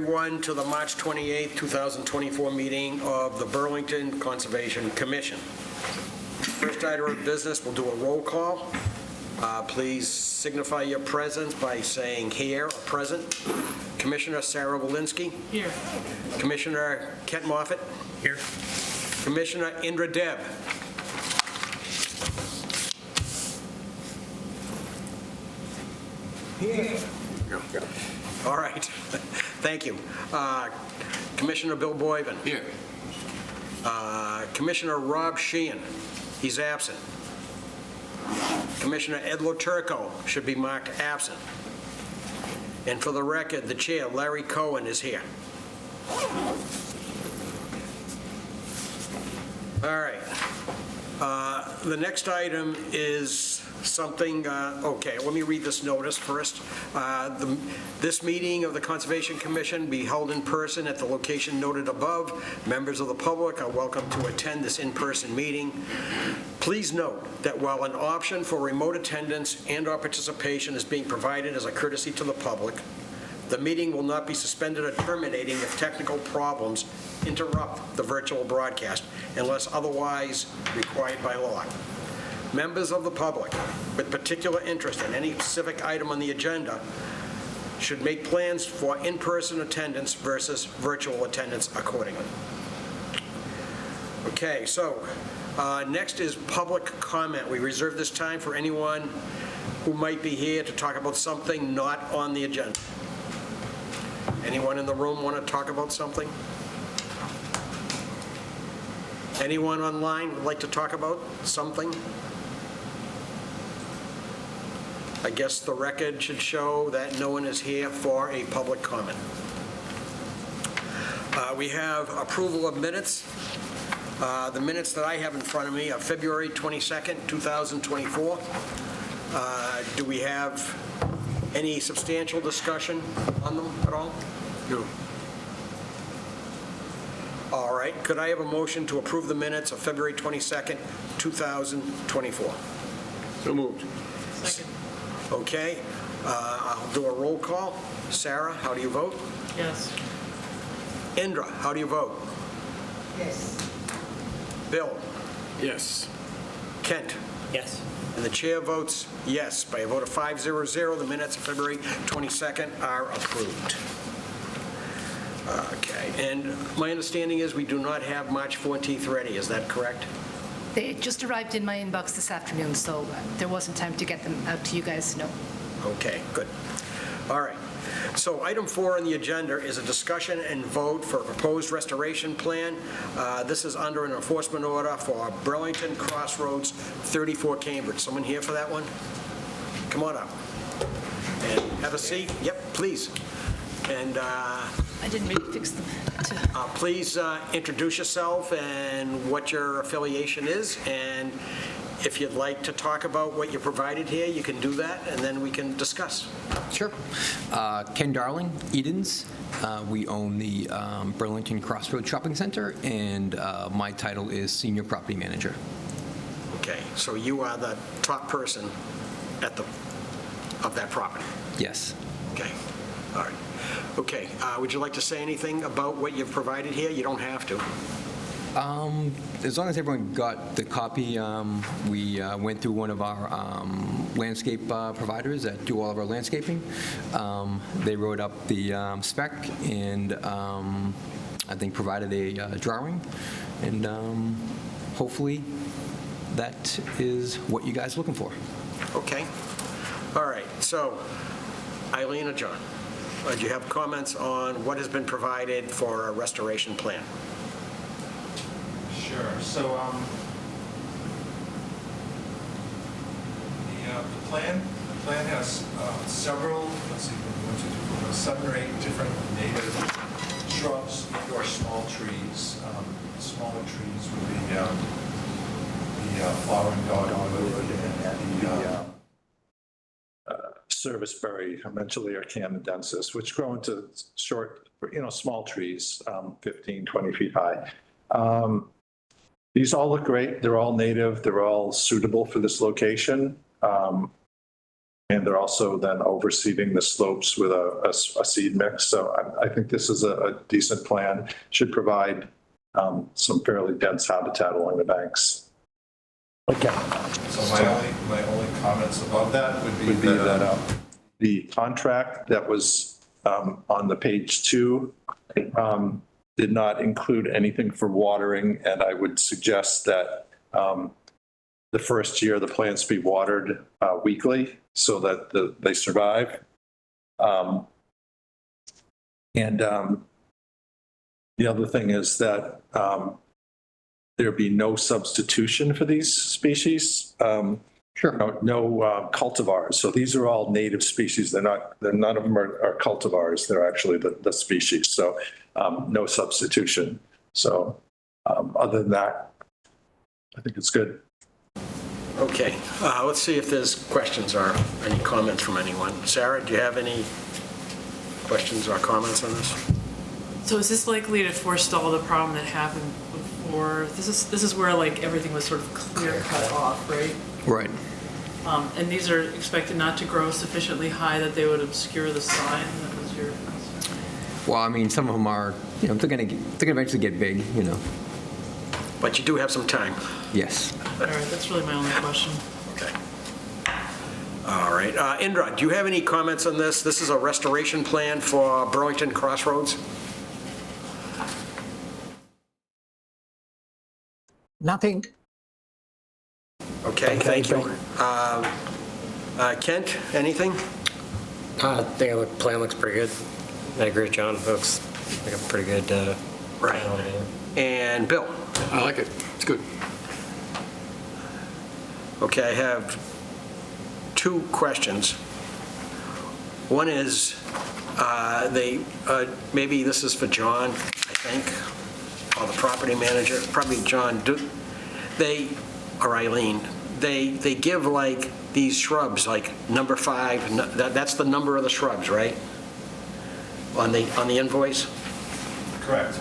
Everyone to the March 28th, 2024 meeting of the Burlington Conservation Commission. First item of business, we'll do a roll call. Please signify your presence by saying here or present. Commissioner Sarah Walensky. Here. Commissioner Kent Moffett. Here. Commissioner Indra Deb. Here. All right, thank you. Commissioner Bill Boyven. Here. Commissioner Rob Sheehan, he's absent. Commissioner Ed Loturco should be marked absent. And for the record, the chair, Larry Cohen, is here. All right. The next item is something, okay, let me read this notice first. This meeting of the Conservation Commission be held in person at the location noted above. Members of the public are welcome to attend this in-person meeting. Please note that while an option for remote attendance and/or participation is being provided as a courtesy to the public, the meeting will not be suspended or terminating if technical problems interrupt the virtual broadcast unless otherwise required by law. Members of the public with particular interest in any specific item on the agenda should make plans for in-person attendance versus virtual attendance accordingly. Okay, so next is public comment. We reserve this time for anyone who might be here to talk about something not on the agenda. Anyone in the room want to talk about something? Anyone online would like to talk about something? I guess the record should show that no one is here for a public comment. We have approval of minutes. The minutes that I have in front of me are February 22nd, 2024. Do we have any substantial discussion on them at all? No. All right, could I have a motion to approve the minutes of February 22nd, 2024? So moved. Second. Okay, I'll do a roll call. Sarah, how do you vote? Yes. Indra, how do you vote? Yes. Bill? Yes. Kent? Yes. And the chair votes yes. By a vote of 5-0, the minutes of February 22nd are approved. Okay, and my understanding is we do not have March 14th ready, is that correct? They just arrived in my inbox this afternoon, so there wasn't time to get them out to you guys, no. Okay, good. All right. So item 4 on the agenda is a discussion and vote for a proposed restoration plan. This is under an enforcement order for Burlington Crossroads 34 Cambridge. Someone here for that one? Come on up. And have a seat. Yep, please. And I didn't really fix them. please introduce yourself and what your affiliation is. And if you'd like to talk about what you provided here, you can do that, and then we can discuss. Sure. Ken Darling, Edens. We own the Burlington Crossroads Shopping Center, and my title is Senior Property Manager. Okay, so you are the top person of that property? Yes. Okay, all right. Okay, would you like to say anything about what you've provided here? You don't have to. As long as everyone got the copy, we went through one of our landscape providers that do all of our landscaping. They wrote up the spec and I think provided a drawing, and hopefully that is what you guys are looking for. Okay, all right. So, Eileen or John, do you have comments on what has been provided for a restoration plan? Sure. So the plan has several, let's see, 1, 2, 3, 4, 7 or 8 different native shrubs or small trees. Smaller trees would be the flowering dogwood and the serviceberry, Mentularia canadensis, which grow into short, small trees, 15, 20 feet high. These all look great. They're all native. They're all suitable for this location. And they're also then overseeding the slopes with a seed mix. So I think this is a decent plan, should provide some fairly dense habitat along the banks. Okay. So my only comments above that would be that the contract that was on the page 2 did not include anything for watering, and I would suggest that the first year the plants be watered weekly so that they survive. The other thing is that there be no substitution for these species. Sure. No cultivars. So these are all native species. None of them are cultivars. They're actually the species. So no substitution. So other than that, I think it's good. Okay, let's see if there's questions or any comments from anyone. Sarah, do you have any questions or comments on this? So is this likely to forestall the problem that happened before? This is where like everything was sort of clear cut off, right? Right. And these are expected not to grow sufficiently high that they would obscure the sign. That was your concern. Well, I mean, some of them are, they're gonna eventually get big, But you do have some time. Yes. All right, that's really my only question. Okay. All right. Indra, do you have any comments on this? This is a restoration plan for Burlington Crossroads? Nothing. Okay, thank you. Kent, anything? I think the plan looks pretty good. I agree with John. Looks like a pretty good Right. plan over there. And Bill? I like it. It's good. Okay, I have 2 questions. One is, maybe this is for John, I think, or the property manager, probably John, or Eileen, they give like these shrubs, like number 5, that's the number of the shrubs, right? On the invoice? Correct.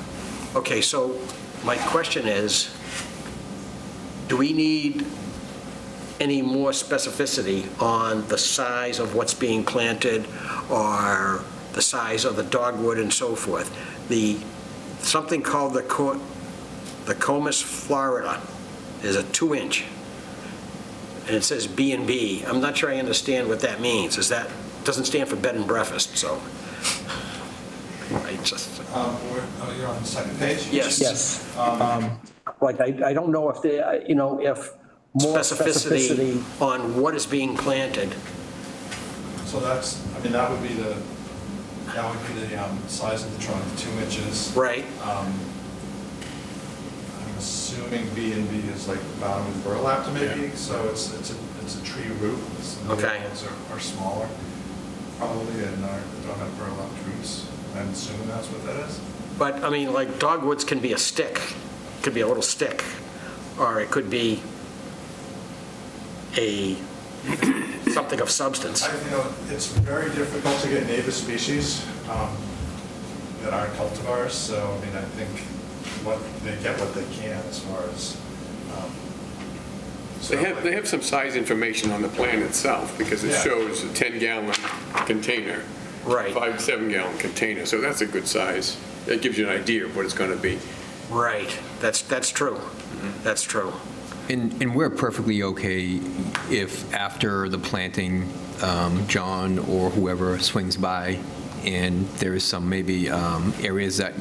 Okay, so my question is, do we need any more specificity on the size of what's being planted or the size of the dogwood and so forth? Something called the Comus Florida is a 2-inch, and it says B&B. I'm not sure I understand what that means. Doesn't stand for bed and breakfast, so. I just. You're on the second page? Yes. Yes. But I don't know if if more Specificity on what is being planted. So that would be the size of the trunk, 2 inches. Right. I'm assuming B&B is like bound with burlap to maybe, so it's a tree root. The Okay. ones are smaller, probably, and don't have burlap roots. I'm assuming that's what that is. But, I mean, like dogwoods can be a stick, could be a little stick, or it could be something of substance. It's very difficult to get native species that aren't cultivars, so, I think they get what they can as far as. They have some size information on the plan itself because it Yeah. shows a 10-gallon container. Right. 5 to 7-gallon container, so that's a good size. That gives you an idea of what it's going to be. Right, that's true. That's true. And we're perfectly okay if after the planting, John or whoever swings by and there is some maybe areas that,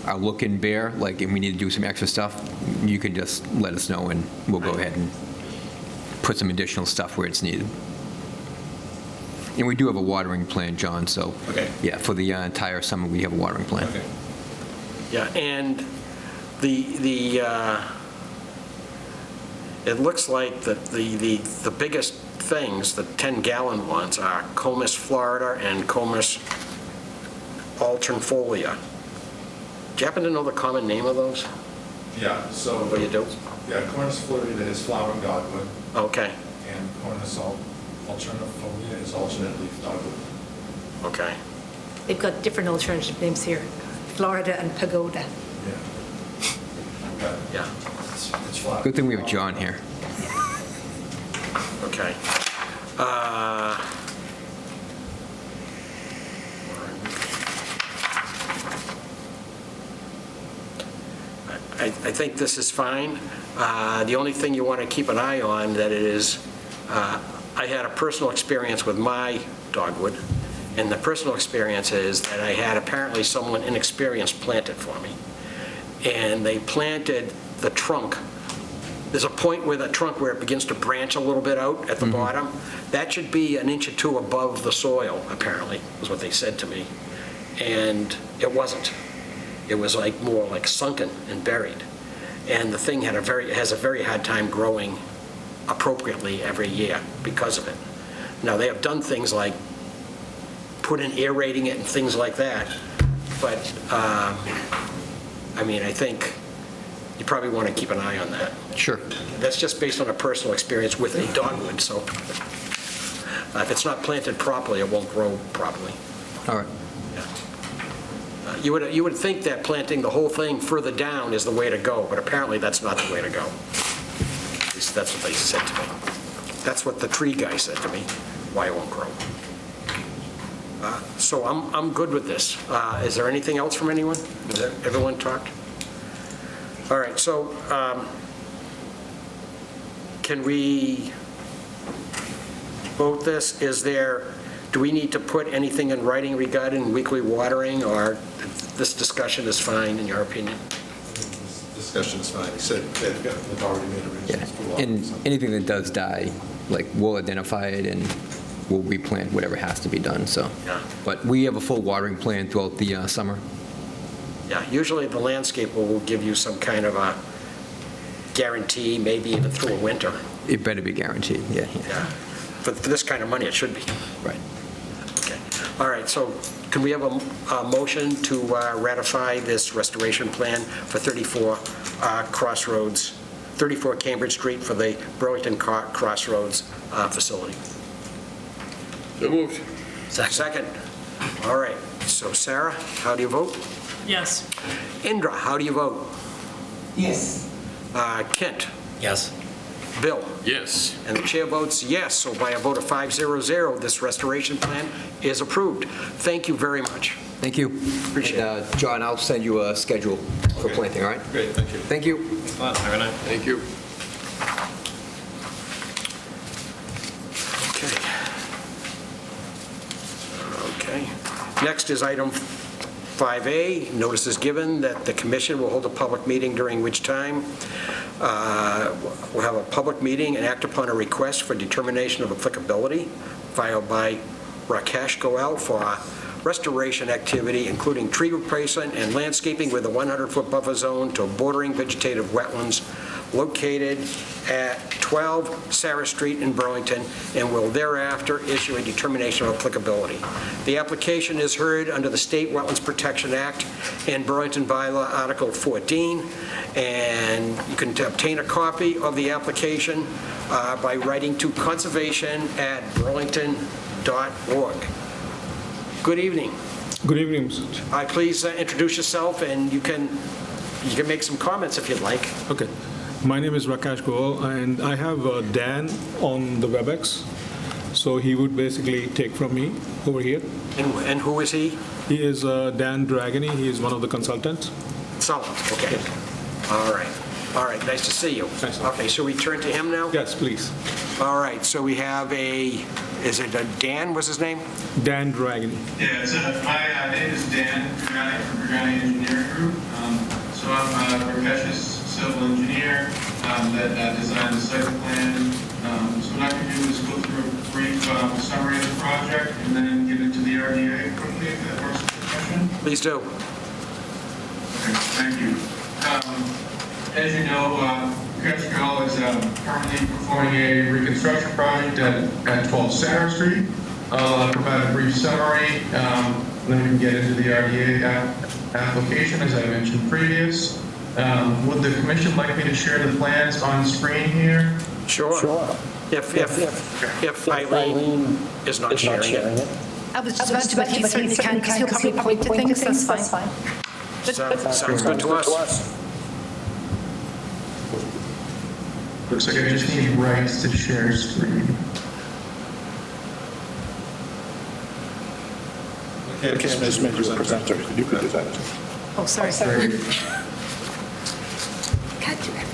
are looking bare, like if we need to do some extra stuff, you can just let us know and we'll go ahead and put some additional stuff where it's needed. And we do have a watering plan, John, so. Okay. Yeah, for the entire summer, we have a watering plan. Okay. Yeah, and it looks like the biggest things, the 10-gallon ones, are Comus Florida and Comus alternifolia. Do you happen to know the common name of those? Yeah, so. What do you do? Yeah, Cornus florida is flowering dogwood, Okay, and Cornus alternifolia is alternate leaf dogwood. okay. They've got different alternative names here, Florida and Pagoda. Yeah. Okay. Yeah, It's flowering. Good thing we have John here. okay. I think this is fine. The only thing you want to keep an eye on, that it is, I had a personal experience with my dogwood, and the personal experience is that I had apparently someone inexperienced plant it for me. And they planted the trunk. There's a point where the trunk, where it begins to branch a little bit out at the bottom. That should be an inch or two above the soil, apparently, is what they said to me. And it wasn't. It was like more like sunken and buried. And the thing has a very hard time growing appropriately every year because of it. Now, they have done things like put in aerating it and things like that, but, I mean, I think you probably want to keep an eye on that. Sure. That's just based on a personal experience with a dogwood, so if it's not planted properly, it won't grow properly. All right. You would think that planting the whole thing further down is the way to go, but apparently that's not the way to go. At least that's what they said to me. That's what the tree guy said to me, why it won't grow. So I'm good with this. Is there anything else from anyone? Has everyone talked? All right, so can we vote this? Do we need to put anything in writing regarding weekly watering, or this discussion is fine in your opinion? Discussion is fine. He said they've already made arrangements for water. And anything that does die, like, we'll identify it and we'll replant whatever has to be done, so. Yeah. But we have a full watering plan throughout the summer. Yeah, usually the landscaper will give you some kind of a guarantee, maybe even through a winter. It better be guaranteed, yeah. Yeah. For this kind of money, it should be. Right. Okay. All right, so can we have a motion to ratify this restoration plan for 34 Crossroads, 34 Cambridge Street for the Burlington Crossroads facility? So moved. Second. All right, so Sarah, how do you vote? Yes. Indra, how do you vote? Yes. Kent? Yes. Bill? Yes. And the chair votes yes, so by a vote of 5-0-0, this restoration plan is approved. Thank you very much. Thank you. Appreciate it. And, John, I'll send you a schedule for planting, all right? Great, thank you. Thank you. Have a night. Thank you. Okay. Next is item 5A. Notice is given that the commission will hold a public meeting during which time we'll have a public meeting and act upon a request for determination of applicability filed by Rakesh Goel for a restoration activity, including tree replacement and landscaping with a 100-foot buffer zone to bordering vegetative wetlands located at 12 Sarah Street in Burlington, and will thereafter issue a determination of applicability. The application is heard under the State Wetlands Protection Act and Burlington Bylaw Article 14, and you can obtain a copy of the application by writing to conservation@burlington.org. Good evening. Good evening. Please introduce yourself, and you can make some comments if you'd like. Okay. My name is Rakesh Goel, and I have Dan on the WebEx, so he would basically take from me over here. And who is he? He is Dan Dragany. He is one of the consultants. Sullivan, okay. All right. All right, nice to see you. Nice. Okay, so we turn to him now? Yes, please. All right, so we have is it Dan, what's his name? Dan Dragany. Yeah, so my name is Dan Dragany from Dragany Engineering Group. So I'm Rakesh's civil engineer that designed the site plan. So what I can do is go through a brief summary of the project and then get into the RDA quickly, if that works for the question. Please do. Okay, thank you. As you know, Rakesh Goel is currently performing a reconstruction project at 12 Sarah Street. I'll provide a brief summary, then we can get into the RDA application, as I mentioned previous. Would the commission like me to share the plans on screen here? Sure. If Eileen is not sharing it. I was just about to, but he certainly can, because he'll probably point to things, that's fine. Sounds good to us. Looks like I just need rights to share screen. Candace made you a presenter. You could do that. Oh, sorry. Great. Can't do that.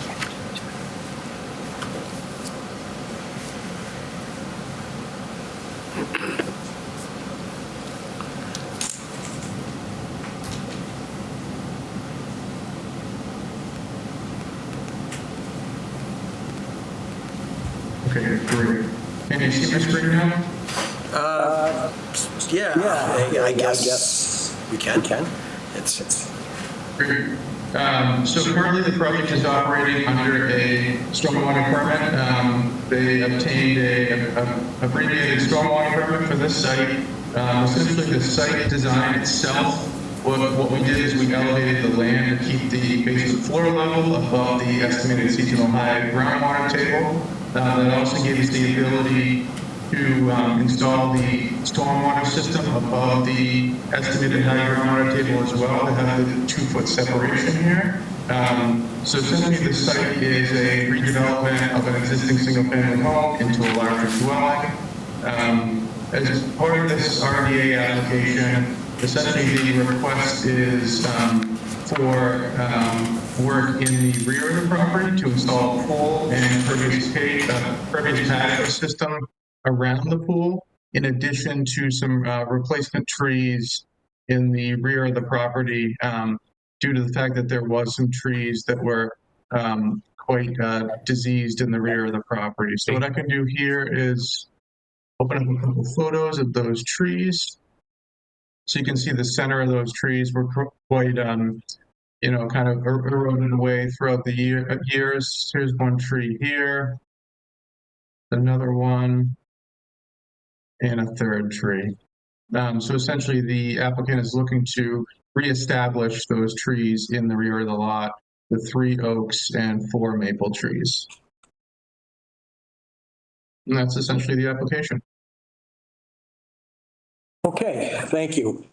Okay, great. Can you see my screen now? Yeah, I guess we can. It's Great. So currently the project is operating under a stormwater permit. They obtained a abbreviated stormwater permit for this site. Essentially the site design itself, what we did is we elevated the land to keep the basement floor level above the estimated seasonal high groundwater table. That also gave us the ability to install the stormwater system above the estimated high groundwater table as well, to have the 2-foot separation here. So essentially the site is a redevelopment of an existing single-family home into a larger dwelling. As part of this RDA application, essentially the request is for work in the rear of the property to install a pool and pervious patio system around the pool, in addition to some replacement trees in the rear of the property, due to the fact that there was some trees that were quite diseased in the rear of the property. So what I can do here is open up a couple photos of those trees. So you can see the center of those trees were quite, kind of eroded away throughout the years. Here's one tree here, another one, and a third tree. So essentially the applicant is looking to reestablish those trees in the rear of the lot, the 3 oaks and 4 maple trees. And that's essentially the application. Okay, thank you.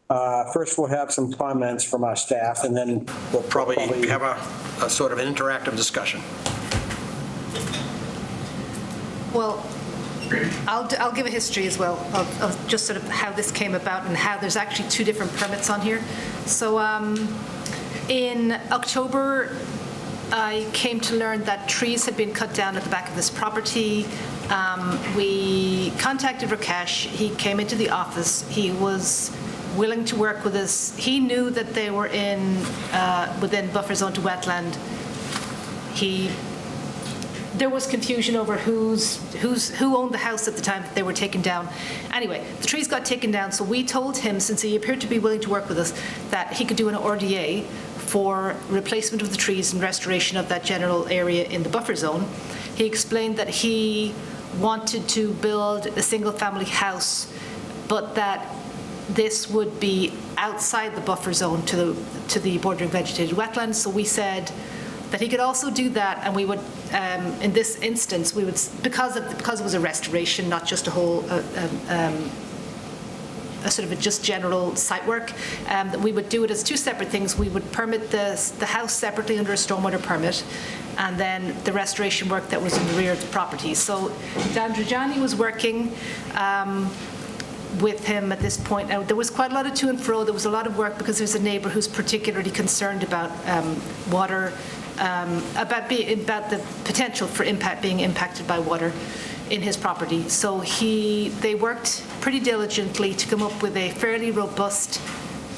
First, we'll have some comments from our staff, and then we'll probably have a sort of an interactive discussion. Well, I'll give a history as well of just sort of how this came about and how there's actually 2 different permits on here. So in October, I came to learn that trees had been cut down at the back of this property. We contacted Rakesh. He came into the office. He was willing to work with us. He knew that they were within buffer zone to wetland. There was confusion over who owned the house at the time that they were taken down. Anyway, the trees got taken down, so we told him, since he appeared to be willing to work with us, that he could do an RDA for replacement of the trees and restoration of that general area in the buffer zone. He explained that he wanted to build a single-family house, but that this would be outside the buffer zone to the bordering vegetated wetlands. So we said that he could also do that, and we would, in this instance, we would, because it was a restoration, not just a whole, a sort of a just general site work, that we would do it as 2 separate things. We would permit the house separately under a stormwater permit, and then the restoration work that was in the rear of the property. So Dan Drajani was working with him at this point. Now, there was quite a lot of to and fro. There was a lot of work because there's a neighbor who's particularly concerned about water, about the potential for being impacted by water in his property. So they worked pretty diligently to come up with a fairly robust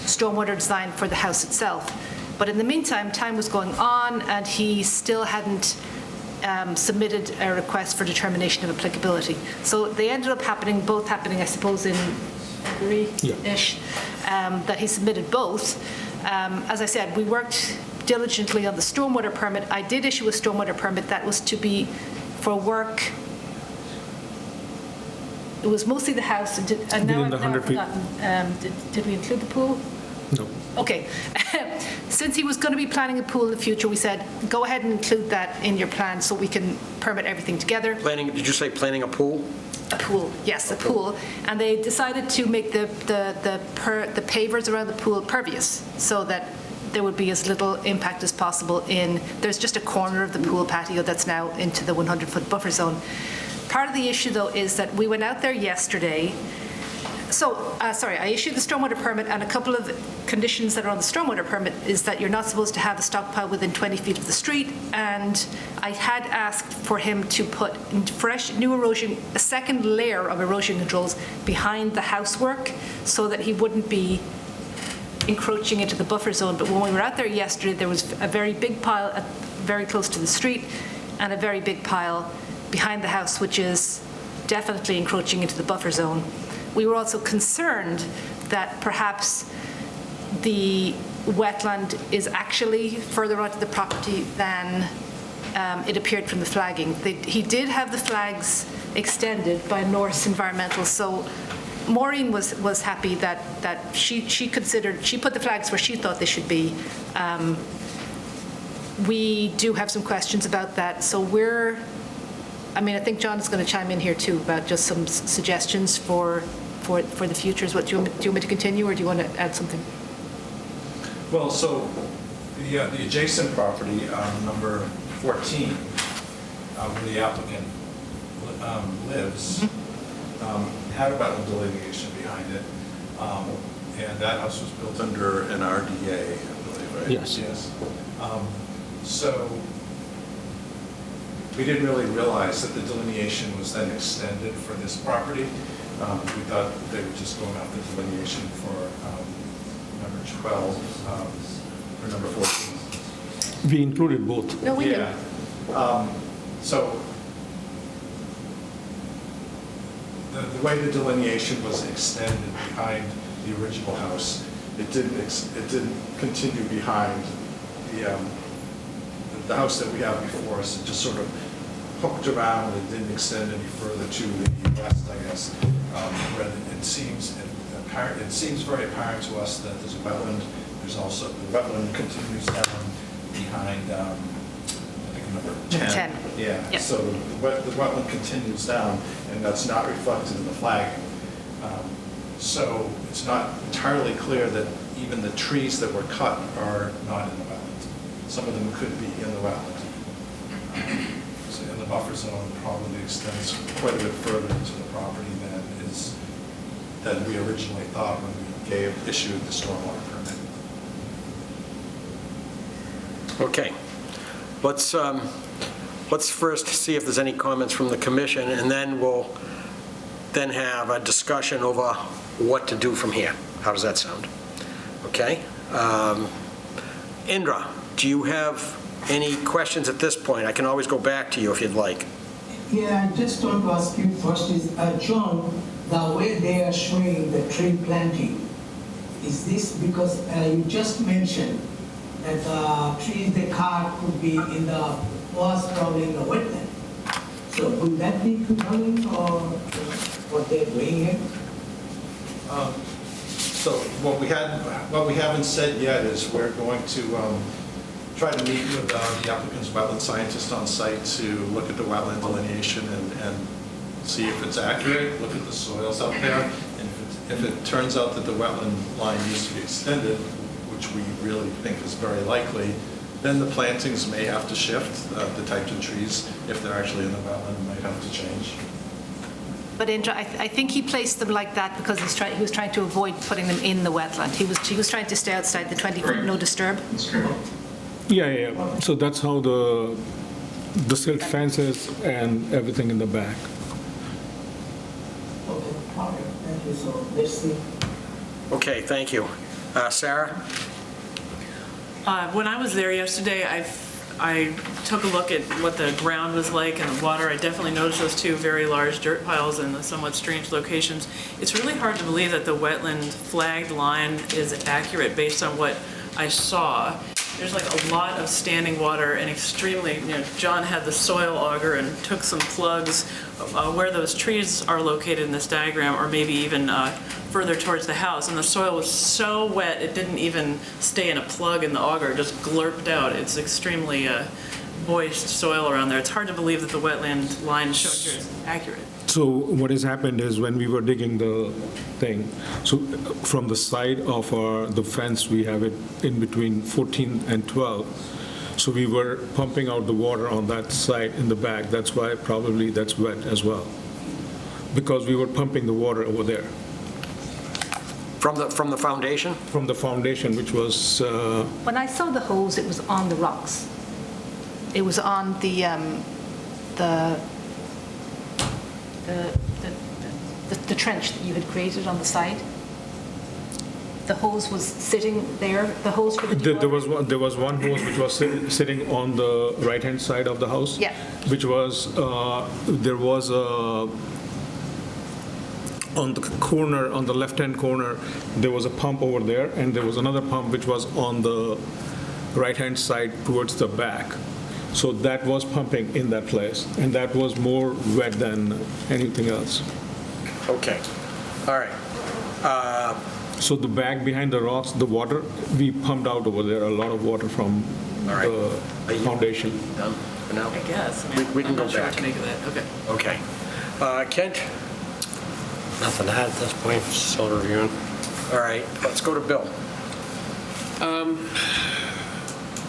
stormwater design for the house itself. But in the meantime, time was going on, and he still hadn't submitted a request for determination of applicability. So they ended up both happening, I suppose, in February-ish, that he submitted both. As I said, we worked diligently on the stormwater permit. I did issue a stormwater permit that was to be for work. It was mostly the house. And now I've forgotten. Did we include the pool? No. Okay. Since he was going to be planning a pool in the future, we said, go ahead and include that in your plan so we can permit everything together. Did you say planning a pool? A pool, yes, a pool. And they decided to make the pavers around the pool pervious so that there would be as little impact as possible there's just a corner of the pool patio that's now into the 100-foot buffer zone. Part of the issue, though, is that we went out there yesterday. Sorry, I issued the stormwater permit, and a couple of conditions that are on the stormwater permit is that you're not supposed to have a stockpile within 20 feet of the street, and I had asked for him to put fresh, new erosion, a second layer of erosion controls behind the housework so that he wouldn't be encroaching into the buffer zone. But when we were out there yesterday, there was a very big pile very close to the street and a very big pile behind the house, which is definitely encroaching into the buffer zone. We were also concerned that perhaps the wetland is actually further onto the property than it appeared from the flagging. He did have the flags extended by Norse Environmental, so Maureen was happy that she considered, she put the flags where she thought they should be. We do have some questions about that, so I think John is going to chime in here too about just some suggestions for the futures. What do you want me to continue, or do you want to add something? Well, so the adjacent property, number 14, where the applicant lives, had a wetland delineation behind it, and that house was built under an RDA, I believe, right? Yes. Yes. So we didn't really realize that the delineation was then extended for this property. We thought they were just going off the delineation for number 12 or number 14. We included both. No, we didn't. Yeah. So the way the delineation was extended behind the original house, it didn't continue behind the house that we have before us. It just sort of hooked around and didn't extend any further to the west, I guess. It seems very apparent to us that there's a wetland. There's also, the wetland continues down behind, I think number 10. Yeah, Yep. so the wetland continues down, and that's not reflected in the flagging. So it's not entirely clear that even the trees that were cut are not in the wetland. Some of them could be in the wetland. So in the buffer zone probably extends quite a bit further into the property than we originally thought when we issued the stormwater permit. Okay. Let's first see if there's any comments from the commission, and then we'll have a discussion over what to do from here. How does that sound? Okay. Indra, do you have any questions at this point? I can always go back to you if you'd like. Yeah, I just want to ask you first is, John, the way they are showing the tree planting, is this because you just mentioned that the trees they cut could be was probably in the wetland. So would that be compelling or what they're doing here? So what we haven't said yet is we're going to try to meet with the applicant's wetland scientist on site to look at the wetland delineation and see if it's accurate, look at the soils out there, and if it turns out that the wetland line needs to be extended, which we really think is very likely, then the plantings may have to shift. The types of trees, if they're actually in the wetland, might have to change. But Indra, I think he placed them like that because he was trying to avoid putting them in the wetland. He was trying to stay outside the 20-foot no disturb. Yeah. So that's how the silt fences and everything in the back. Okay, thank you. So let's see. Okay, thank you. Sarah? When I was there yesterday, I took a look at what the ground was like and the water. I definitely noticed those two very large dirt piles in the somewhat strange locations. It's really hard to believe that the wetland flagged line is accurate based on what I saw. There's like a lot of standing water and extremely, John had the soil auger and took some plugs where those trees are located in this diagram, or maybe even further towards the house. And the soil was so wet, it didn't even stay in a plug in the auger, it just glurped out. It's extremely moist soil around there. It's hard to believe that the wetland line shown here is accurate. So what has happened is when we were digging the thing, so from the side of the fence, we have it in between 14 and 12. So we were pumping out the water on that side in the back. That's why probably that's wet as well, because we were pumping the water over there. From the foundation? from the foundation, which was, When I saw the hose, it was on the rocks. It was on the trench that you had created on the side. The hose was sitting there, the hose for the there was one hose which was sitting on the right-hand side of the house. Yeah. Which was, there was a, on the corner, on the left-hand corner, there was a pump over there, and there was another pump which was on the right-hand side towards the back. So that was pumping in that place, and that was more wet than anything else. Okay, all right. So the back behind the rocks, the water, we pumped out over there, a lot of water from All right. the foundation. Done for now? I guess. I mean, We can I'm go not sure what back. to make of that. Okay. Okay. Kent? Nothing to add at this point, still reviewing. All right, let's go to Bill.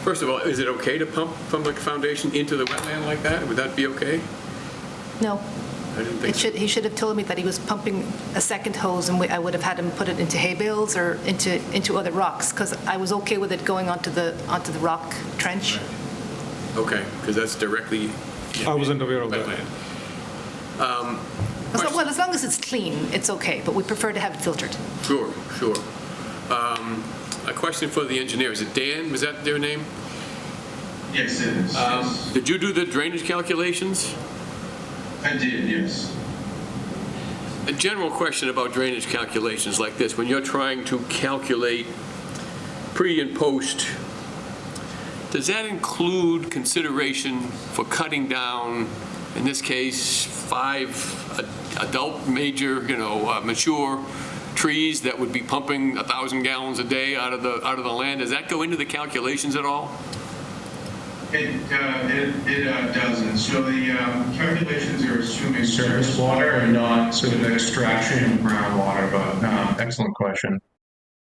First of all, is it okay to pump from the foundation into the wetland like that? Would that be okay? No. I didn't think so. He should have told me that he was pumping a second hose, and I would have had him put it into hay bales or into other rocks, because I was okay with it going onto the rock trench. Okay, because that's directly. I wasn't aware of that. wetland. Well, as long as it's clean, it's okay, but we prefer to have it filtered. Sure, sure. A question for the engineer. Is it Dan? Was that their name? Yes, it is. Yes. Did you do the drainage calculations? I did, yes. A general question about drainage calculations like this, when you're trying to calculate pre and post, does that include consideration for cutting down, in this case, 5 adult major, mature trees that would be pumping 1,000 gallons a day out of the land? Does that go into the calculations at all? It doesn't. So the calculations are assuming surface water and not sort of extraction and groundwater, but excellent question.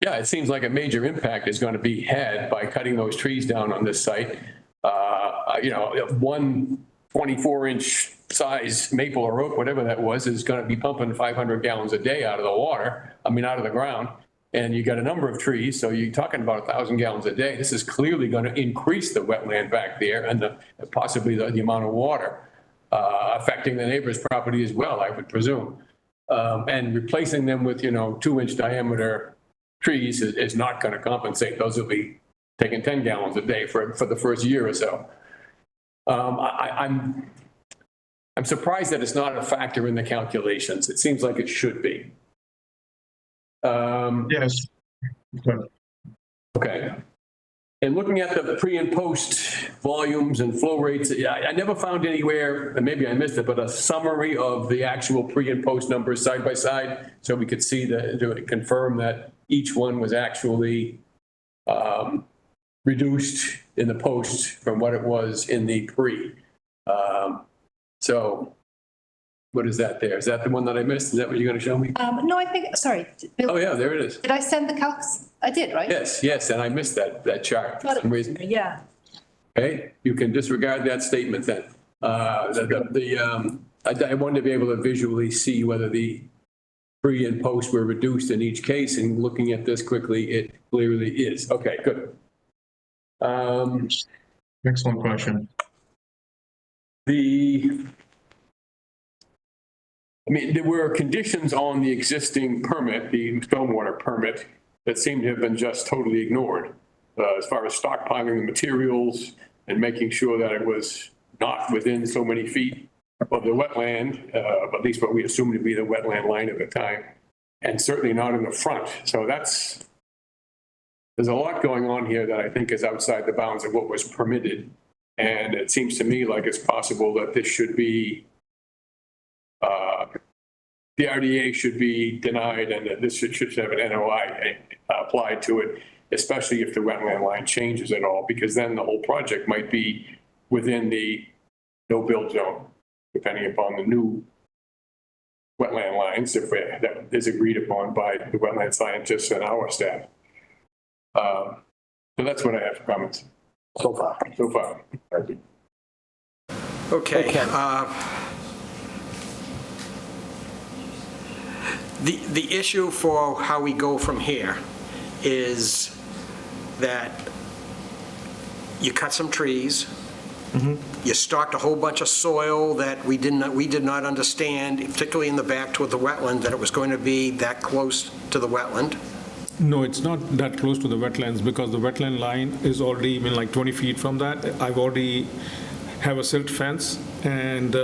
Yeah, it seems like a major impact is going to be had by cutting those trees down on this site. One 24-inch size maple or oak, whatever that was, is going to be pumping 500 gallons a day out of the ground. And you got a number of trees, so you're talking about 1,000 gallons a day. This is clearly going to increase the wetland back there and possibly the amount of water affecting the neighbor's property as well, I would presume. And replacing them with, 2-inch diameter trees is not going to compensate. Those will be taking 10 gallons a day for the first year or so. I'm surprised that it's not a factor in the calculations. It seems like it should be. Yes. Okay. And looking at the pre and post volumes and flow rates, I never found anywhere, and maybe I missed it, but a summary of the actual pre and post numbers side by side, so we could see to confirm that each one was actually reduced in the post from what it was in the pre. So what is that there? Is that the one that I missed? Is that what you're going to show me? No, I think, sorry. Bill, Oh, yeah, there it is. did I send the calcs? I did, right? Yes, and I missed that chart for some reason. Yeah. Okay, you can disregard that statement then. I wanted to be able to visually see whether the pre and post were reduced in each case, and looking at this quickly, it clearly is. Okay, good. Excellent question. There were conditions on the existing permit, the stormwater permit, that seemed to have been just totally ignored, as far as stockpiling the materials and making sure that it was not within so many feet of the wetland, at least what we assumed to be the wetland line at the time, and certainly not in the front. So there's a lot going on here that I think is outside the bounds of what was permitted. And it seems to me like it's possible that this should be, the RDA should be denied, and that this should have an NOI applied to it, especially if the wetland line changes at all, because then the whole project might be within the no-build zone, depending upon the new wetland lines, if that is agreed upon by the wetland scientists and our staff. So that's what I have for comments. So far. Okay. The issue for how we go from here is that you cut some trees, you stocked a whole bunch of soil that we did not understand, particularly in the back toward the wetland, that it was going to be that close to the wetland. No, it's not that close to the wetlands because the wetland line is already even like 20 feet from that. I've already have a silt fence and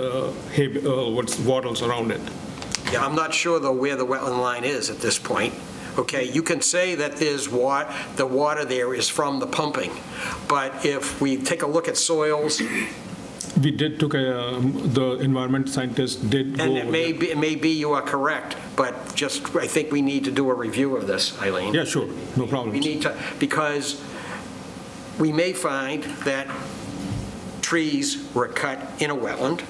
wattles around it. Yeah, I'm not sure, though, where the wetland line is at this point. Okay, you can say that there's the water there is from the pumping, but if we take a look at soils, We did the environment scientist did go and over it may be you are correct, but I think we need to do a review of this, Eileen. Yeah, sure, no problem. We need to, because we may find that trees were cut in a wetland,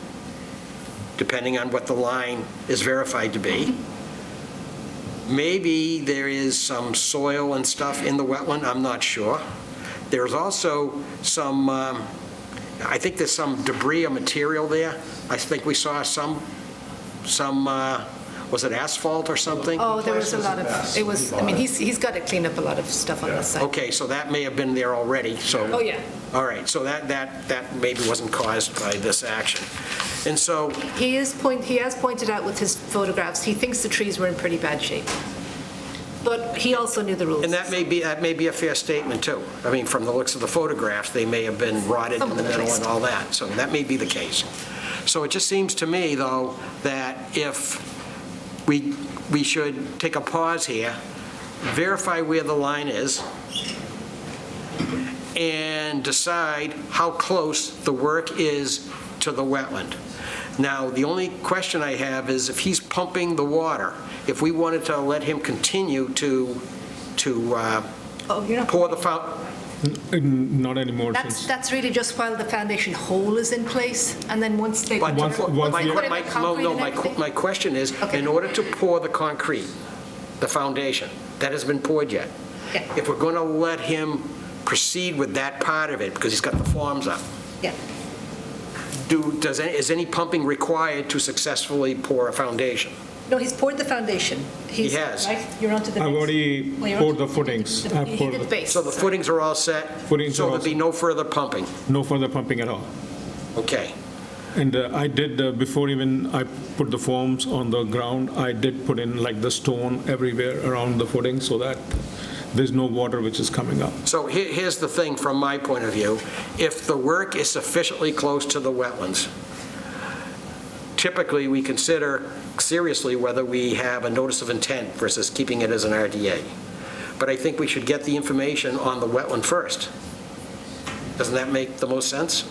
depending on what the line is verified to be. Maybe there is some soil and stuff in the wetland, I'm not sure. There's also some, I think there's some debris or material there. I think we saw some, was it asphalt or something? Oh, there was a lot of, it was, I mean, he's got to clean up a lot of stuff on the site. Okay, so that may have been there already, so. Oh, yeah. All right, so that maybe wasn't caused by this action. And so, He has pointed out with his photographs, he thinks the trees were in pretty bad shape. But he also knew the rules. and that may be a fair statement, too. I mean, from the looks of the photographs, they may have been rotted in the middle and all that, so that may be the case. So it just seems to me, though, that if we should take a pause here, verify where the line is, and decide how close the work is to the wetland. Now, the only question I have is if he's pumping the water, if we wanted to let him continue to pour the fountain. Not anymore. That's really just while the foundation hole is in place, and then once they put in the concrete and everything? My question is, Okay. in order to pour the concrete, the foundation, that hasn't been poured yet. Yeah. If we're going to let him proceed with that part of it, because he's got the forms up, Yeah. is any pumping required to successfully pour a foundation? No, he's poured the foundation. He has. Right? You're onto the base. I've already Well, you're poured onto the footings. I've He poured did the base. So the footings are all set? Footings So are all there'll be no further pumping? no further pumping at all. Okay. And I did, before even I put the forms on the ground, I did put in like the stone everywhere around the footing so that there's no water which is coming up. So here's the thing from my point of view. If the work is sufficiently close to the wetlands, typically we consider seriously whether we have a notice of intent versus keeping it as an RDA. But I think we should get the information on the wetland first. Doesn't that make the most sense?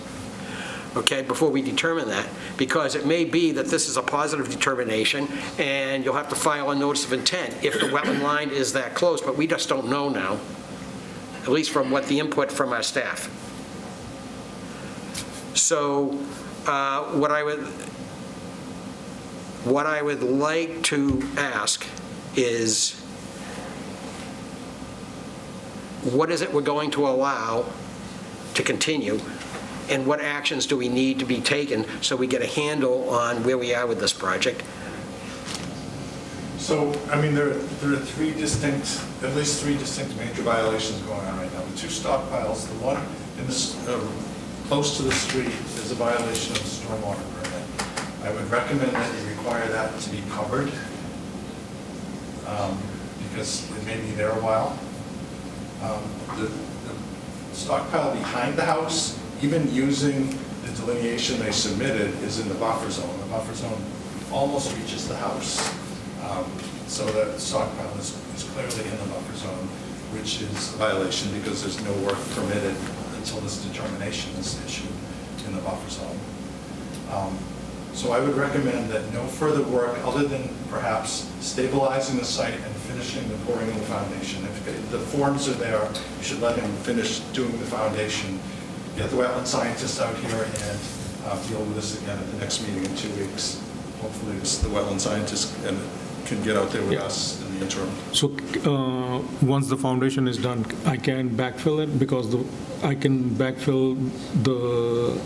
Okay, before we determine that, because it may be that this is a positive determination, and you'll have to file a notice of intent if the wetland line is that close, but we just don't know now, at least from what the input from our staff. So what I would like to ask is, what is it we're going to allow to continue? And what actions do we need to be taken so we get a handle on where we are with this project? So, I mean, there are at least three distinct major violations going on right now. The two stockpiles, the one in this, close to the street is a violation of the stormwater permit. I would recommend that you require that to be covered, because it may be there a while. The stockpile behind the house, even using the delineation they submitted, is in the buffer zone. The buffer zone almost reaches the house. So that stockpile is clearly in the buffer zone, which is a violation because there's no work permitted until this determination is issued in the buffer zone. So I would recommend that no further work other than perhaps stabilizing the site and finishing the pouring of the foundation. If the forms are there, you should let him finish doing the foundation. Get the wetland scientist out here and deal with this again at the next meeting in 2 weeks. Hopefully the wetland scientist can get out there with us in the interim. So once the foundation is done, I can backfill it because I can backfill the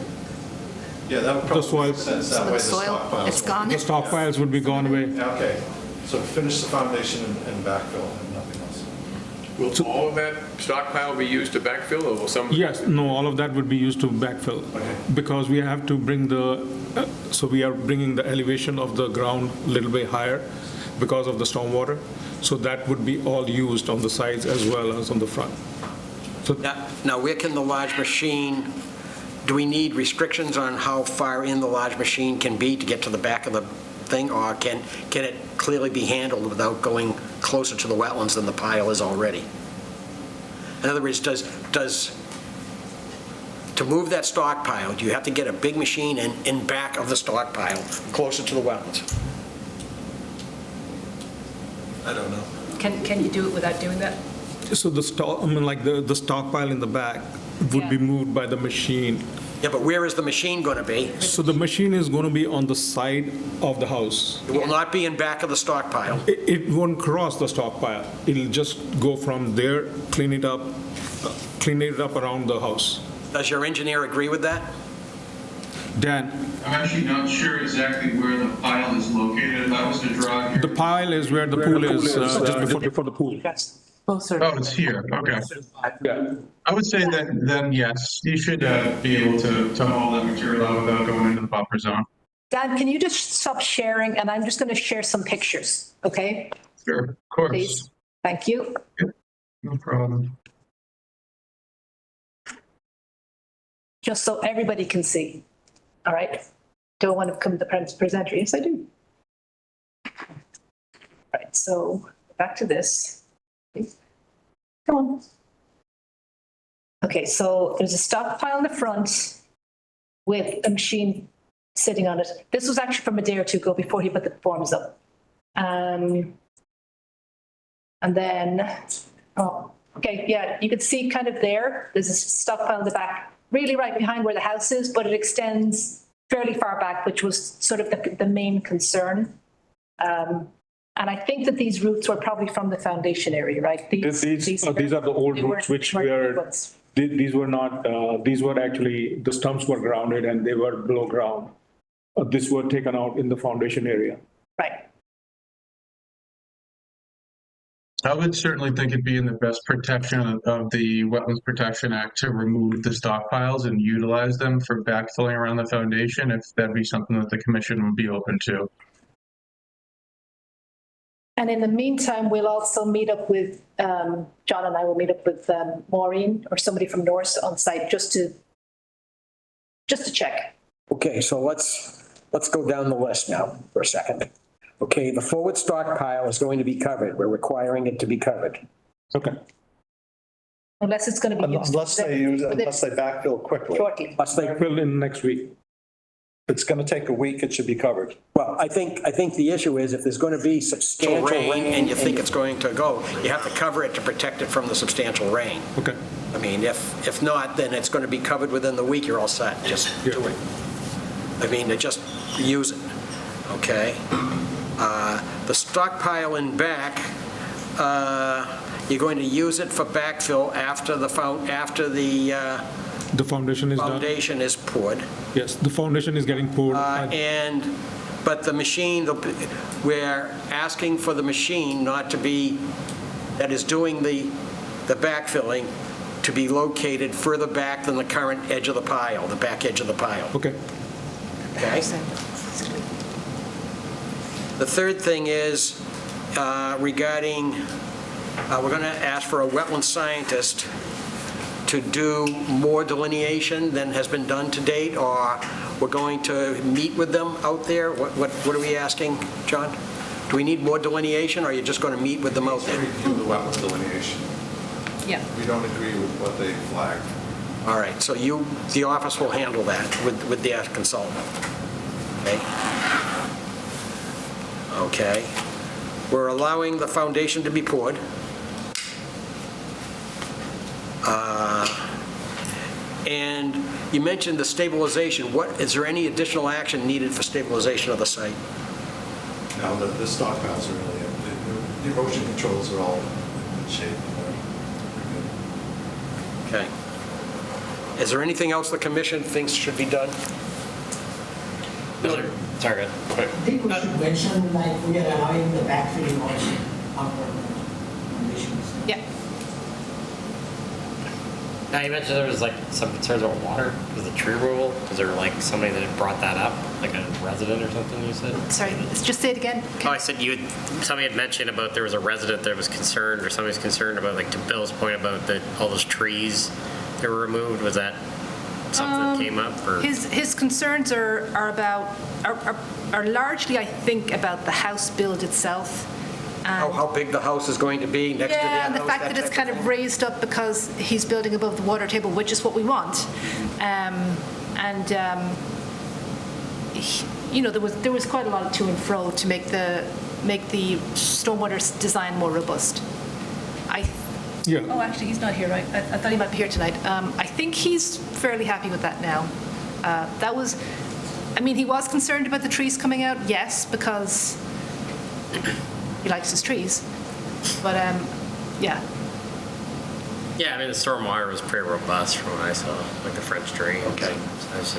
Yeah, that would The soil- probably make sense. That Some of way the soil, stockpiles it's won't- gone. stockpiles would be gone away. Okay. So finish the foundation and backfill and nothing else. Will all of that stockpile be used to backfill, or will some? Yes, no, all of that would be used to backfill. Okay. Because we have to bring so we are bringing the elevation of the ground a little bit higher because of the stormwater. So that would be all used on the sides as well as on the front. So Now, where can the large machine, do we need restrictions on how far in the large machine can be to get to the back of the thing? Or can it clearly be handled without going closer to the wetlands than the pile is already? In other words, to move that stockpile, do you have to get a big machine in back of the stockpile, closer to the wetlands? I don't know. Can you do it without doing that? So the stockpile in the back would be moved by the machine. Yeah, but where is the machine going to be? So the machine is going to be on the side of the house. It will not be in back of the stockpile. It won't cross the stockpile. It'll just go from there, clean it up around the house. Does your engineer agree with that? Dan, I'm actually not sure exactly where the pile is located. If I was to draw here. the pile is where the pool is, just before the pool. Closer. Oh, it's here, okay. Yeah. I would say that then, yes, you should be able to haul that material out without going into the buffer zone. Dan, can you just stop sharing? And I'm just going to share some pictures, okay? Sure, of course. Please. Thank you. No problem. Just so everybody can see. All right? Don't want to become the presenter. Yes, I do. All right, so back to this. Come on. Okay, so there's a stockpile in the front with a machine sitting on it. This was actually from a day or two ago before he put the forms up. And then, oh, okay, yeah, you can see kind of there's a stockpile in the back, really right behind where the house is, but it extends fairly far back, which was sort of the main concern. And I think that these roots were probably from the foundation area, right? these are the old roots which were, these were not, these were actually, the stumps were grounded and they were below ground. This were taken out in the foundation area. Right. I would certainly think it'd be in the best protection of the Wetlands Protection Act to remove the stockpiles and utilize them for backfilling around the foundation, if that'd be something that the commission would be open to. And in the meantime, we'll also meet up with, John and I will meet up with Maureen or somebody from Norse on site just to check. Okay, so let's go down the list now for a second. Okay, the forward stockpile is going to be covered. We're requiring it to be covered. Okay. Unless it's going to be used. Unless they backfill quickly. Shortly. Unless they Fill in next week. If it's going to take a week, it should be covered. Well, I think the issue is if there's going to be substantial rain And you think it's going to go, you have to cover it to protect it from the substantial rain. Okay. I mean, if not, then it's going to be covered within the week, you're all set. Just do it. I mean, just use it, okay? The stockpile in back, you're going to use it for backfill after the The foundation is done. foundation is poured. Yes, the foundation is getting poured. But the machine, we're asking for the machine not to be, that is doing the backfilling, to be located further back than the current edge of the pile, the back edge of the pile. Okay. Okay? The third thing is regarding, we're going to ask for a wetland scientist to do more delineation than has been done to date, or we're going to meet with them out there? What are we asking, John? Do we need more delineation, or are you just going to meet with them out there? Review the wetland delineation. Yeah. We don't agree with what they flagged. All right, so the office will handle that with their consultant. Okay? Okay. We're allowing the foundation to be poured. And you mentioned the stabilization. Is there any additional action needed for stabilization of the site? Now, the stockpiles are really, the erosion controls are all in good shape. Okay. Is there anything else the commission thinks should be done? Sorry, go ahead. I think we should mention, like, we are allowing the backfilling also after conditions. Yeah. Now, you mentioned there was like some concerns about water. Was the tree removal? Was there like somebody that had brought that up, like a resident or something? You said. Sorry, just say it again. Oh, I said somebody had mentioned about there was a resident that was concerned, or somebody's concerned about, like to Bill's point about all those trees that were removed. Was that something that came up? Or? His concerns are largely, I think, about the house build itself. How big the house is going to be next to their house? Yeah, and the fact that it's kind of raised up because he's building above the water table, which is what we want. You know, there was quite a lot of to and fro to make the stormwater design more robust. Yeah. Oh, actually, he's not here, right? I thought he might be here tonight. I think he's fairly happy with that now. He was concerned about the trees coming out, yes, because he likes his trees. But, yeah. Yeah, I mean, the stormwater was pretty robust from what I saw, like the French drain. Okay. So I was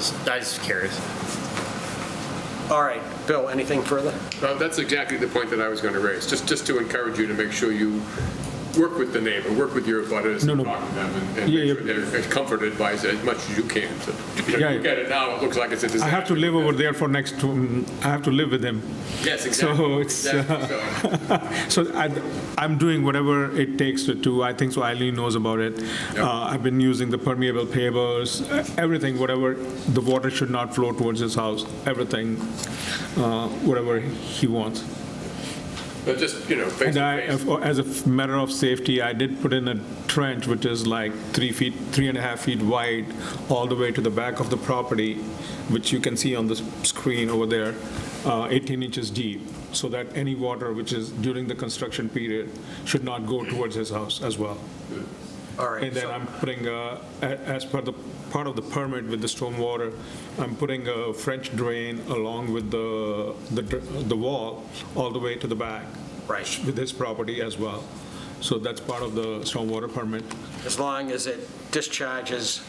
just curious. All right, Bill, anything further? That's exactly the point that I was going to raise, just to encourage you to make sure you work with the neighbor, work with your abutters, and talk to them, and make sure they're comforted by as much as you can. So, if you look at it now, it looks like it's a disaster. I have to live over there for I have to live with him. Yes, exactly. So so I'm doing whatever it takes to. I think so. Eileen knows about it. Yep. I've been using the permeable pavers, everything, whatever. The water should not flow towards his house. Everything, whatever he wants. But just, face And to face. as a matter of safety, I did put in a trench which is like 3.5 feet wide, all the way to the back of the property, which you can see on the screen over there, 18 inches deep, so that any water which is during the construction period should not go towards his house as well. All right. And then I'm putting, as per the part of the permit with the stormwater, I'm putting a French drain along with the wall all the way to the back. Right. With his property as well. So that's part of the stormwater permit. As long as it discharges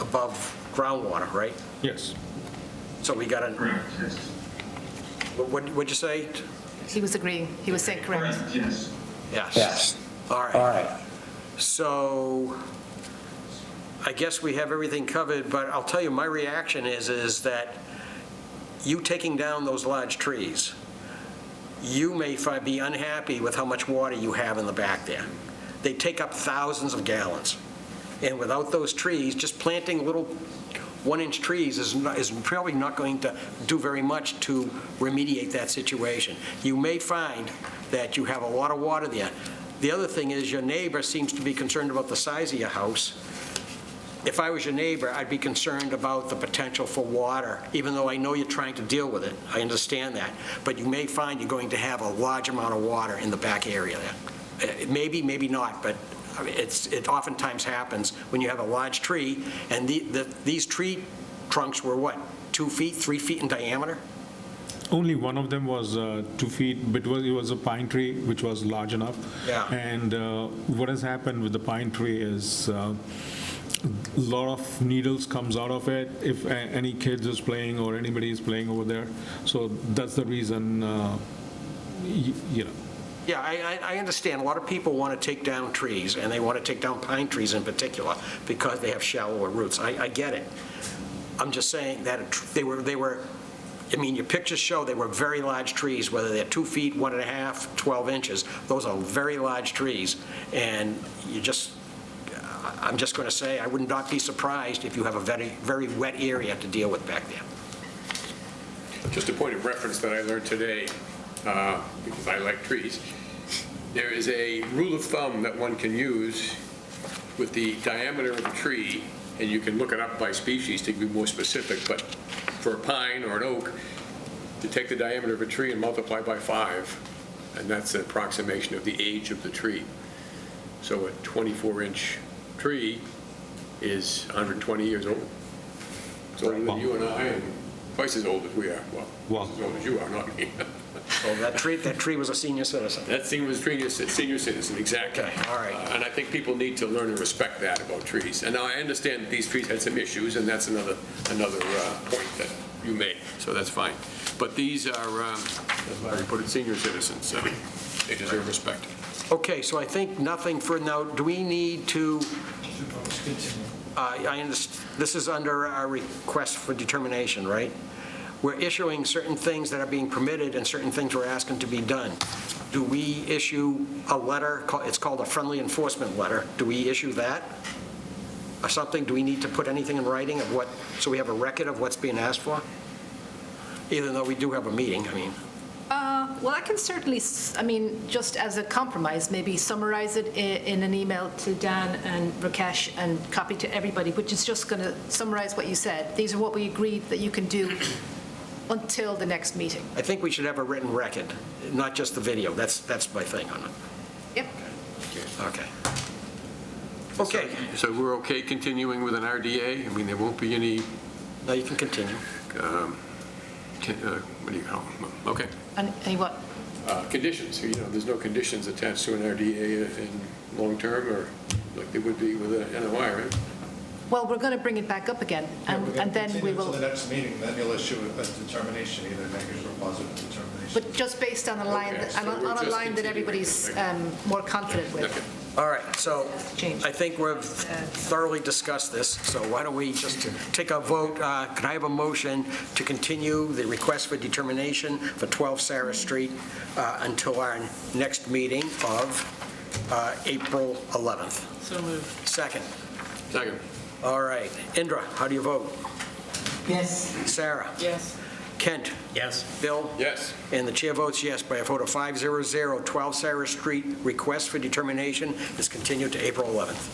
above groundwater, right? Yes. So we got to, what'd you say? He was agreeing. He was saying correct. Yes. Yes. Yes. All right. All right. So I guess we have everything covered, but I'll tell you, my reaction is that you taking down those large trees, you may be unhappy with how much water you have in the back there. They take up thousands of gallons. And without those trees, just planting little one-inch trees is probably not going to do very much to remediate that situation. You may find that you have a lot of water there. The other thing is your neighbor seems to be concerned about the size of your house. If I was your neighbor, I'd be concerned about the potential for water, even though I know you're trying to deal with it. I understand that. But you may find you're going to have a large amount of water in the back area there. Maybe, maybe not, but it oftentimes happens when you have a large tree, and these tree trunks were what, 2 feet, 3 feet in diameter? Only one of them was 2 feet, but it was a pine tree, which was large enough. Yeah. And what has happened with the pine tree is a lot of needles comes out of it if any kids is playing or anybody is playing over there. So that's the reason, you know. Yeah, I understand. A lot of people want to take down trees, and they want to take down pine trees in particular because they have shallower roots. I get it. I'm just saying that they were, I mean, your pictures show they were very large trees, whether they're 2 feet, 1.5, 12 inches. Those are very large trees, and I'm just going to say I would not be surprised if you have a very, very wet area to deal with back there. Just a point of reference that I learned today, because I like trees. There is a rule of thumb that one can use with the diameter of a tree, and you can look it up by species to be more specific, but for a pine or an oak, to take the diameter of a tree and multiply by 5, and that's an approximation of the age of the tree. So a 24-inch tree is 120 years old. It's older than you and I, and twice as old as we are. Well, twice as old as you are, not me. So that tree was a senior citizen. That thing was senior citizen, exactly. Okay, all right. And I think people need to learn and respect that about trees. And now I understand that these trees had some issues, and that's another point that you may, so that's fine. But these are, as Larry put it, senior citizens, so they deserve respect. Okay, so I think nothing for now. Do we need to, I understand, this is under our request for determination, right? We're issuing certain things that are being permitted and certain things we're asking to be done. Do we issue a letter, it's called a friendly enforcement letter, do we issue that? Or something, do we need to put anything in writing of what, so we have a record of what's being asked for? Even though we do have a meeting, I mean. Well, I can certainly, just as a compromise, maybe summarize it in an email to Dan and Rakesh and copy to everybody, which is just going to summarize what you said. These are what we agreed that you can do until the next meeting. I think we should have a written record, not just the video. That's my thing on it. Yep. Okay. Okay. So we're okay continuing with an RDA? I mean, there won't be any, Now you can continue. what do you call them? Okay. Any what? Conditions, there's no conditions attached to an RDA in long-term or like they would be with an NOI, right? Well, we're going to bring it back up again, and then we will. Until the next meeting, then you'll issue a determination, either negative or positive determination. But just based on a line, Okay, so on we're a just line that everybody's more confident with. Okay. All right, so Change. I think we've thoroughly discussed this, so why don't we just take a vote? Can I have a motion to continue the request for determination for 12 Sarah Street until our next meeting of April 11th? So moved. Second. Second. All right. Indra, how do you vote? Yes. Sarah? Yes. Kent? Yes. Bill? Yes. And the chair votes yes by a vote of 500. 12 Sarah Street request for determination is continued to April 11th.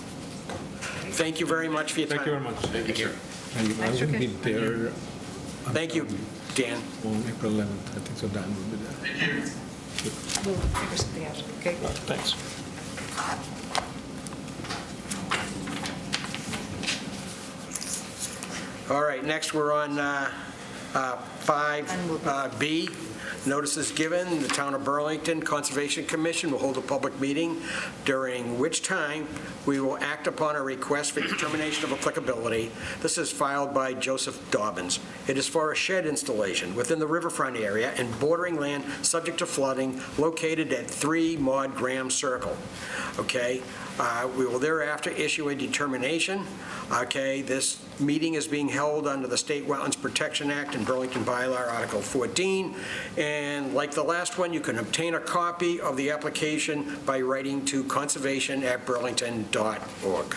Thank you very much for your time. Thank you very much. Thank you, sir. And I Thanks, will be Rakesh. there Thank you, Dan. on April 11th. I think so Dan will be there. Thank you. We'll figure something out, okay? Thanks. All right, next we're on 5B. Notices given, the Town of Burlington Conservation Commission will hold a public meeting, during which time we will act upon a request for determination of applicability. This is filed by Joseph Dobbins. It is for a shed installation within the riverfront area and bordering land subject to flooding located at 3 Maud Graham Circle. Okay? We will thereafter issue a determination. Okay, this meeting is being held under the State Wetlands Protection Act and Burlington Bylaw Article 14. And like the last one, you can obtain a copy of the application by writing to conservation@burlington.org.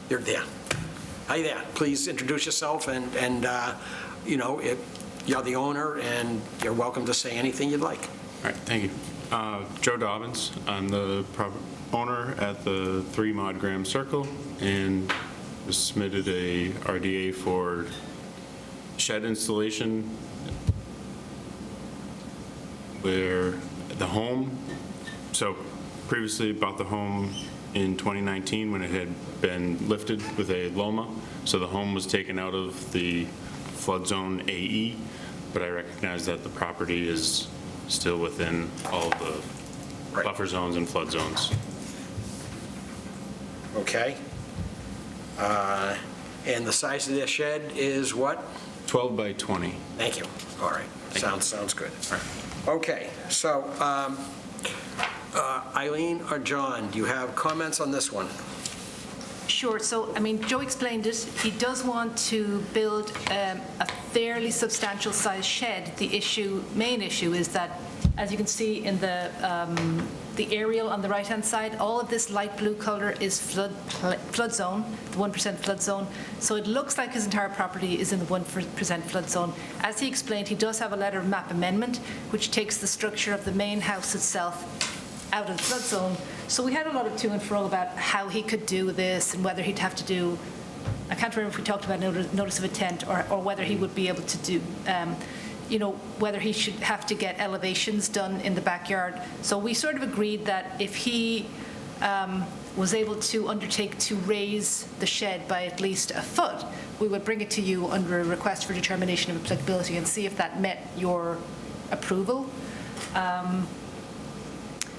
You're there. Hi there. Please introduce yourself and if you're the owner, and you're welcome to say anything you'd like. All right, thank you. Joe Dobbins. I'm the owner at the 3 Maud Graham Circle, and submitted a RDA for shed installation where the home, so previously bought the home in 2019 when it had been lifted with a LOMA, so the home was taken out of the flood zone AE, but I recognize that the property is still within all of the buffer zones and flood zones. Okay. And the size of their shed is what? 12 by 20. Thank you. All right. Sounds good. Okay, so Eileen or John, do you have comments on this one? Sure. So, Joe explained it. He does want to build a fairly substantial size shed. The main issue is that, as you can see in the aerial on the right-hand side, all of this light blue color is flood zone, the 1% flood zone. So it looks like his entire property is in the 1% flood zone. As he explained, he does have a letter of map amendment, which takes the structure of the main house itself out of the flood zone. So we had a lot of to and fro about how he could do this and whether he'd have to do, I can't remember if we talked about notice of intent or whether he would be able to do, whether he should have to get elevations done in the backyard. So we sort of agreed that if he was able to undertake to raise the shed by at least a foot, we would bring it to you under a request for determination of applicability and see if that met your approval.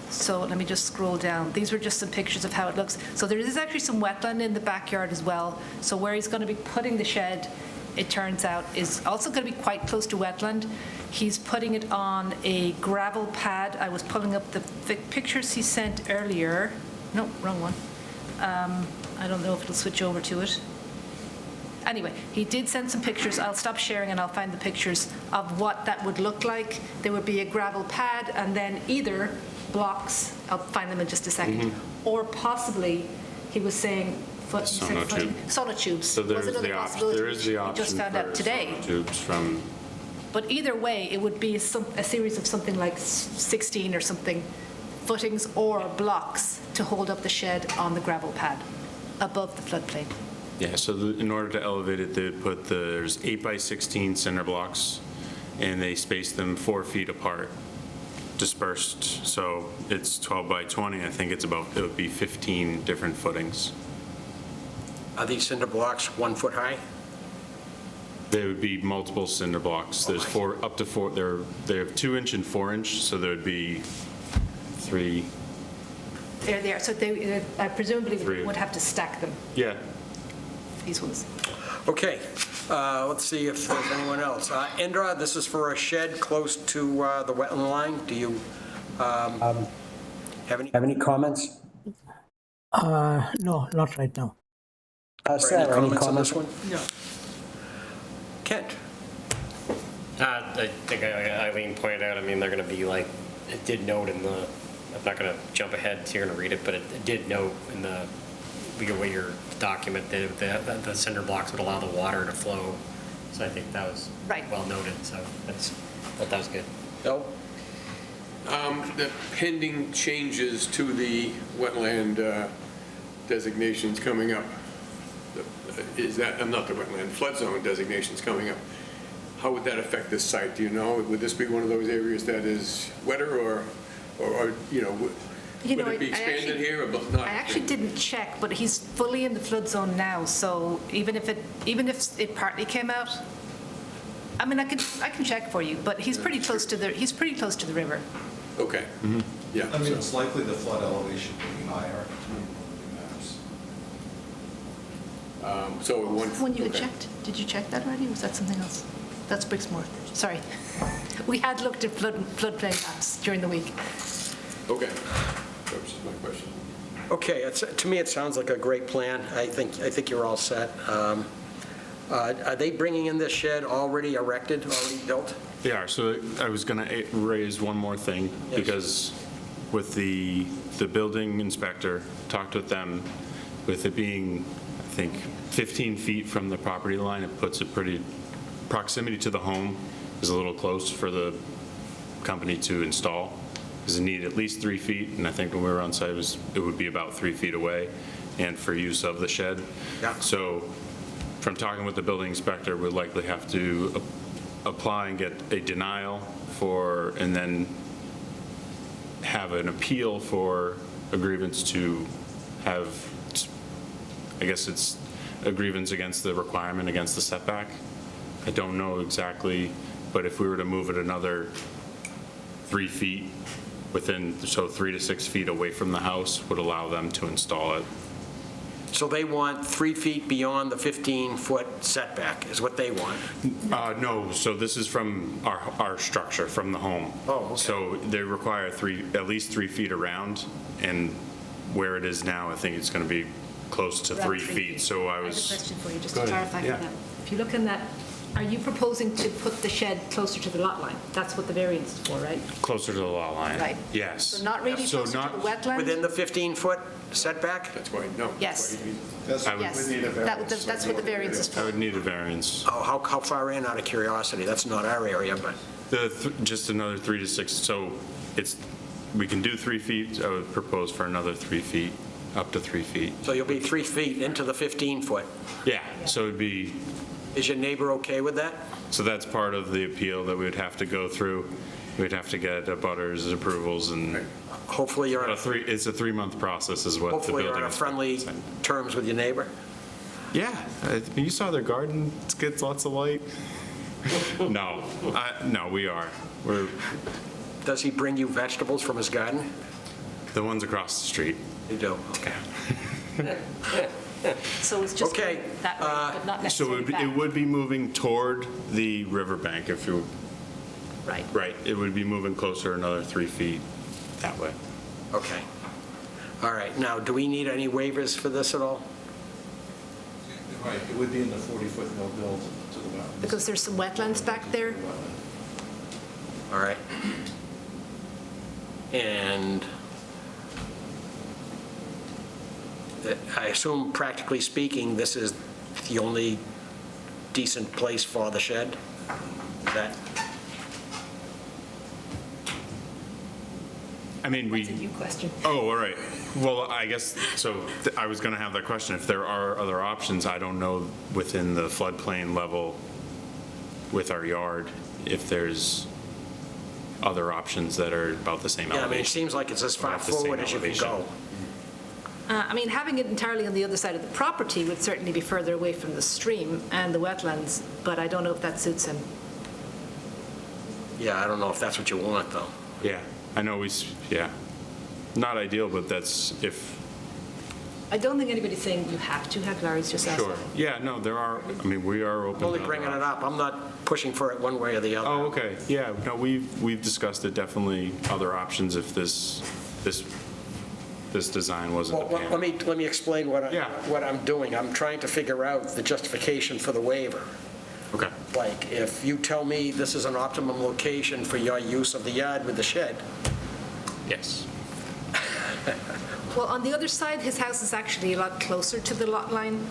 So let me just scroll down. These were just some pictures of how it looks. So there is actually some wetland in the backyard as well. So where he's going to be putting the shed it turns out, is also going to be quite close to wetland. He's putting it on a gravel pad. I was pulling up the pictures he sent earlier. No, wrong one. I don't know if it'll switch over to it. Anyway, he did send some pictures. I'll stop sharing and I'll find the pictures of what that would look like. There would be a gravel pad and then either blocks, I'll find them in just a second, or possibly, he was saying, Sonotube. Sonotubes. So Was there's another the option, possibility, there is the which we option just found out for today. tubes from, But either way, it would be a series of something like 16 or something footings or blocks to hold up the shed on the gravel pad above the floodplain. yeah, so in order to elevate it, they put there's 8 by 16 cinder blocks, and they space them 4 feet apart, dispersed. So it's 12 by 20. I think it would be 15 different footings. Are these cinder blocks 1 foot high? There would be multiple cinder blocks. There's up to 4, they have 2-inch and 4-inch, so there would be 3. They're there, so they presumably Three. would have to stack them, Yeah. these ones. Okay, let's see if there's anyone else. Indra, this is for a shed close to the wetland line. Do you have any? Have any comments? No, not right now. Sarah, any on comments? this one? No. Kent? I think Eileen pointed out, I mean, they're going to be like, it did note in the, I'm not going to jump ahead here and read it, but it did note in the, your document that the cinder blocks would allow the water to flow. So I think that was Right. well noted, so that was good. No? The pending changes to the wetland designations coming up, is that, not the wetland, flood zone designations coming up. How would that affect this site, do you know? Would this be one of those areas that is wetter or you know, would it be expanded here or not? I actually didn't check, but he's fully in the flood zone now, so even if it partly came out, I mean, I can check for you, but he's pretty close to the river. Okay, yeah. I mean, it's likely the flood elevation will be higher. So one. When you had okay. checked, did you check that already? Was that something else? That's Brixmore. Sorry. We had looked at floodplain maps during the week. Okay, that was just my question. Okay, to me, it sounds like a great plan. I think you're all set. Are they bringing in this shed already erected, already built? They are. So I was going to raise one more thing, Yes. because with the building inspector, talked with them, with it being, I think, 15 feet from the property line, it puts it pretty, proximity to the home is a little close for the company to install, because it needed at least 3 feet, and I think when we were on site, it would be about 3 feet away, and for use of the shed. Yeah. So from talking with the building inspector, we'd likely have to apply and get a denial for, and then have an appeal for a grievance to have, I guess it's a grievance against the requirement, against the setback. I don't know exactly, but if we were to move it another 3 feet within, so 3 to 6 feet away from the house would allow them to install it. So they want 3 feet beyond the 15-foot setback is what they want. No, so this is from our structure, from the home. Oh, okay. So they require at least 3 feet around, and where it is now, I think it's going to be close to Around 3 3 feet. So I I have a was, question for you, just Go to ahead. clarify Yeah. for that. If you look in that, are you proposing to put the shed closer to the lot line? That's what the variance is for, right? closer to the lot line. Right. Yes. So not really So closer to not- the wetland? Within the 15-foot setback? That's why, no. Yes. That's I would- Yes, need a variance. that's what the variance is I for. would need a variance. Oh, how far in, out of curiosity? That's not our area, but, Just another 3 to 6, so we can do 3 feet. I would propose for another 3 feet, up to 3 feet. so you'll be 3 feet into the 15-foot. Yeah, so it'd be, Is your neighbor okay with that? so that's part of the appeal that we'd have to go through. We'd have to get abutters approvals, and Hopefully you're on, it's a 3-month process is what the hopefully you're building on inspector friendly said. terms with your neighbor? Yeah, you saw their garden, it gets lots of light. No, we are. We're Does he bring you vegetables from his garden? the ones across the street. You do, okay. So it's just Okay, going that way, but not So necessarily it back. would be moving toward the riverbank if you, Right. right, it would be moving closer another 3 feet that way. Okay. All right, now, do we need any waivers for this at all? Right, it would be in the 40-foot no build to the wetlands. Because there's some wetlands back there. All right. And I assume, practically speaking, this is the only decent place for the shed? Is that, I mean, That's a you question. Oh, all right. Well, I guess, so I was going to have that question. If there are other options, I don't know within the floodplain level with our yard, if there's other options that are about the same yeah, I mean, it elevation. seems like it's as far About the same forward as you can go. elevation. I mean, having it entirely on the other side of the property would certainly be further away from the stream and the wetlands, but I don't know if that suits him. Yeah, I don't know if that's what you want, though. Yeah, I know yeah. Not ideal, but that's if, I don't think anybody's saying you have to have Larry's just asked. sure. Yeah, no, there are, I mean, we are open. I'm only to bringing other it up. I'm not pushing for it one way or the other. Oh, okay, yeah, no, we've discussed it, definitely other options if this design wasn't Well, a pan. let me explain Yeah. what I'm doing. I'm trying to figure out the justification for the waiver. Okay, Like, if you tell me this is an optimum location for your use of the yard with the shed, yes. Well, on the other side, his house is actually a lot closer to the lot line,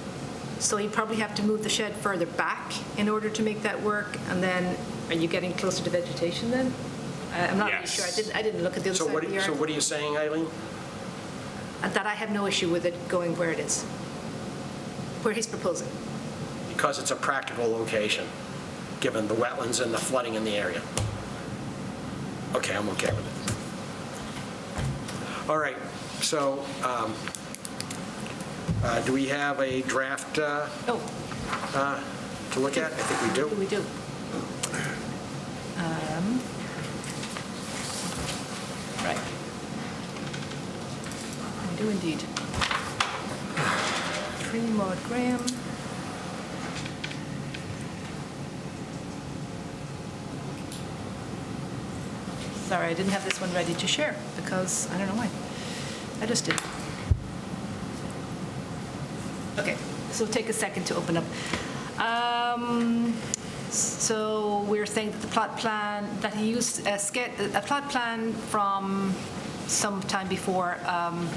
so he'd probably have to move the shed further back in order to make that work, and then, are you getting closer to vegetation then? I'm not really Yes. sure. I didn't look at the other so side of the yard. so what are you saying, Eileen? That I have no issue with it going where it is, where he's proposing. Because it's a practical location, given the wetlands and the flooding in the area. Okay, I'm okay with it. All right, so do we have a draft to look at? I think we do. We do. Right. We do indeed. 3 Maud Graham. Sorry, I didn't have this one ready to share because I don't know why. I just did. Okay, so take a second to open up. So we're saying that the plot plan, that he used a plot plan from some time before, on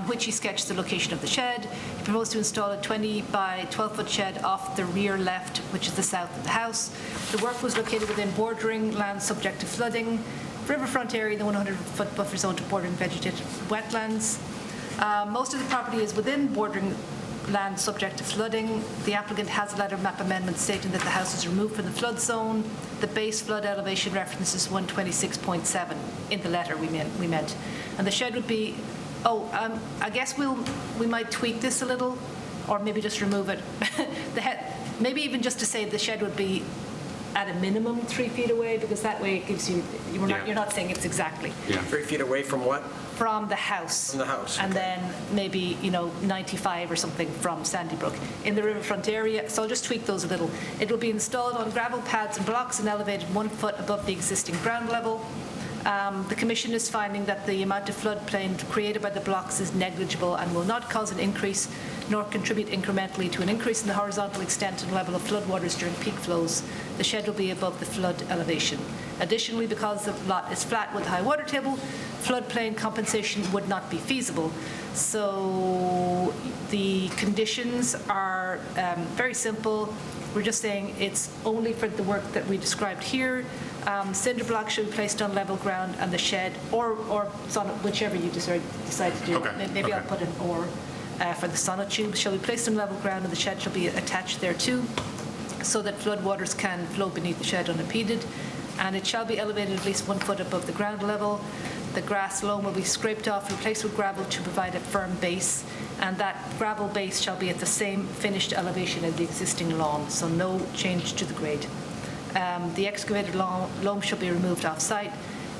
which he sketched the location of the shed. He proposed to install a 20 by 12-foot shed off the rear left, which is the south of the house. The work was located within bordering land subject to flooding, riverfront area, the 100-foot buffer zone to bordering vegetated wetlands. Most of the property is within bordering land subject to flooding. The applicant has a letter of map amendment stating that the house is removed from the flood zone. The base flood elevation reference is 126.7 in the letter we meant. And the shed would be, I guess we might tweak this a little, or maybe just remove it. Maybe even just to say the shed would be at a minimum 3 feet away, because that way it gives you, you're not saying it's exactly. Yeah. 3 feet away from what? From the house. From the house, And okay. then maybe, 95 or something from Sandy Brook in the riverfront area. So I'll just tweak those a little. It will be installed on gravel pads and blocks and elevated 1 foot above the existing ground level. The Commission is finding that the amount of floodplain created by the blocks is negligible and will not cause an increase nor contribute incrementally to an increase in the horizontal extent and level of floodwaters during peak flows. The shed will be above the flood elevation. Additionally, because the lot is flat with high water table, floodplain compensation would not be feasible. So the conditions are very simple. We're just saying it's only for the work that we described here. Cinder blocks should be placed on level ground, and the shed, or whichever you decide to do. Okay, Maybe I'll okay. put an or for the sonotubes, shall be placed on level ground, and the shed shall be attached thereto, so that floodwaters can flow beneath the shed unimpeded. And it shall be elevated at least 1 foot above the ground level. The grass loam will be scraped off, replaced with gravel to provide a firm base, and that gravel base shall be at the same finished elevation as the existing lawn, so no change to the grade. The excavated loam shall be removed off-site.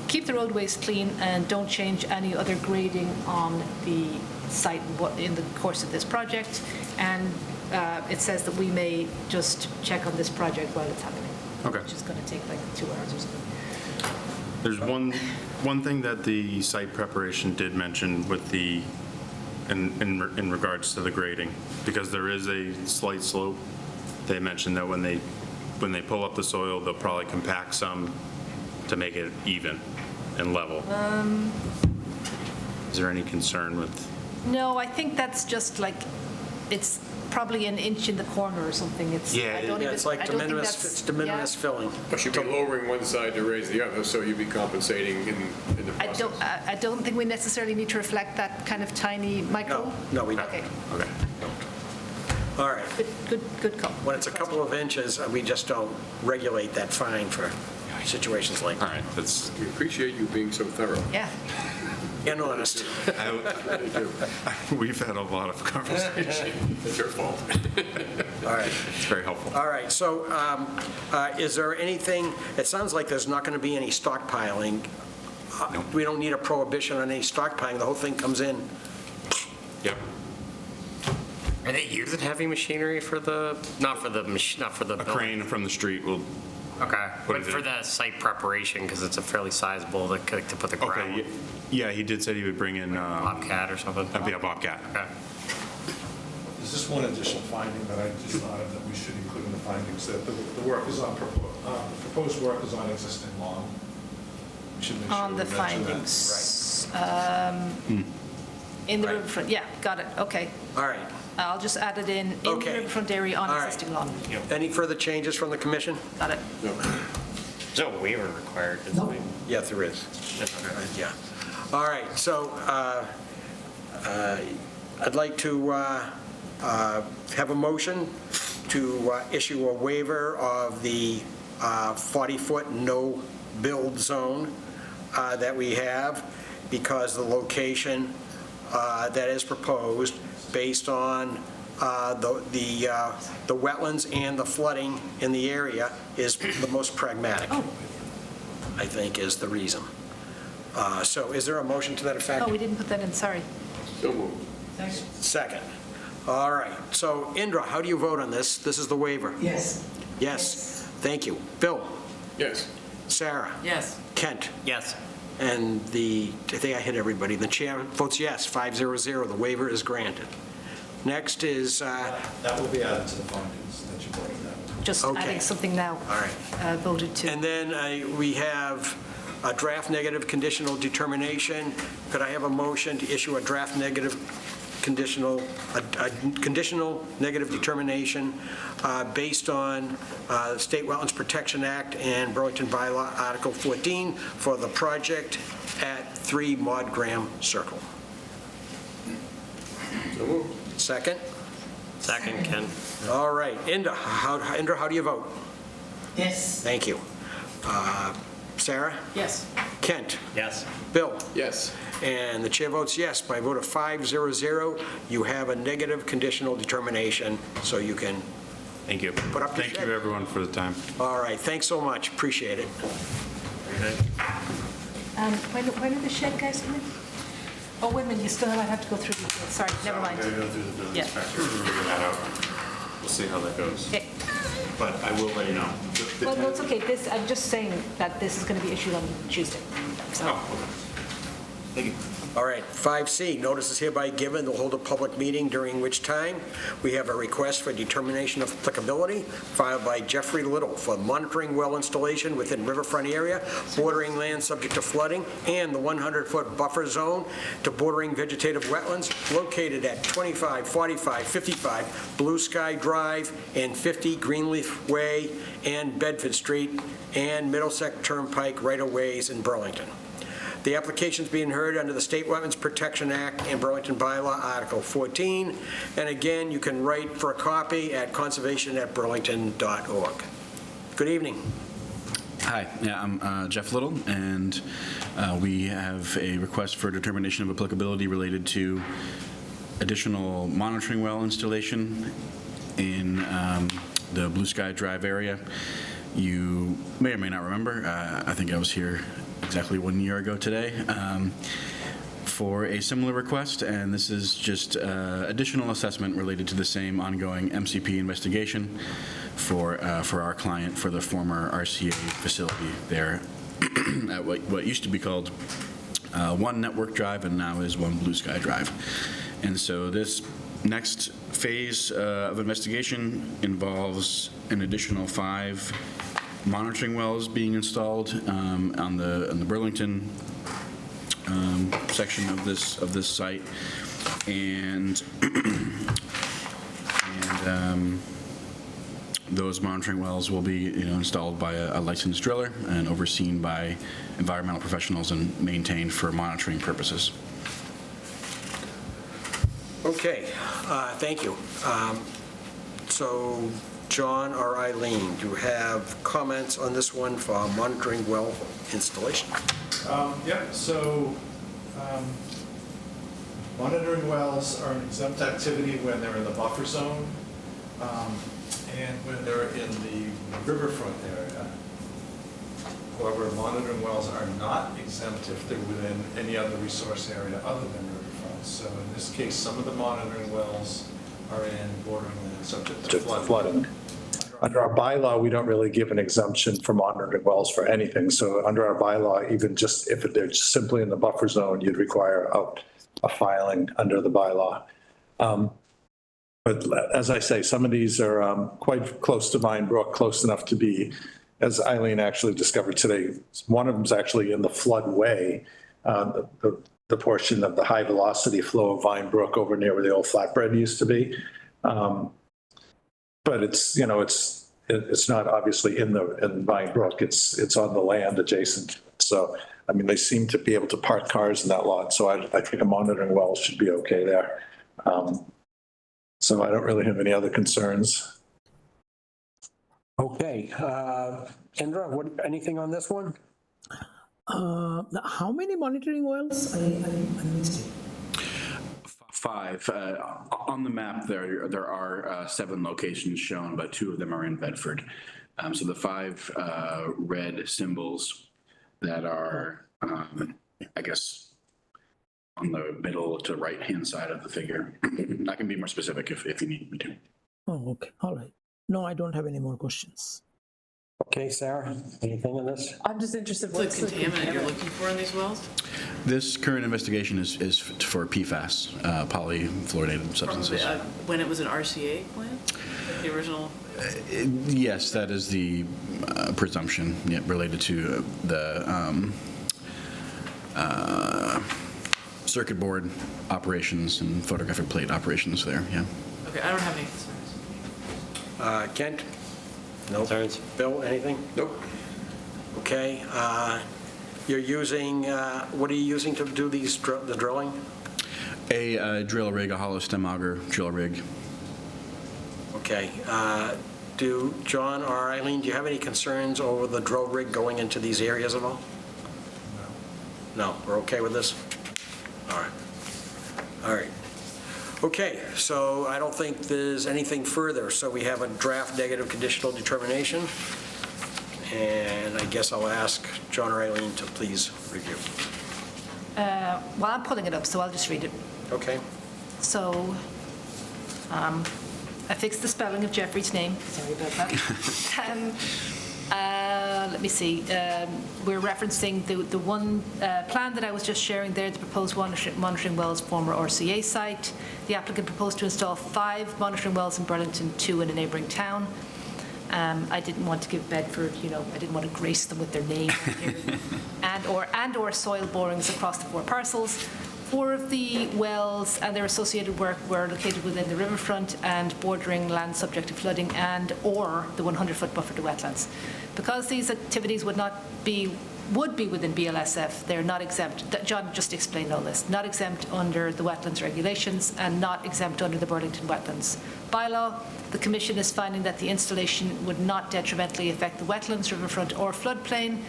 Keep the roadways clean and don't change any other grading on the site in the course of this project, and it says that we may just check on this project while it's happening. Okay. Which is going to take like 2 hours or something. There's one thing that the site preparation did mention with the, in regards to the grading, because there is a slight slope. They mentioned that when they pull up the soil, they'll probably compact some to make it even and level. Is there any concern with? No, I think that's just like, it's probably an inch in the corner or something. It's, Yeah, I don't even, It's like I de don't think minimis, that's- it's de minimis yeah. filling. But you'd be lowering one side to raise the other, so you'd be compensating in the process. I don't think we necessarily need to reflect that kind of tiny micro. No, we don't. Okay, Okay. All right. good call. When it's a couple of inches, we just don't regulate that fine for situations like All that. right, that's, We appreciate you being so thorough. Yeah. And honest. we've had a lot of conversation. It's your fault. All right. It's very helpful. All right, so is there anything, it sounds like there's not going to be any stockpiling. We don't need a prohibition on any stockpiling, the whole thing comes in. Yep. Are they using heavy machinery for the, not for the A building? crane from the street will, Okay, Put but it for in. the site preparation, because it's a fairly sizable, to put the ground. okay, yeah, he did say he would bring in, Bobcat or something? yeah, Bobcat. Okay. There's just one additional finding that I just thought of that we should include in the findings, that the work is on, proposed work is on existing lawn. We should make sure On we the mention that. findings. In the riverfront, yeah, got it, okay. All right. I'll just add it in the Okay. riverfront area on All right. existing lawn. Any further changes from the commission? Got it. There's no waiver required, is No. there? Yeah, there is. Yeah. All right, so I'd like to have a motion to issue a waiver of the 40-foot no-build zone that we have, because the location that is proposed, based on the wetlands and the flooding in the area, is the most pragmatic, I think, is the reason. So is there a motion to that effect? Oh, we didn't put that in, sorry. So moved. Second. All right. So Indra, how do you vote on this? This is the waiver. Yes. Yes. Thank you. Bill? Yes. Sarah? Yes. Kent? Yes. And I think I hit everybody. The chair votes yes, 5-0-0. The waiver is granted. Next is, That will be added to the findings that you voted on. Just Okay. adding something now. all right. Voted to. And then we have a draft negative conditional determination. Could I have a motion to issue a draft negative conditional, a conditional negative determination based on State Wetlands Protection Act and Burlington Bylaw Article 14 for the project at 3 Maud Graham Circle? So moved. Second? Second, Ken. All right. Indra, how do you vote? Yes. Thank you. Sarah? Yes. Kent? Yes. Bill? Yes. And the chair votes yes. By a vote of 5-0-0, you have a negative conditional determination, so you can, Thank you. Put up your Thank shed. you, everyone, for the time. all right, thanks so much, appreciate it. When are the shed guys coming? Oh, wait a minute, you still have to go through the, sorry, never mind. I'm going to go through the building Yeah. inspector to figure that out. We'll see how that goes. Okay. But I will let you know. Well, no, it's okay, this, I'm just saying that this is going to be issued on Tuesday. So, Oh, okay. Thank you. All right, 5C, notice is hereby given, they'll hold a public meeting during which time we have a request for determination of applicability filed by Jeffrey Little for monitoring well installation within riverfront area, bordering land subject to flooding, and the 100-foot buffer zone to bordering vegetative wetlands located at 25, 45, 55 Blue Sky Drive and 50 Greenleaf Way and Bedford Street and Middlesex Turnpike right-of-ways in Burlington. The application's being heard under the State Wetlands Protection Act and Burlington Bylaw Article 14. And again, you can write for a copy at conservation@burlington.org. Good evening. Hi, yeah, I'm Jeff Little, and we have a request for determination of applicability related to additional monitoring well installation in the Blue Sky Drive area. You may or may not remember, I think I was here exactly 1 year ago today, for a similar request, and this is just additional assessment related to the same ongoing MCP investigation for our client for the former RCA facility there at what used to be called One Network Drive and now is One Blue Sky Drive. And so this next phase of investigation involves an additional 5 monitoring wells being installed on the Burlington section of this site, and those monitoring wells will be installed by a licensed driller and overseen by environmental professionals and maintained for monitoring purposes. Okay, thank you. So John or Eileen, do you have comments on this one for monitoring well installation? So monitoring wells are an exempt activity when they're in the buffer zone and when they're in the riverfront area. However, monitoring wells are not exempt if they're within any other resource area other than riverfront. So in this case, some of the monitoring wells are in bordering land subject to flooding. Under our bylaw, we don't really give an exemption for monitoring wells for anything. So under our bylaw, even just if they're just simply in the buffer zone, you'd require a filing under the bylaw. But as I say, some of these are quite close to Vine Brook, close enough to be, as Eileen actually discovered today, one of them is actually in the floodway, the portion of the high velocity flow of Vine Brook over near where the old flatbread used to be. But it's not obviously in Vine Brook. It's on the land adjacent. So, I mean, they seem to be able to park cars in that lot. So I think a monitoring well should be okay there. So I don't really have any other concerns. Okay, Indra, anything on this one? How many monitoring wells? I missed it. 5. On the map, there are 7 locations shown, but 2 of them are in Bedford. So the 5 red symbols that are, I guess, on the middle to right-hand side of the figure. I can be more specific if you need me to. Oh, okay. All right. No, I don't have any more questions. Okay, Sarah, anything on this? I'm just interested, what's The contaminant you're looking for in these wells? This current investigation is for PFAS, polyfluorinated substances. From when it was an RCA plant? Like the original? Yes, that is the presumption related to the circuit board operations and photographic plate operations there, yeah. Okay, I don't have any concerns. Kent? No concerns. Bill, anything? Nope. Okay. You're using, what are you using to do the drilling? A drill rig, a hollow stem auger drill rig. Okay. Do John or Eileen, do you have any concerns over the drill rig going into these areas at all? No. No, we're okay with this? All right. All right. Okay, so I don't think there's anything further. So we have a draft negative conditional determination. And I guess I'll ask John or Eileen to please review. Well, I'm pulling it up, so I'll just read it. Okay. So I fixed the spelling of Jeffrey's name. Sorry about that. Let me see. We're referencing the one plan that I was just sharing there, the proposed monitoring wells, former RCA site. The applicant proposed to install 5 monitoring wells in Burlington, 2 in a neighboring town. I didn't want to give Bedford, I didn't want to grace them with their name here. and or soil borings across the 4 parcels. 4 of the wells and their associated work were located within the riverfront and bordering land subject to flooding and or the 100-foot buffer to wetlands. Because these activities would be within BLSF, they're not exempt. John just explained all this. Not exempt under the wetlands regulations and not exempt under the Burlington Wetlands bylaw. The Commission is finding that the installation would not detrimentally affect the wetlands, riverfront or floodplain.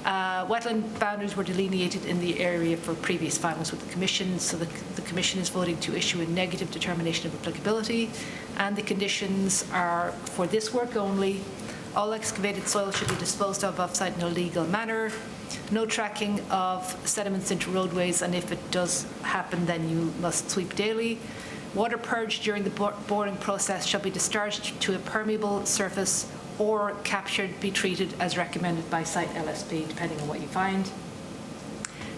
Wetland boundaries were delineated in the area for previous filings with the Commission, so the Commission is voting to issue a negative determination of applicability, and the conditions are for this work only. All excavated soil should be disposed of off-site in a legal manner. no tracking of sediments into roadways, and if it does happen, then you must sweep daily. Water purged during the boring process shall be discharged to a permeable surface or captured, be treated as recommended by site LSP, depending on what you find.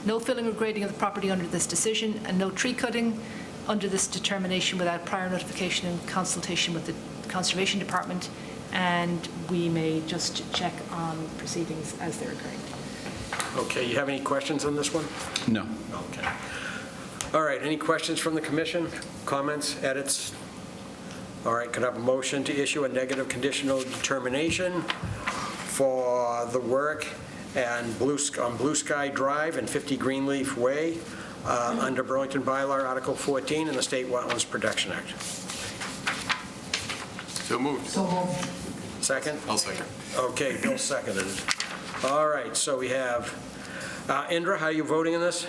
No filling or grading of the property under this decision, and no tree cutting under this determination without prior notification and consultation with the Conservation Department, and we may just check on proceedings as they're occurring. Okay, you have any questions on this one? No. Okay. All right, any questions from the commission? Comments, edits? All right, could I have a motion to issue a negative conditional determination for the work on Blue Sky Drive and 50 Greenleaf Way under Burlington Bylaw Article 14 and the State Wetlands Protection Act? So moved. So moved. Second? I'll second. Okay, Bill seconded it. All right, so we have, Indra, how are you voting in this?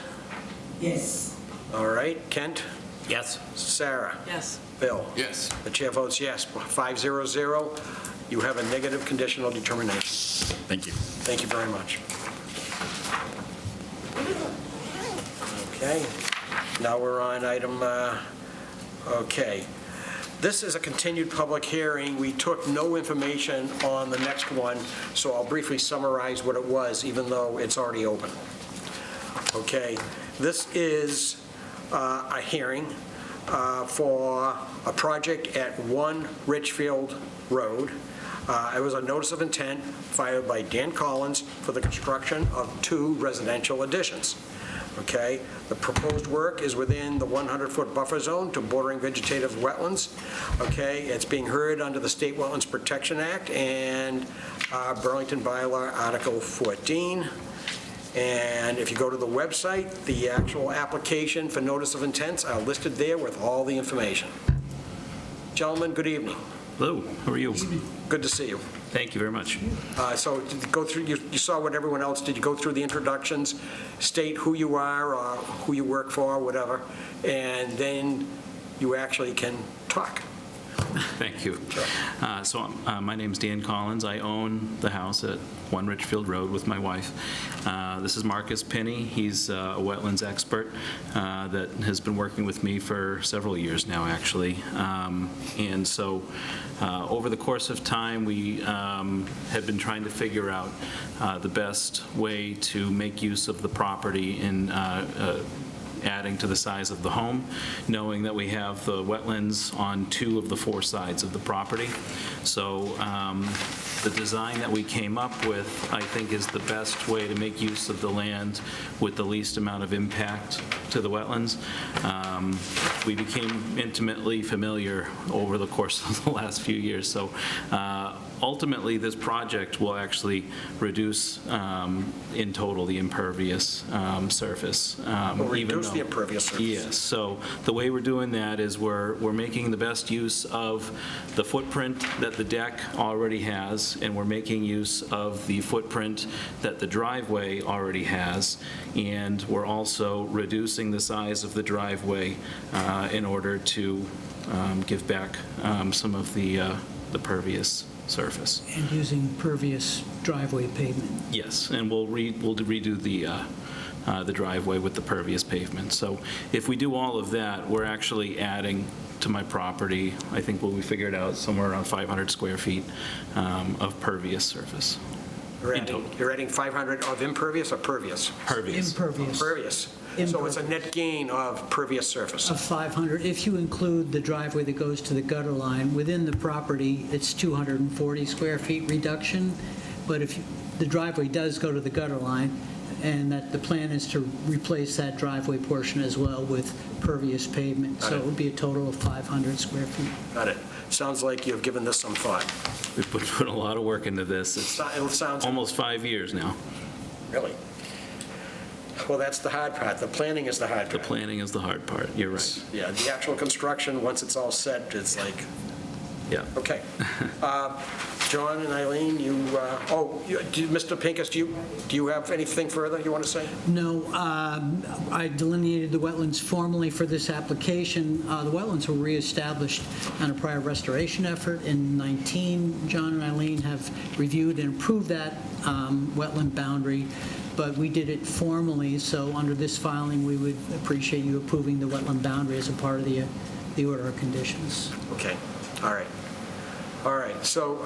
Yes. All right, Kent? Yes. Sarah? Yes. Bill? Yes. The chair votes yes, 500. You have a negative conditional determination. Thank you. Thank you very much. Okay, now we're on item, okay. This is a continued public hearing. We took no information on the next one, so I'll briefly summarize what it was, even though it's already open. Okay, this is a hearing for a project at 1 Richfield Road. It was a notice of intent filed by Dan Collins for the construction of 2 residential additions. Okay, the proposed work is within the 100-foot buffer zone to bordering vegetative wetlands. Okay, it's being heard under the State Wetlands Protection Act and Burlington Bylaw Article 14. And if you go to the website, the actual application for notice of intents are listed there with all the information. Gentlemen, good evening. Hello, how are you? Good to see you. Thank you very much. So go through, you saw what everyone else did. You go through the introductions, state who you are, or who you work for, whatever, and then you actually can talk. Thank you. So my name's Dan Collins. I own the house at 1 Richfield Road with my wife. This is Marcus Pinney. He's a wetlands expert that has been working with me for several years now, actually. And so over the course of time, we have been trying to figure out the best way to make use of the property in adding to the size of the home, knowing that we have the wetlands on 2 of the 4 sides of the property. So the design that we came up with, I think, is the best way to make use of the land with the least amount of impact to the wetlands. We became intimately familiar over the course of the last few years. So ultimately, this project will actually reduce in total the impervious surface. Reduce the impervious surface. Yes. So the way we're doing that is we're making the best use of the footprint that the deck already has, and we're making use of the footprint that the driveway already has, and we're also reducing the size of the driveway in order to give back some of the pervious surface. And using pervious driveway pavement. Yes, and we'll redo the driveway with the pervious pavement. So if we do all of that, we're actually adding to my property, I think what we figured out, somewhere around 500 square feet of pervious surface. You're adding 500 of impervious or pervious? Pervious. Impervious. Pervious. So it's a net gain of pervious surface. Of 500, if you include the driveway that goes to the gutter line, within the property, it's 240 square feet reduction. But if the driveway does go to the gutter line, and that the plan is to replace that driveway portion as well with pervious pavement. So it would be a total of 500 square feet. Got it. Sounds like you've given this some thought. We've put a lot of work into this. It's almost 5 years now. Really? Well, that's the hard part. The planning is the hard part. The planning is the hard part. You're right. Yeah, the actual construction, once it's all set, it's like, yeah. Okay. John and Eileen, Mr. Pincus, do you have anything further you want to say? No, I delineated the wetlands formally for this application. The wetlands were reestablished on a prior restoration effort in 19. John and Eileen have reviewed and approved that wetland boundary. but we did it formally, so under this filing, we would appreciate you approving the wetland boundary as a part of the order of conditions. Okay, all right. All right, so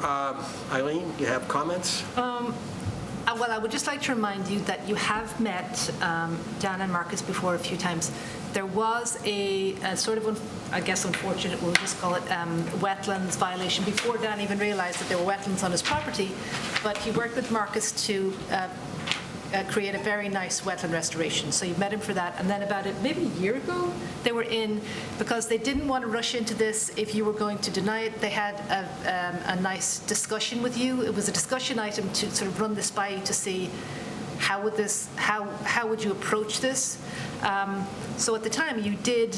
Eileen, you have comments? Well, I would just like to remind you that you have met Dan and Marcus before a few times. There was a sort of, I guess, unfortunate, we'll just call it wetlands violation before Dan even realized that there were wetlands on his property, but he worked with Marcus to create a very nice wetland restoration. So you met him for that. And then about maybe a year ago, they were in, because they didn't want to rush into this if you were going to deny it, they had a nice discussion with you. It was a discussion item to sort of run this by you to see how would you approach this. So at the time, you did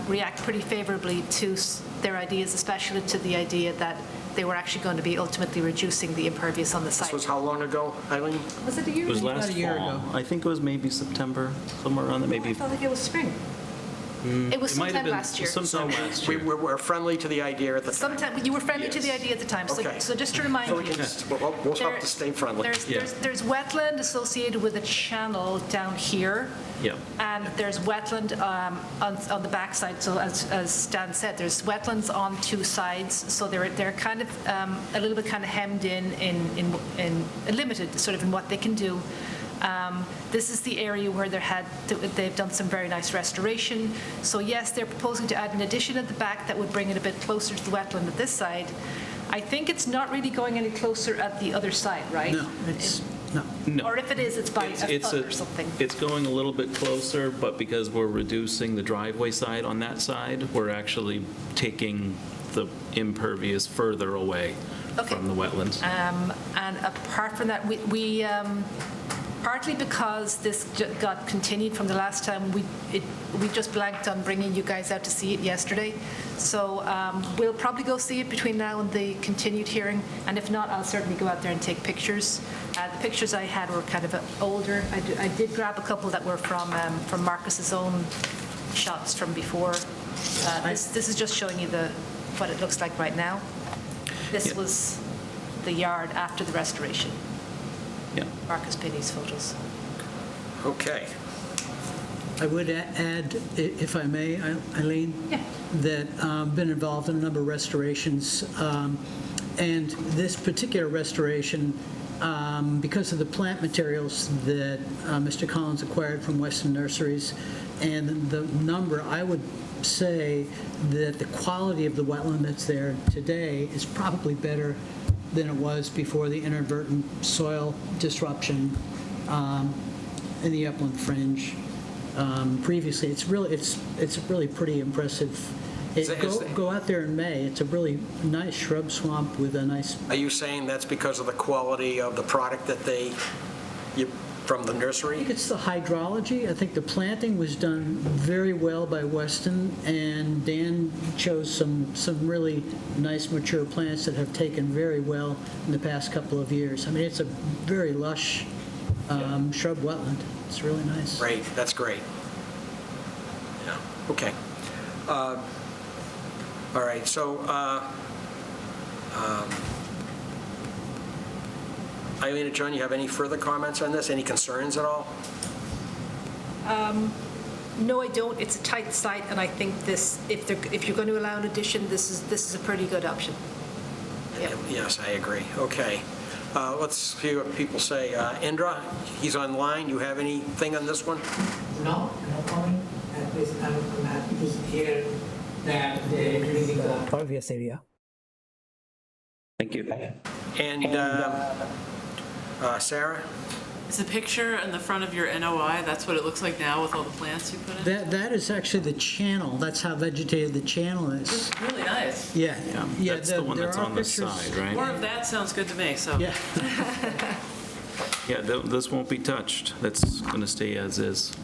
react pretty favorably to their ideas, especially to the idea that they were actually going to be ultimately reducing the impervious on the site. This was how long ago, Eileen? Was it a year It was ago? last About a year fall. ago. I think it was maybe September, somewhere around there, maybe. I felt like it was spring. It was It might have sometime been last year. Sometime last We year. were friendly to the idea at the time. Sometime, you were friendly to the idea at the time, Okay. so just to remind So we you. can we'll have to stay friendly. There's wetland associated with a channel down here, Yep. and there's wetland on the backside. So as Stan said, there's wetlands on two sides, so they're kind of a little bit kind of hemmed in limited sort of in what they can do. This is the area where they've done some very nice restoration. So yes, they're proposing to add an addition at the back that would bring it a bit closer to the wetland at this side. I think it's not really going any closer at the other side, right? No, no. Or if it is, it's by a foot or something. It's going a little bit closer, but because we're reducing the driveway side on that side, we're actually taking the impervious further away from the wetlands. And apart from that, we partly because this got continued from the last time, we just blanked on bringing you guys out to see it yesterday. So we'll probably go see it between now and the continued hearing, and if not, I'll certainly go out there and take pictures. The pictures I had were kind of older. I did grab a couple that were from Marcus's own shots from before. This is just showing you what it looks like right now. This was the yard after the restoration. Yeah. Marcus Pinney's photos. Okay. I would add, if I may, Eileen, that I've been involved in a number of restorations, and this particular restoration, because of the plant materials that Mr. Collins acquired from Weston Nurseries, and the number, I would say that the quality of the wetland that's there today is probably better than it was before the inadvertent soil disruption in the upland fringe. Previously, it's really pretty impressive. Go out there in May. It's a really nice shrub swamp with a nice. Are you saying that's because of the quality of the product that from the nursery? I think it's the hydrology. I think the planting was done very well by Weston, and Dan chose some really nice mature plants that have taken very well in the past couple of years. I mean, it's a very lush shrub wetland. It's really nice. Great, that's great. Yeah, okay. All right, so Eileen and John, you have any further comments on this? Any concerns at all? No, I don't. It's a tight site, and I think this, if you're going to allow an addition, this is a pretty good option. Yeah. Yes, I agree. Okay. Let's see what people say. Indra, he's online. You have anything on this one? No comment. At least I'm happy to hear that they're increasing the pervious area. Thank you. And Sarah? Is the picture in the front of your NOI, that's what it looks like now with all the plants you put in? That is actually the channel. That's how vegetated the channel is. It's really nice. Yeah. That's the one that's on the side, right? More of that sounds good to me, so. Yeah. Yeah, this won't be touched. That's going to stay as is.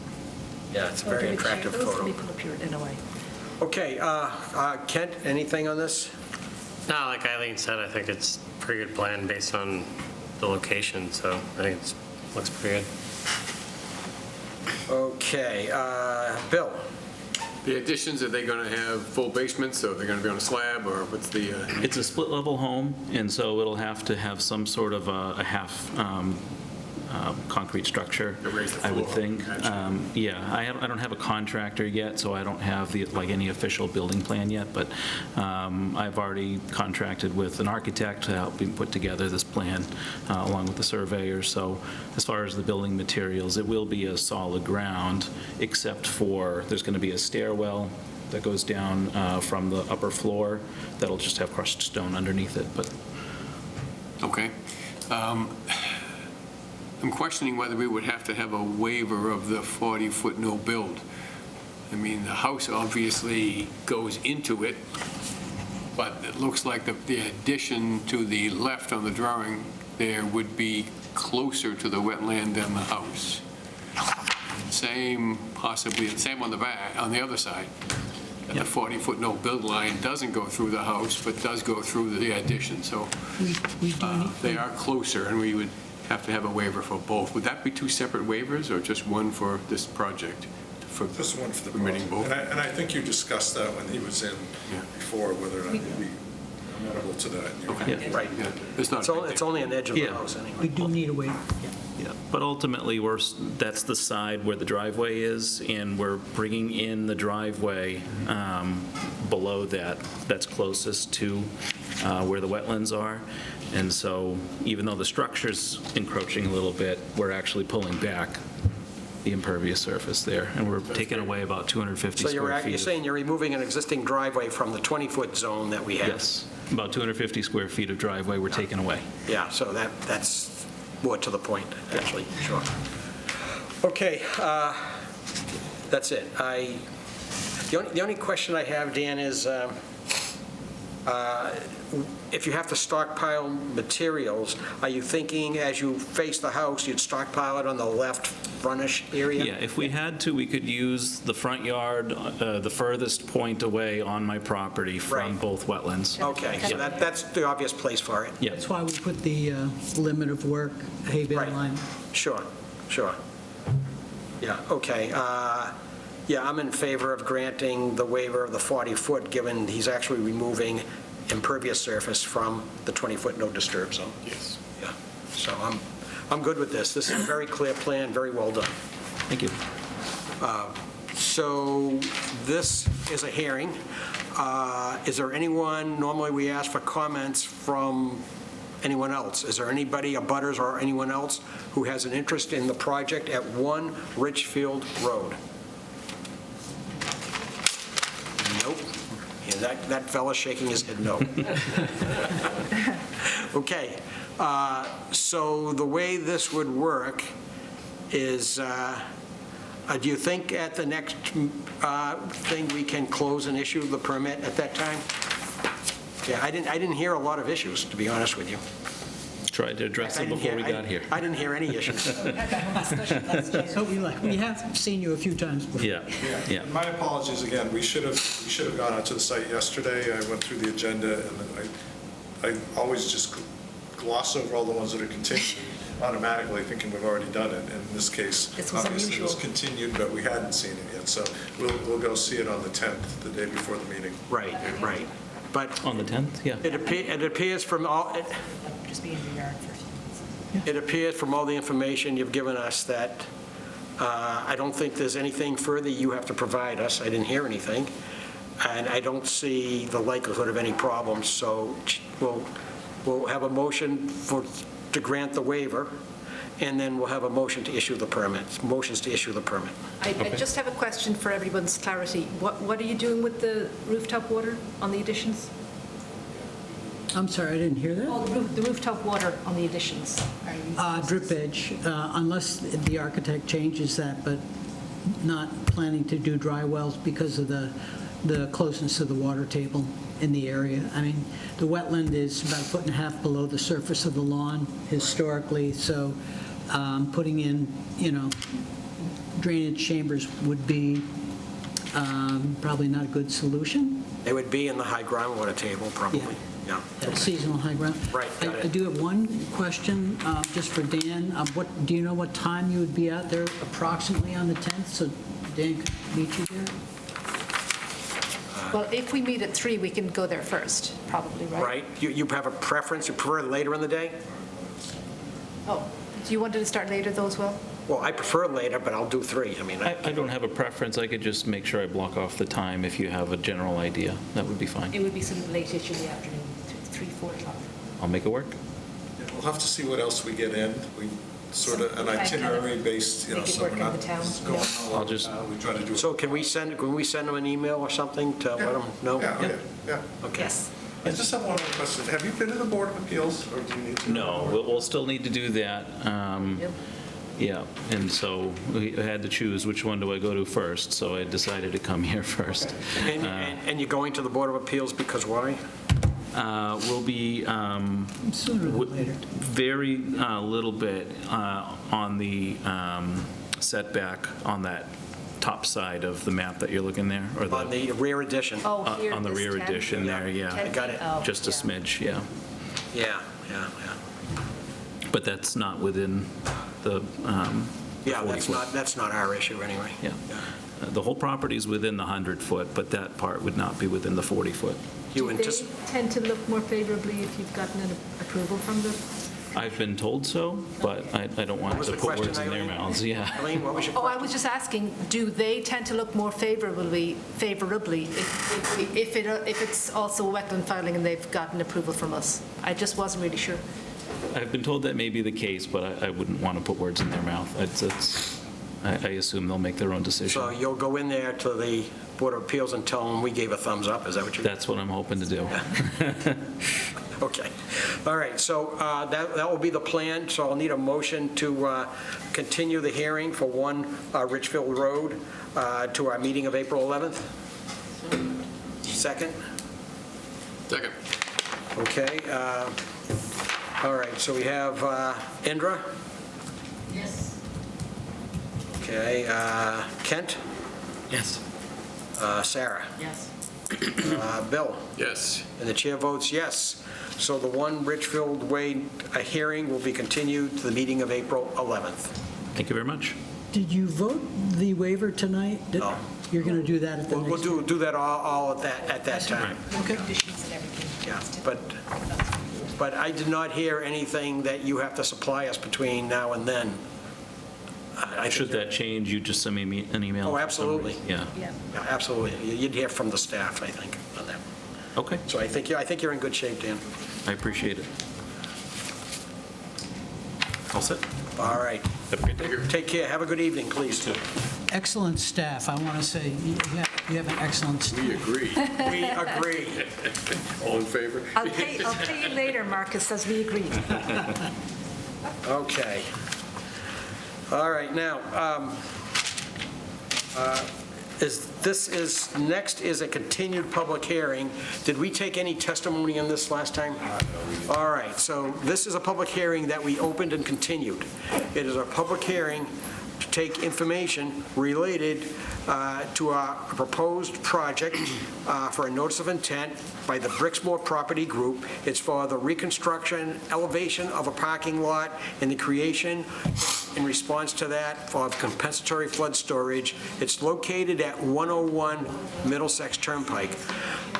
Yeah, it's a very attractive Let photo. me pull up your NOI. Okay, Kent, anything on this? No, like Eileen said, I think it's a pretty good plan based on the location, so I think it looks pretty good. Okay, Bill? The additions, are they going to have full basements, or they're going to be on a slab, or what's the? It's a split-level home, and so it'll have to have some sort of a half concrete structure, I would think. Yeah, I don't have a contractor yet, so I don't have any official building plan yet, but I've already contracted with an architect to help me put together this plan along with the surveyor. So as far as the building materials, it will be a solid ground, except for there's going to be a stairwell that goes down from the upper floor that'll just have crushed stone underneath it, but. Okay. I'm questioning whether we would have to have a waiver of the 40-foot no build. I mean, the house obviously goes into it, but it looks like the addition to the left on the drawing there would be closer to the wetland than the house. Same, possibly, same on the back, on the other side. And the 40-foot no build line doesn't go through the house, but does go through the addition. So they are closer, and we would have to have a waiver for both. Would that be two separate waivers, or just one for this project? Just one for the permitting both? And I think you discussed that when he was in before, whether or not he'd be amenable to that. Okay, right. Yeah. It's only an edge of the house anyway. We do need a waiver. Yeah, but ultimately, that's the side where the driveway is, and we're bringing in the driveway below that. That's closest to where the wetlands are. And so even though the structure's encroaching a little bit, we're actually pulling back the impervious surface there, and we're taking away about 250 So square feet. you're saying you're removing an existing driveway from the 20-foot zone that we have? Yes, about 250 square feet of driveway we're taking away. Yeah, so that's more to the point, actually, sure. Okay, that's it. The only question I have, Dan, is if you have to stockpile materials, are you thinking as you face the house, you'd stockpile it on the left frontish area? Yeah, if we had to, we could use the front yard, the furthest point away on my property from both wetlands. Okay, so that's the obvious place for it? Yeah. That's why we put the limit of work hay bale line. Sure. Yeah, okay. Yeah, I'm in favor of granting the waiver of the 40-foot, given he's actually removing impervious surface from the 20-foot no disturb zone. Yes. Yeah, so I'm good with this. This is a very clear plan, very well done. Thank you. So this is a hearing. Is there anyone, normally we ask for comments from anyone else. Is there anybody, abutters or anyone else, who has an interest in the project at 1 Richfield Road? Nope. Yeah, that fella's shaking his head no. Okay. So the way this would work is, do you think at the next thing we can close and issue the permit at that time? Yeah, I didn't hear a lot of issues, to be honest with you. Tried to address them before we got here. I didn't hear any issues. So we have seen you a few times before. Yeah. My apologies again. We should have gone out to the site yesterday. I went through the agenda, and then I always just gloss over all the ones that are continued automatically, thinking we've already done it. In this case, This was obviously it was unusual. continued, but we hadn't seen it yet. So we'll go see it on the 10th, the day before the meeting. Right. But on the 10th, yeah. It appears from all, Just be in your yard first. it appears from all the information you've given us that I don't think there's anything further you have to provide us. I didn't hear anything. And I don't see the likelihood of any problems. So we'll have a motion to grant the waiver, and then we'll have a motion to issue the permit, motions to issue the permit. I just have a question for everyone's clarity. What are you doing with the rooftop water on the additions? I'm sorry, I didn't hear that. Oh, the rooftop water on the additions. Are you- Drip edge, unless the architect changes that, but not planning to do dry wells because of the closeness of the water table in the area. I mean, the wetland is about 1.5 foot below the surface of the lawn historically, so putting in, drainage chambers would be probably not a good solution. It would be in the high groundwater table, probably. Yeah. Seasonal high ground. Right, got it. I do have one question, just for Dan. Do you know what time you would be out there approximately on the 10th, so Dan could meet you there? Well, if we meet at 3, we can go there first, probably, right? Right? You have a preference? You prefer later in the day? Oh, you wanted to start later though as well? Well, I prefer later, but I'll do 3. I mean, I don't have a preference. I could just make sure I block off the time if you have a general idea. That would be fine. It would be sort of late-ish in the afternoon, 3, 4 o'clock. I'll make it work. We'll have to see what else we get in. We sort of an itinerary based, Make it so work we're in not the town, going yeah. all I'll over just- town. We try to do. so can we send them an email or something to let them know? Yeah. Okay. Yes. I just have one other question. Have you been to the Board of Appeals, or do you need to? No, we'll still need to do that. Yeah, and so we had to choose which one do I go to first, so I decided to come here first. And you're going to the Board of Appeals because why? Will be Sooner than later. very little bit on the setback on that top side of the map that you're looking there, or On the rear addition? Oh, here, on the this rear 10? addition there, yeah. I got it. Oh, Just a yeah. smidge, yeah. Yeah. But that's not within the Yeah, 40-foot. that's not our issue anyway. Yeah. The whole property's within the 100-foot, but that part would not be within the 40-foot. You Do they tend to look more favorably if you've gotten an approval from the? I've been told so, but I don't want What was to the put question, words in their Eileen? mouths, yeah. Eileen, what was your Oh, I was just asking, do they tend to look more favorably if it's also a wetland filing and they've gotten approval from us? I just wasn't really sure. I've been told that may be the case, but I wouldn't want to put words in their mouth. I assume they'll make their own decision. So you'll go in there to the Board of Appeals and tell them we gave a thumbs up, is that what you're? That's what I'm hoping to do. Okay. All right, so that will be the plan, so I'll need a motion to continue the hearing for 1 Richfield Road to our meeting of April 11th. Second? Second. Okay. All right, so we have Indra? Yes. Okay, Kent? Yes. Sarah? Yes. Bill? Yes. And the chair votes yes. So the 1 Richfield Way hearing will be continued to the meeting of April 11th. Thank you very much. Did you vote the waiver tonight? No. You're going to do that at the next? We'll do that all at that time. Okay. Conditions and everything. Yeah, but I did not hear anything that you have to supply us between now and then. I think Should that change, you just send me an email? Oh, absolutely. Yeah. Yeah. Yeah, absolutely. You'd hear from the staff, I think, on that. Okay, So I think you're in good shape, Dan. I appreciate it. All set? All right. Have a great day. Take care. Have a good evening, please. Excellent staff. I want to say, you have an excellent staff. We agree. We agree. All in favor? I'll pay you later, Marcus, as we agreed. Okay. All right, now, next is a continued public hearing. Did we take any testimony on this last time? All right, so this is a public hearing that we opened and continued. It is a public hearing to take information related to our proposed project for a notice of intent by the Brixmore Property Group. It's for the reconstruction, elevation of a parking lot, and the creation, in response to that, of compensatory flood storage. It's located at 101 Middlesex Turnpike.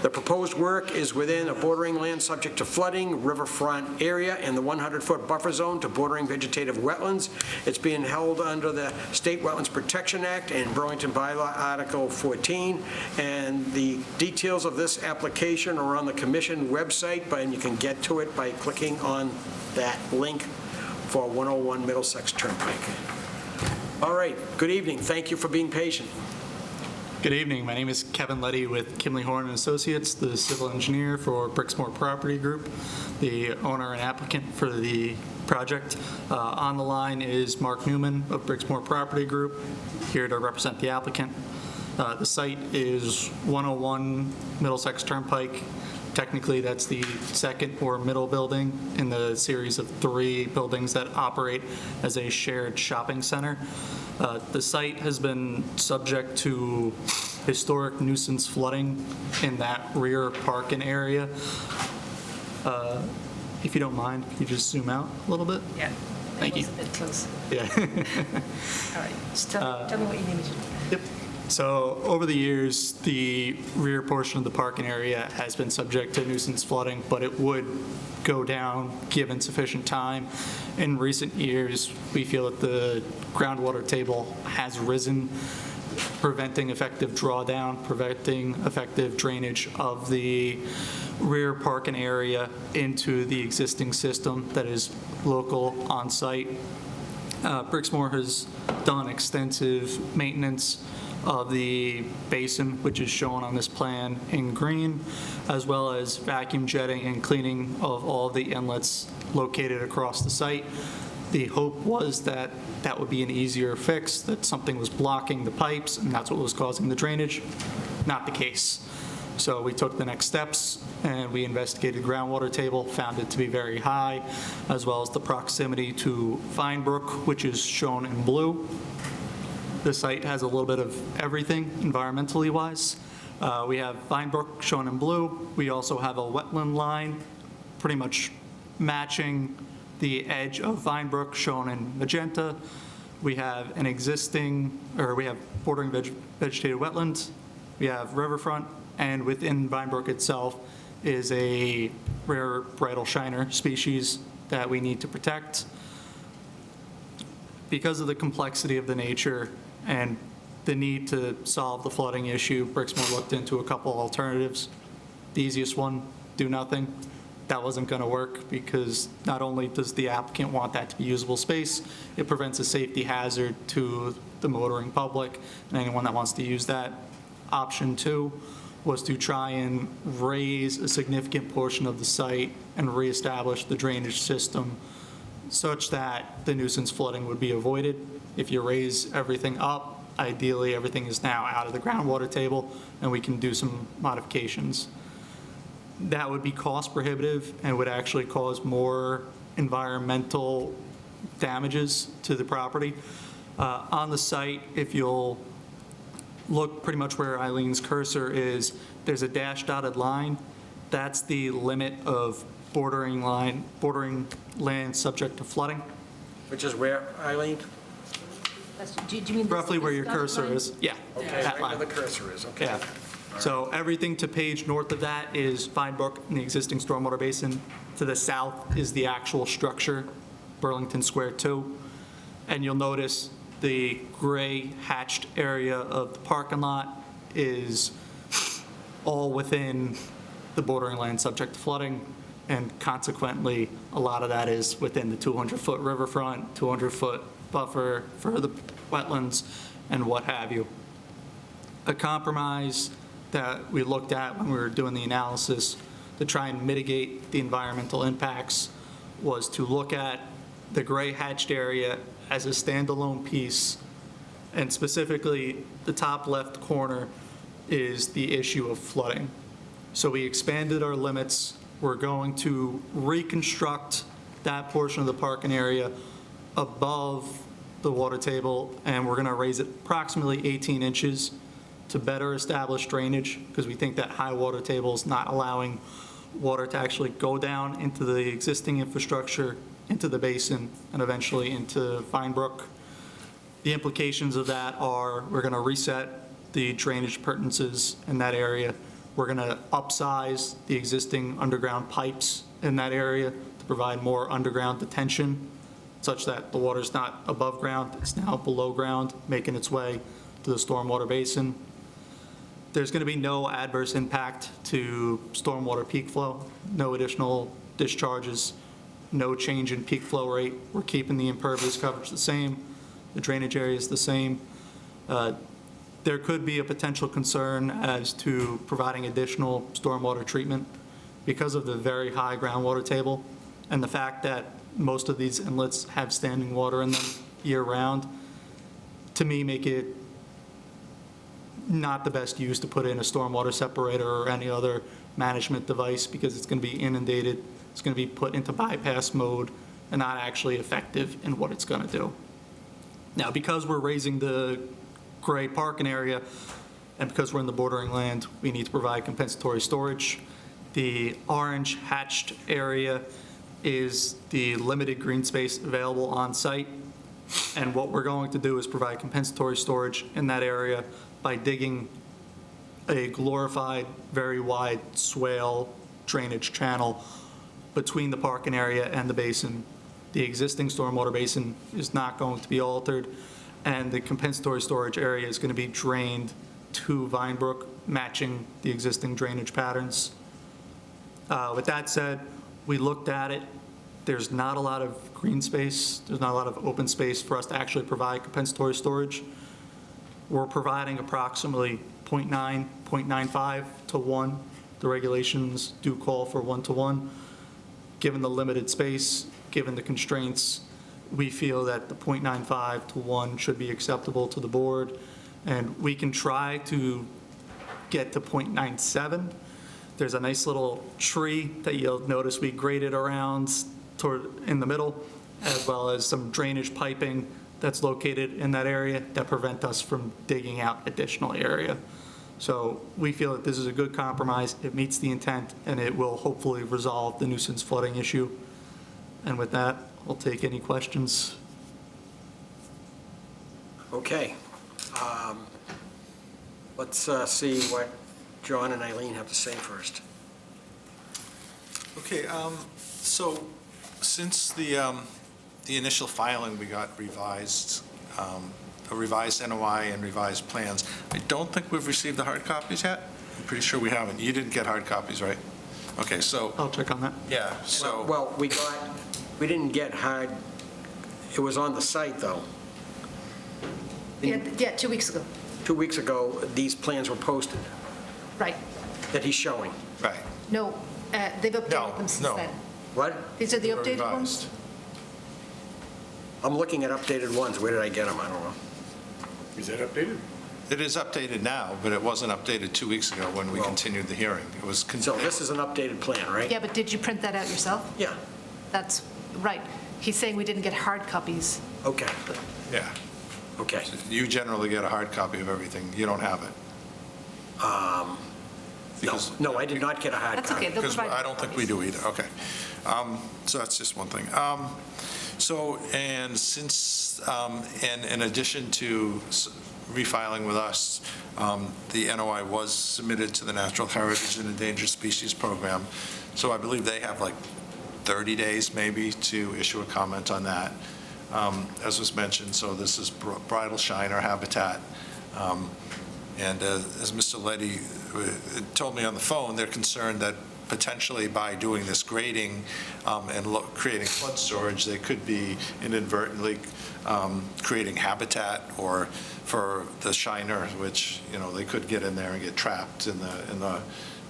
The proposed work is within a bordering land subject to flooding, riverfront area, and the 100-foot buffer zone to bordering vegetative wetlands. It's being held under the State Wetlands Protection Act and Burlington Bylaw Article 14. And the details of this application are on the commission website, but you can get to it by clicking on that link for 101 Middlesex Turnpike. All right, good evening. Thank you for being patient. Good evening. My name is Kevin Letty with Kimley Horn and Associates, the civil engineer for Brixmore Property Group, the owner and applicant for the project. On the line is Mark Newman of Brixmore Property Group, here to represent the applicant. The site is 101 Middlesex Turnpike. Technically, that's the second or middle building in the series of 3 buildings that operate as a shared shopping center. The site has been subject to historic nuisance flooding in that rear parking area. If you don't mind, could you just zoom out a little bit? Yeah. Thank you. That was a bit close. Yeah. All right. Just tell me what you need me to do. Yep. So over the years, the rear portion of the parking area has been subject to nuisance flooding, but it would go down given sufficient time. In recent years, we feel that the groundwater table has risen, preventing effective drawdown, preventing effective drainage of the rear parking area into the existing system that is local on-site. Brixmor has done extensive maintenance of the basin, which is shown on this plan in green, as well as vacuum jetting and cleaning of all the inlets located across the site. The hope was that that would be an easier fix, that something was blocking the pipes, and that's what was causing the drainage. Not the case. So we took the next steps, and we investigated groundwater table, found it to be very high, as well as the proximity to Vine Brook, which is shown in blue. The site has a little bit of everything environmentally wise. We have Vine Brook shown in blue. We also have a wetland line pretty much matching the edge of Vine Brook shown in magenta. We have an existing, or we have bordering vegetated wetlands. We have riverfront, and within Vine Brook itself is a rare bridal shiner species that we need to protect. Because of the complexity of the nature and the need to solve the flooding issue, Brixmor looked into a couple alternatives. The easiest one, do nothing. That wasn't going to work because not only does the applicant want that to be usable space, it prevents a safety hazard to the motoring public and anyone that wants to use that. Option two was to try and raise a significant portion of the site and reestablish the drainage system such that the nuisance flooding would be avoided. If you raise everything up, ideally everything is now out of the groundwater table and we can do some modifications. That would be cost prohibitive and would actually cause more environmental damages to the property. On the site, if you'll look pretty much where Eileen's cursor is, there's a dash dotted line. That's the limit of bordering land subject to flooding. Which is where, Eileen? Do you mean Roughly where your cursor is. Yeah, Okay, that right line. where the cursor is, okay. Yeah. So everything to page north of that is Vine Brook and the existing stormwater basin. To the south is the actual structure, Burlington Square 2. And you'll notice the gray hatched area of the parking lot is all within the bordering land subject to flooding. And consequently, a lot of that is within the 200-foot riverfront, 200-foot buffer for the wetlands, and what have you. A compromise that we looked at when we were doing the analysis to try and mitigate the environmental impacts was to look at the gray hatched area as a standalone piece, and specifically the top left corner is the issue of flooding. So we expanded our limits. We're going to reconstruct that portion of the parking area above the water table, and we're going to raise it approximately 18 inches to better establish drainage, because we think that high water table is not allowing water to actually go down into the existing infrastructure, into the basin, and eventually into Vine Brook. The implications of that are we're going to reset the drainage appurtenances in that area. We're going to upsize the existing underground pipes in that area to provide more underground detention, such that the water's not above ground, it's now below ground, making its way to the stormwater basin. There's going to be no adverse impact to stormwater peak flow, no additional discharges, no change in peak flow rate. We're keeping the impervious coverage the same, the drainage area is the same. There could be a potential concern as to providing additional stormwater treatment because of the very high groundwater table and the fact that most of these inlets have standing water in them year-round. To me, make it not the best use to put in a stormwater separator or any other management device, because it's going to be inundated, it's going to be put into bypass mode and not actually effective in what it's going to do. Now, because we're raising the gray parking area and because we're in the bordering land, we need to provide compensatory storage. The orange hatched area is the limited green space available on site. And what we're going to do is provide compensatory storage in that area by digging a glorified, very wide swale drainage channel between the parking area and the basin. The existing stormwater basin is not going to be altered, and the compensatory storage area is going to be drained to Vinebrook, matching the existing drainage patterns. With that said, we looked at it. There's not a lot of green space. There's not a lot of open space for us to actually provide compensatory storage. We're providing approximately 0.9, 0.95 to 1. The regulations do call for 1 to 1. Given the limited space, given the constraints, we feel that the 0.95 to 1 should be acceptable to the board, and we can try to get to 0.97. There's a nice little tree that you'll notice we graded around in the middle, as well as some drainage piping that's located in that area that prevent us from digging out additional area. So we feel that this is a good compromise. It meets the intent, and it will hopefully resolve the nuisance flooding issue. And with that, I'll take any questions. Okay. Let's see what John and Eileen have to say first. Okay, so since the initial filing, we got a revised NOI and revised plans. I don't think we've received the hard copies yet. I'm pretty sure we haven't. You didn't get hard copies, right? Okay, so. I'll check on that. Yeah, so. Well, we didn't get hard, it was on the site, though. Yeah, 2 weeks ago. 2 weeks ago, these plans were posted Right. that he's showing. Right. No, they've updated them since then. What? These are the They were updated ones? revised. I'm looking at updated ones. Where did I get them? I don't know. Is that updated? It is updated now, but it wasn't updated 2 weeks ago when we continued the hearing. It was. So this is an updated plan, right? Yeah, but did you print that out yourself? Yeah. That's right. He's saying we didn't get hard copies. Okay. Yeah. Okay. You generally get a hard copy of everything. You don't have it. No, I did not get a hard That's copy. okay. They'll Because provide I don't think we do either, okay. So that's just one thing. So, and since, and in addition to refiling with us, the NOI was submitted to the Natural Heritage and Endangered Species Program. So I believe they have like 30 days maybe to issue a comment on that. As was mentioned, so this is bridal shiner habitat. And as Mr. Leddy told me on the phone, they're concerned that potentially by doing this grading and creating flood storage, they could be inadvertently creating habitat or for the shiner, which, you know, they could get in there and get trapped in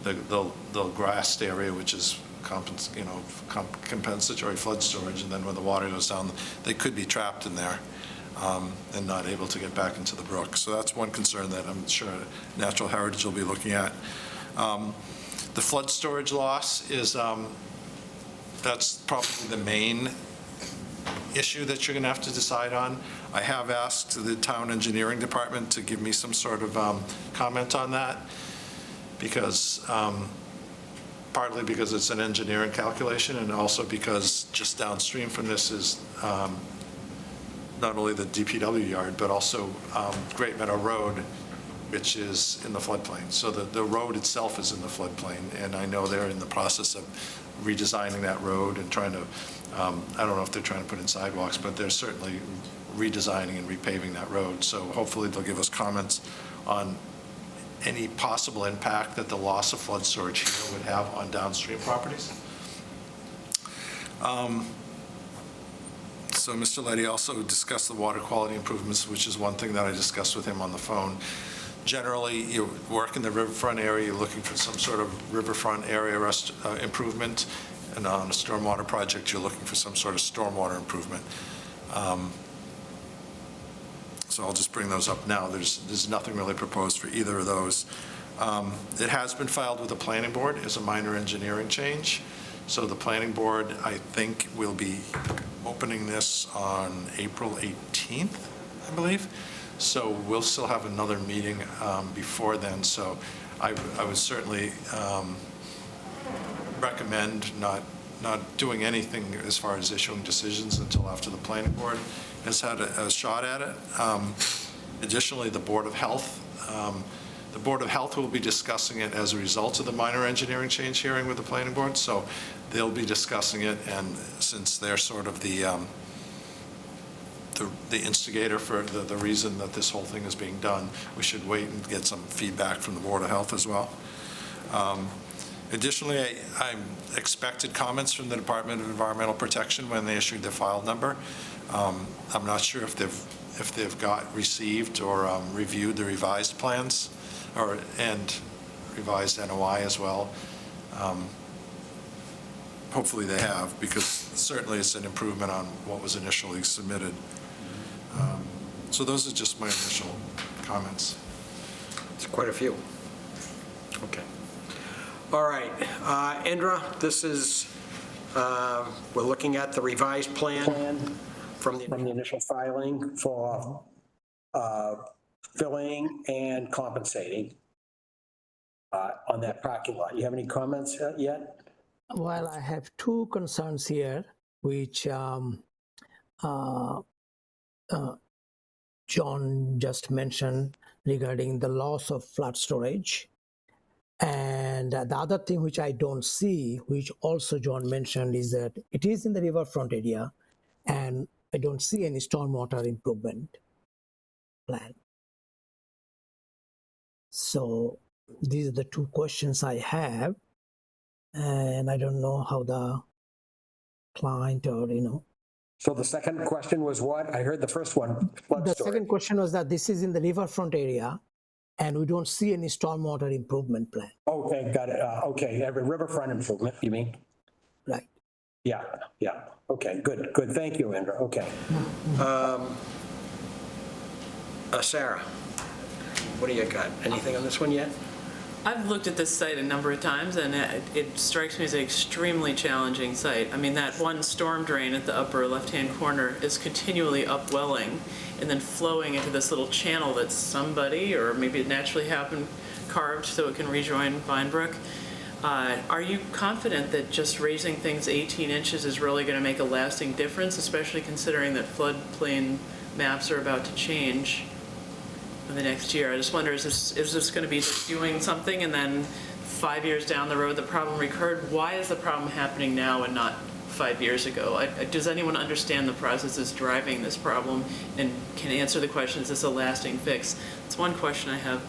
the grassed area, which is compensatory flood storage, and then when the water goes down, they could be trapped in there and not able to get back into the brook. So that's one concern that I'm sure Natural Heritage will be looking at. The flood storage loss is, that's probably the main issue that you're going to have to decide on. I have asked the town engineering department to give me some sort of comment on that, because partly because it's an engineering calculation, and also because just downstream from this is not only the DPW yard, but also Great Meadow Road, which is in the floodplain. So the road itself is in the floodplain, and I know they're in the process of redesigning that road and trying to, I don't know if they're trying to put in sidewalks, but they're certainly redesigning and repaving that road. So hopefully they'll give us comments on any possible impact that the loss of flood storage here would have on downstream properties. So Mr. Leddy also discussed the water quality improvements, which is one thing that I discussed with him on the phone. Generally, you work in the riverfront area, you're looking for some sort of riverfront area improvement, and on a stormwater project, you're looking for some sort of stormwater improvement. So I'll just bring those up now. There's nothing really proposed for either of those. It has been filed with the planning board as a minor engineering change. So the planning board, I think, will be opening this on April 18th, I believe. So we'll still have another meeting before then. So I would certainly recommend not doing anything as far as issuing decisions until after the planning board has had a shot at it. Additionally, the Board of Health The Board of Health will be discussing it as a result of the minor engineering change hearing with the planning board, so they'll be discussing it, and since they're sort of the instigator for the reason that this whole thing is being done, we should wait and get some feedback from the Board of Health as well. Additionally, I expected comments from the Department of Environmental Protection when they issued their file number. I'm not sure if they've received or reviewed the revised plans and revised NOI as well. Hopefully they have, because certainly it's an improvement on what was initially submitted. So those are just my initial comments. It's quite a few. Okay. All right, Indra, this is, we're looking at the revised plan from the initial filing for filling and compensating on that parking lot. You have any comments yet? Well, I have two concerns here, which John just mentioned regarding the loss of flood storage. And the other thing which I don't see, which also John mentioned, is that it is in the riverfront area, and I don't see any stormwater improvement plan. So these are the two questions I have, and I don't know how the client or, So the second question was what? I heard the first one, flood The storage. second question was that this is in the riverfront area, and we don't see any stormwater improvement plan. Okay, got it. Okay, every riverfront improvement, you mean? Right. Yeah. Okay, good. Thank you, Indra. Okay. Sarah, what do you got? Anything on this one yet? I've looked at this site a number of times, and it strikes me as an extremely challenging site. I mean, that one storm drain at the upper left-hand corner is continually upwelling and then flowing into this little channel that somebody, or maybe it naturally happened, carved so it can rejoin Vinebrook. Are you confident that just raising things 18 inches is really going to make a lasting difference, especially considering that floodplain maps are about to change in the next year? I just wonder, is this going to be just doing something and then 5 years down the road the problem recurred? Why is the problem happening now and not 5 years ago? Does anyone understand the processes driving this problem and can answer the question, is this a lasting fix? That's one question I have.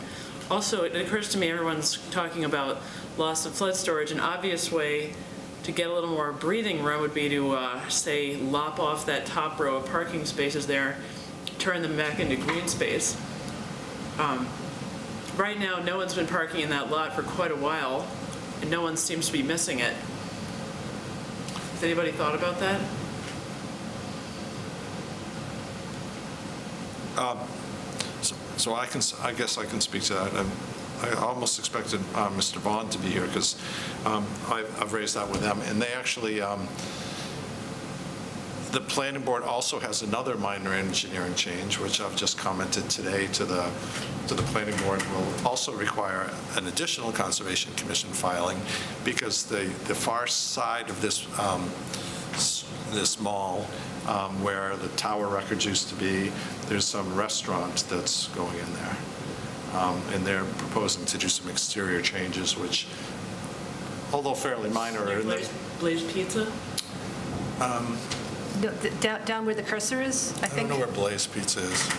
Also, it occurs to me everyone's talking about loss of flood storage. An obvious way to get a little more breathing room would be to, say, lop off that top row of parking spaces there, turn them back into green space. Right now, no one's been parking in that lot for quite a while, and no one seems to be missing it. Has anybody thought about that? So I guess I can speak to that. I almost expected Mr. Vaughn to be here, because I've raised that with them, and they actually, the planning board also has another minor engineering change, which I've just commented today to the planning board, will also require an additional Conservation Commission filing, because the far side of this mall, where the tower records used to be, there's some restaurant that's going in there. And they're proposing to do some exterior changes, which, although fairly minor, are in there. Blaze Pizza? Down where the cursor is, I I don't think. know where Blaze Pizza is.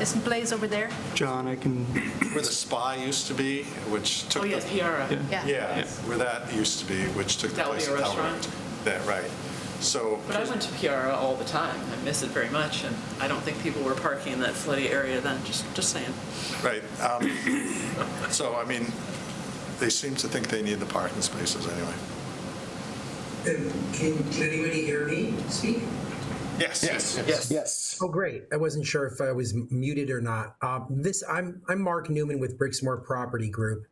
Isn't Blaze over there? John, I can, Where the spa used to be, which took. Oh, yes, Piara. Yeah, where that used to be, which took the That would place be a of Tower. restaurant? That, right. So. But I went to Piara all the time. I miss it very much, and I don't think people were parking in that floody area then, just saying. Right. So, I mean, they seem to think they need the parking spaces anyway. Can anybody hear me speak? Yes. Oh, great. I wasn't sure if I was muted or not. I'm Mark Newman with Brixmore Property Group,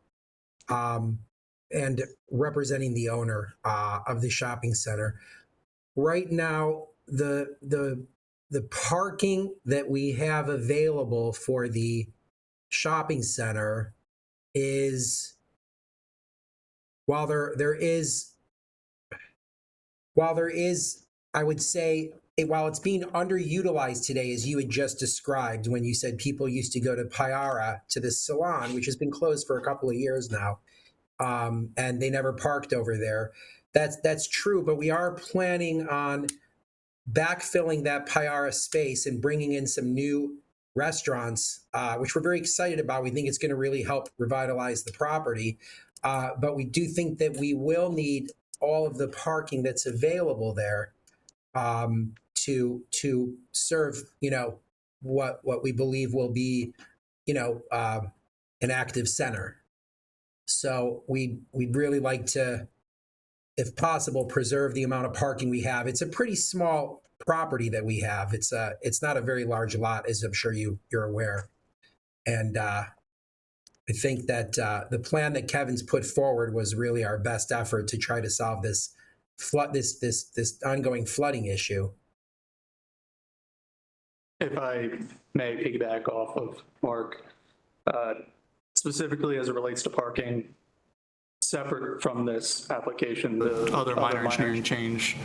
and representing the owner of the shopping center. Right now, the parking that we have available for the shopping center is, while there is, I would say, while it's being underutilized today, as you had just described, when you said people used to go to Payara, to this salon, which has been closed for a couple of years now, and they never parked over there. That's true, but we are planning on backfilling that Payara space and bringing in some new restaurants, which we're very excited about. We think it's going to really help revitalize the property. But we do think that we will need all of the parking that's available there to serve, what we believe will be, an active center. So we'd really like to, if possible, preserve the amount of parking we have. It's a pretty small property that we have. It's not a very large lot, as I'm sure you're aware. And I think that the plan that Kevin's put forward was really our best effort to try to solve this ongoing flooding issue. If I may piggyback off of Mark, specifically as it relates to parking, separate from this application, the other minor engineering change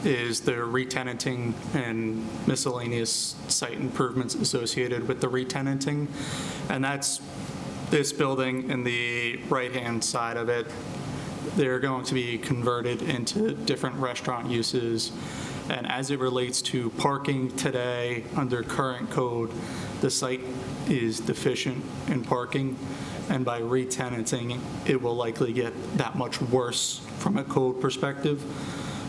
is the re-tenanting and miscellaneous site improvements associated with the re-tenanting. And that's this building and the right-hand side of it. They're going to be converted into different restaurant uses. And as it relates to parking today, under current code, the site is deficient in parking. And by re-tenanting, it will likely get that much worse from a code perspective.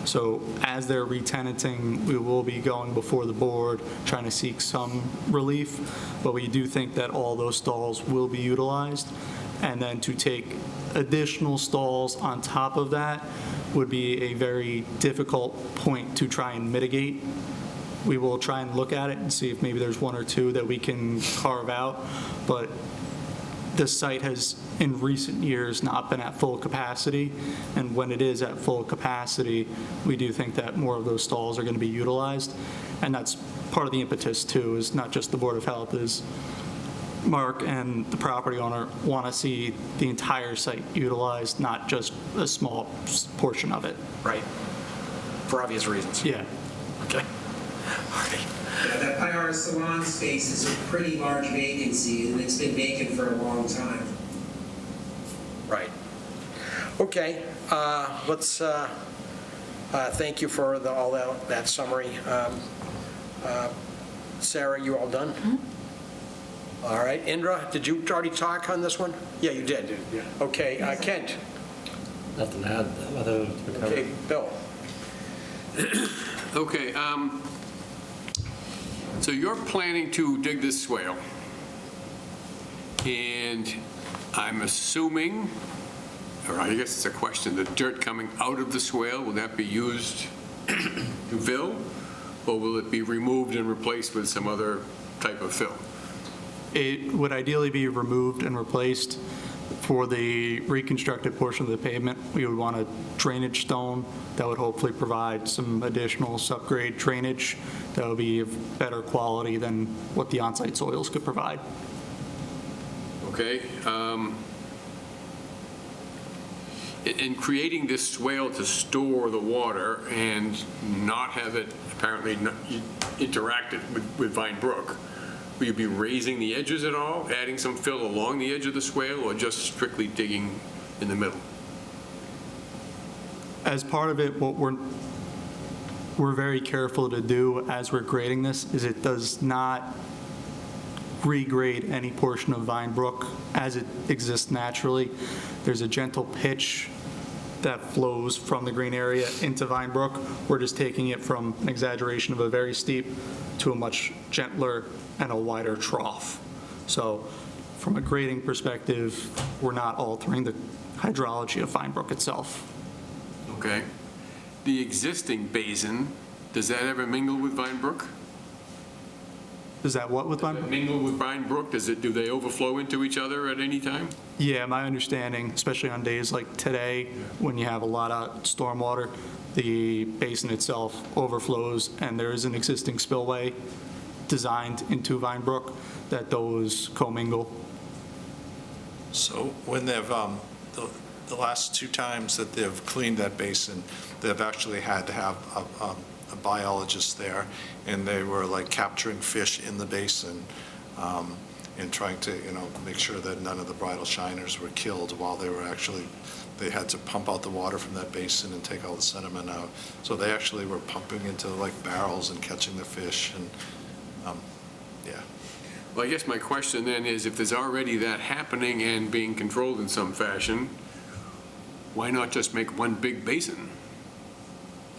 So as they're re-tenanting, we will be going before the board, trying to seek some relief. But we do think that all those stalls will be utilized. And then to take additional stalls on top of that would be a very difficult point to try and mitigate. We will try and look at it and see if maybe there's one or two that we can carve out. But the site has, in recent years, not been at full capacity. And when it is at full capacity, we do think that more of those stalls are going to be utilized. And that's part of the impetus, too, is not just the Board of Health, is Mark and the property owner want to see the entire site utilized, not just a small portion of it. Right. For obvious reasons. Yeah. Okay. All right. Yeah, that Payara Salon space is a pretty large vacancy, and it's been vacant for a long time. Right. Okay. Let's thank you for all that summary. Sarah, you all done? Mm-hmm. All right. Indra, did you already talk on this one? Yeah, you did. Yeah. Okay. Kent. Nothing to add. Okay. Bill. Okay, so you're planning to dig this swale, and I'm assuming, or I guess it's a question, the dirt coming out of the swale, will that be used to fill, or will it be removed and replaced with some other type of fill? It would ideally be removed and replaced. For the reconstructed portion of the pavement, we would want a drainage stone that would hopefully provide some additional subgrade drainage that would be of better quality than what the on-site soils could provide. Okay. In creating this swale to store the water and not have it apparently interacted with Vine Brook, will you be raising the edges at all, adding some fill along the edge of the swale, or just strictly digging in the middle? As part of it, what we're very careful to do as we're grading this is it does not regrade any portion of Vine Brook as it exists naturally. There's a gentle pitch that flows from the green area into Vine Brook. We're just taking it from an exaggeration of a very steep to a much gentler and a wider trough. So from a grading perspective, we're not altering the hydrology of Vine Brook itself. Okay. The existing basin, does that ever mingle with Vine Brook? Is that what with Vine Brook? Mingle with Vine Brook? Do they overflow into each other at any time? Yeah, my understanding, especially on days like today, when you have a lot of stormwater, the basin itself overflows, and there is an existing spillway designed into Vine Brook that those commingle. So when they've, the last two times that they've cleaned that basin, they've actually had to have biologists there, and they were like capturing fish in the basin, and trying to, make sure that none of the bridal shiners were killed while they had to pump out the water from that basin and take all the sediment out. So they actually were pumping into like barrels and catching the fish, and yeah. Well, I guess my question then is, if there's already that happening and being controlled in some fashion, why not just make one big basin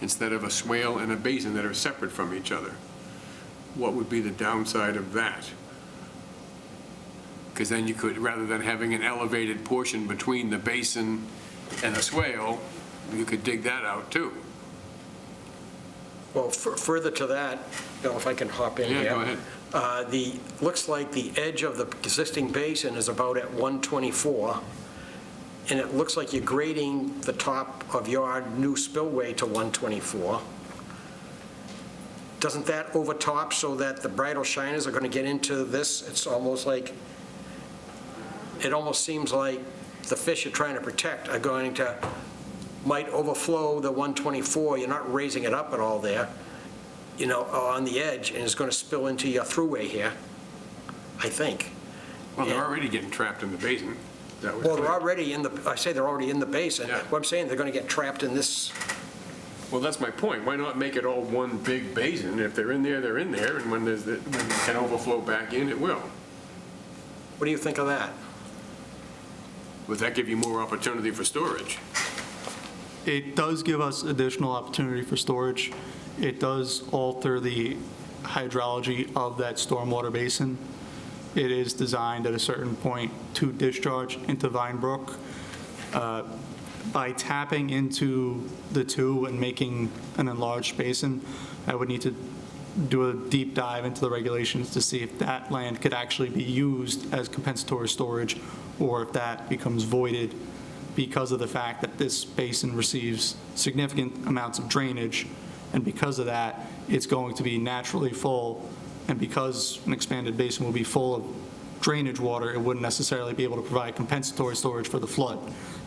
instead of a swale and a basin that are separate from each other? What would be the downside of that? Because then you could, rather than having an elevated portion between the basin and the swale, you could dig that out too. Well, further to that, Bill, if I can hop in here. Yeah, go ahead. Looks like the edge of the existing basin is about at 124, and it looks like you're grading the top of your new spillway to 124. Doesn't that overtop so that the bridal shiners are going to get into this? It's almost like, it almost seems like the fish you're trying to protect are going to, might overflow the 124. You're not raising it up at all there, on the edge, and it's going to spill into your throughway here, I think. Well, they're already getting trapped in the basin. Well, they're already in the basin. Yeah. What I'm saying, they're going to get trapped in this. Well, that's my point. Why not make it all one big basin? If they're in there, they're in there, and when it can overflow back in, it will. What do you think of that? Would that give you more opportunity for storage? It does give us additional opportunity for storage. It does alter the hydrology of that stormwater basin. It is designed at a certain point to discharge into Vine Brook. By tapping into the two and making an enlarged basin, I would need to do a deep dive into the regulations to see if that land could actually be used as compensatory storage, or if that becomes voided because of the fact that this basin receives significant amounts of drainage, and because of that, it's going to be naturally full, and because an expanded basin will be full of drainage water, it wouldn't necessarily be able to provide compensatory storage for the flood.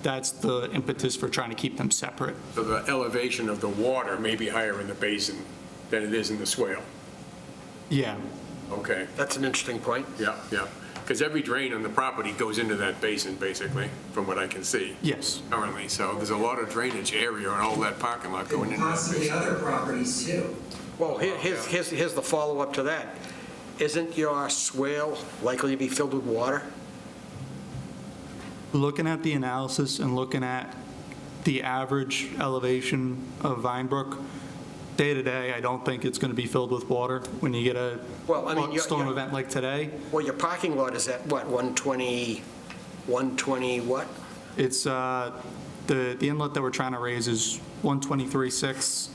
That's the impetus for trying to keep them separate. So the elevation of the water may be higher in the basin than it is in the swale? Yeah. Okay. That's an interesting point. Yeah. Because every drain on the property goes into that basin, basically, from what I can see. Yes. Currently, so there's a lot of drainage area and all that parking lot going into that Possibly basin. other properties too. Well, here's the follow-up to that. Isn't your swale likely to be filled with water? Looking at the analysis and looking at the average elevation of Vine Brook, day to day, I don't think it's going to be filled with water when you get a storm event like today. Well, your parking lot is at what, 120 what? It's, the inlet that we're trying to raise is 123.6,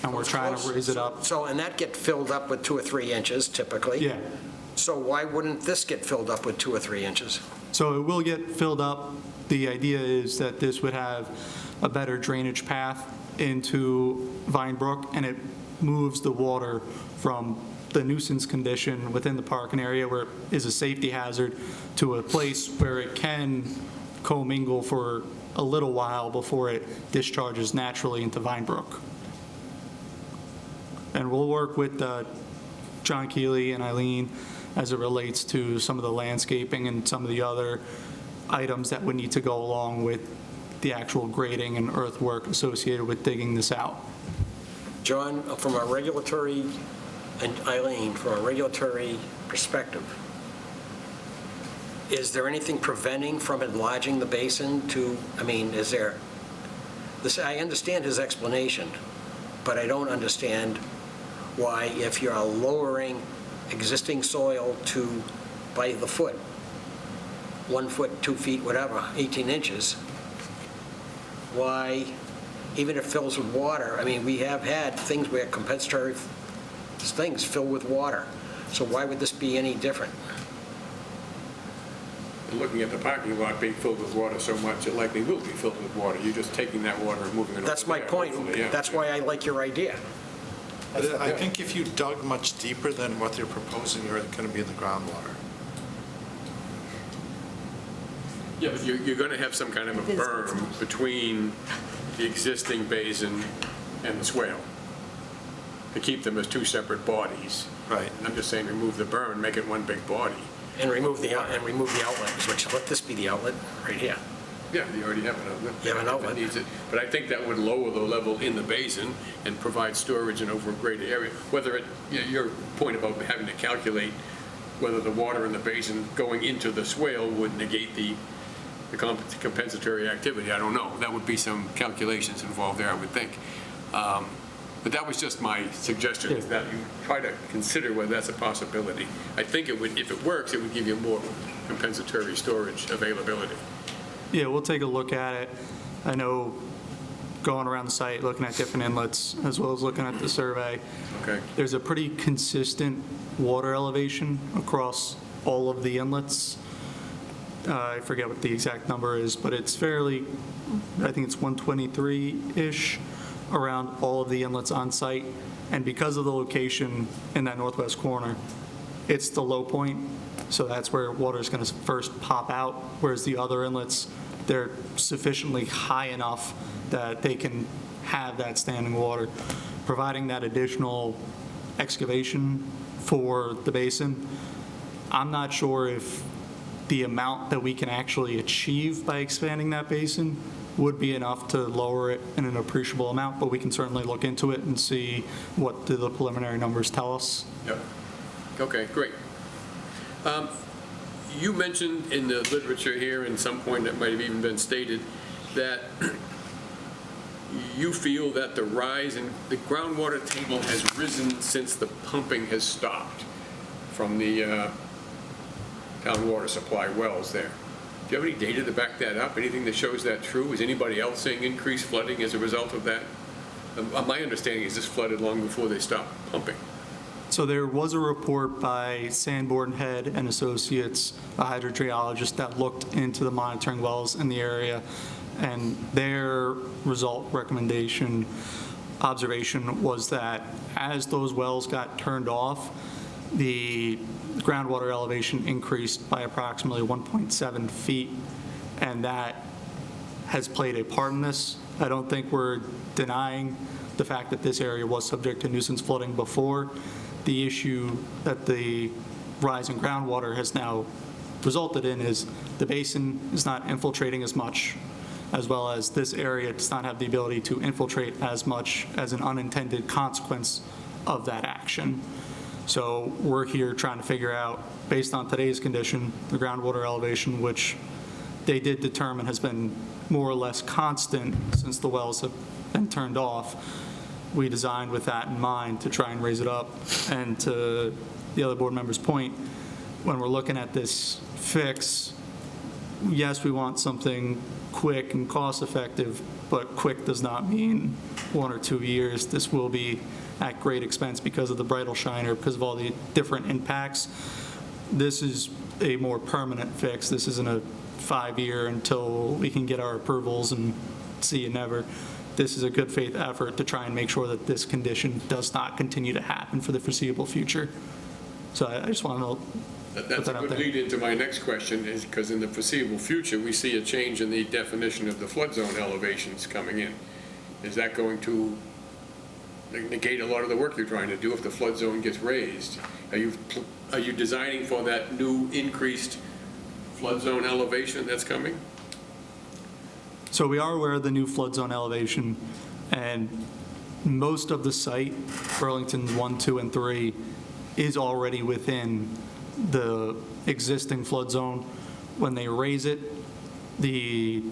and we're trying to raise it up. So, and that get filled up with 2 or 3 inches typically? Yeah. So why wouldn't this get filled up with 2 or 3 inches? So it will get filled up. The idea is that this would have a better drainage path into Vine Brook, and it moves the water from the nuisance condition within the parking area where it is a safety hazard to a place where it can commingle for a little while before it discharges naturally into Vine Brook. And we'll work with John Keeley and Eileen as it relates to some of the landscaping and some of the other items that would need to go along with the actual grading and earthwork associated with digging this out. John, from a regulatory, and Eileen, from a regulatory perspective, is there anything preventing from enlarging the basin to, is there, I understand his explanation, but I don't understand why, if you're lowering existing soil to, by the foot, 1 foot, 2 feet, whatever, 18 inches, why, even if it fills with water, we have had things where compensatory things fill with water. So why would this be any different? Looking at the parking lot being filled with water so much, it likely will be filled with water. You're just taking that water and moving it over That's my there, point. hopefully, yeah. That's why I like your idea. I think if you dug much deeper than what they're proposing, you're going to be in the groundwater. Yeah, but you're going to have some kind of a berm between the existing basin and the swale. to keep them as two separate bodies. Right. And I'm just saying, remove the berm, make it one big body. And remove the outlet, which, let this be the outlet, right here. Yeah, you already have an outlet. You have an outlet. If it needs it. But I think that would lower the level in the basin and provide storage in over a greater area. Whether it, your point about having to calculate whether the water in the basin going into the swale would negate the compensatory activity, I don't know. That would be some calculations involved there, I would think. But that was just my suggestion, is that you try to consider whether that's a possibility. I think it would, if it works, it would give you more compensatory storage availability. Yeah, we'll take a look at it. I know going around the site, looking at different inlets, as well as looking at the survey. Okay. There's a pretty consistent water elevation across all of the inlets. I forget what the exact number is, but it's fairly, I think it's 123-ish around all of the inlets on site. And because of the location in that northwest corner, it's the low point. So that's where water is going to first pop out, whereas the other inlets, they're sufficiently high enough that they can have that standing water. Providing that additional excavation for the basin, I'm not sure if the amount that we can actually achieve by expanding that basin would be enough to lower it in an appreciable amount, but we can certainly look into it and see what the preliminary numbers tell us. Yep. Okay, great. You mentioned in the literature here, and some point that might have even been stated, that you feel that the rise in the groundwater table has risen since the pumping has stopped from the town water supply wells there. Do you have any data to back that up? Anything that shows that true? Is anybody else seeing increased flooding as a result of that? My understanding is this flooded long before they stopped pumping. So there was a report by Sanborn Head and Associates, a hydrogeologist, that looked into the monitoring wells in the area, and their result recommendation observation was that as those wells got turned off, the groundwater elevation increased by approximately 1.7 feet, and that has played a part in this. I don't think we're denying the fact that this area was subject to nuisance flooding before. The issue that the rise in groundwater has now resulted in is the basin is not infiltrating as much, as well as this area does not have the ability to infiltrate as much as an unintended consequence of that action. So we're here trying to figure out, based on today's condition, the groundwater elevation, which they did determine has been more or less constant since the wells have been turned off. We designed with that in mind to try and raise it up. And to the other board member's point, when we're looking at this fix, yes, we want something quick and cost-effective, but quick does not mean 1 or 2 years. This will be at great expense because of the bridal shiner, because of all the different impacts. This is a more permanent fix. This isn't a 5-year until we can get our approvals and see you never. This is a good faith effort to try and make sure that this condition does not continue to happen for the foreseeable future. So I just want to put That's that a out good there. lead into my next question, is because in the foreseeable future, we see a change in the definition of the flood zone elevations coming in. Is that going to negate a lot of the work you're trying to do if the flood zone gets raised? Are you designing for that new increased flood zone elevation that's coming? So we are aware of the new flood zone elevation, and most of the site, Burlington 1, 2, and 3, is already within the existing flood zone. When they raise it, the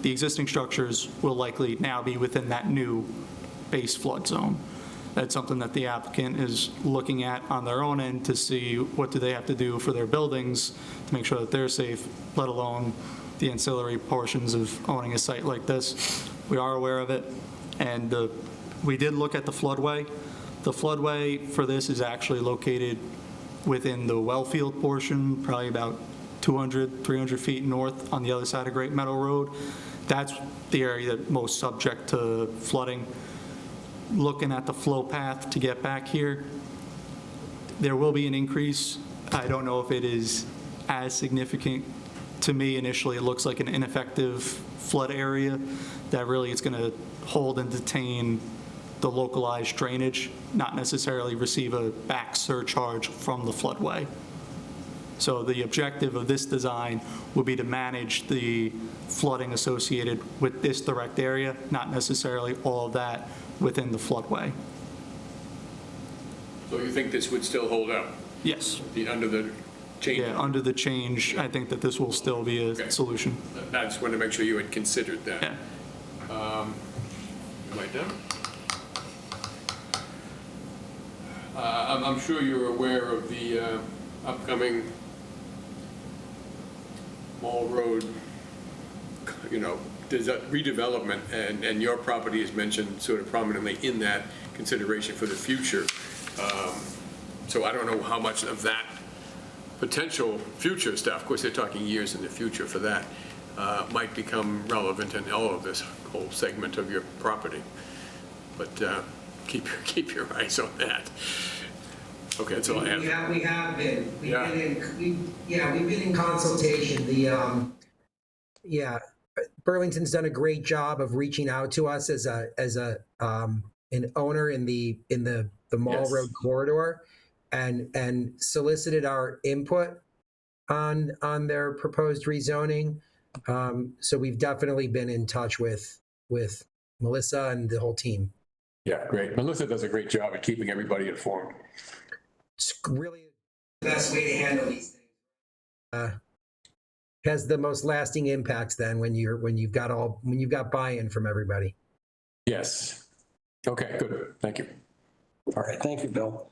existing structures will likely now be within that new base flood zone. That's something that the applicant is looking at on their own end to see what do they have to do for their buildings to make sure that they're safe, let alone the ancillary portions of owning a site like this. We are aware of it, and we did look at the floodway. The floodway for this is actually located within the well field portion, probably about 200, 300 feet north on the other side of Great Meadow Road. That's the area that's most subject to flooding. Looking at the flow path to get back here, there will be an increase. I don't know if it is as significant. To me, initially, it looks like an ineffective flood area that really is going to hold and detain the localized drainage, not necessarily receive a back surcharge from the floodway. So the objective of this design would be to manage the flooding associated with this direct area, not necessarily all of that within the floodway. So you think this would still hold up? Yes. Under the change? Yeah, under the change, I think that this will still be a solution. I just wanted to make sure you had considered that. Yeah. Am I done? I'm sure you're aware of the upcoming Mall Road, redevelopment, and your property is mentioned sort of prominently in that consideration for the future. So I don't know how much of that potential future stuff, of course, they're talking years in the future for that, might become relevant in all of this whole segment of your property. But keep your eyes on that. Okay, that's all I have. We have been. We've been in consultation. Burlington's done a great job of reaching out to us as an owner in the Mall Road corridor, and solicited our input on their proposed rezoning. So we've definitely been in touch with Melissa and the whole team. Yeah, great. Melissa does a great job at keeping everybody informed. It's really the best way to handle these things. Has the most lasting impacts then when you've got buy-in from everybody. Yes. Okay, good. Thank you. All right, thank you, Bill.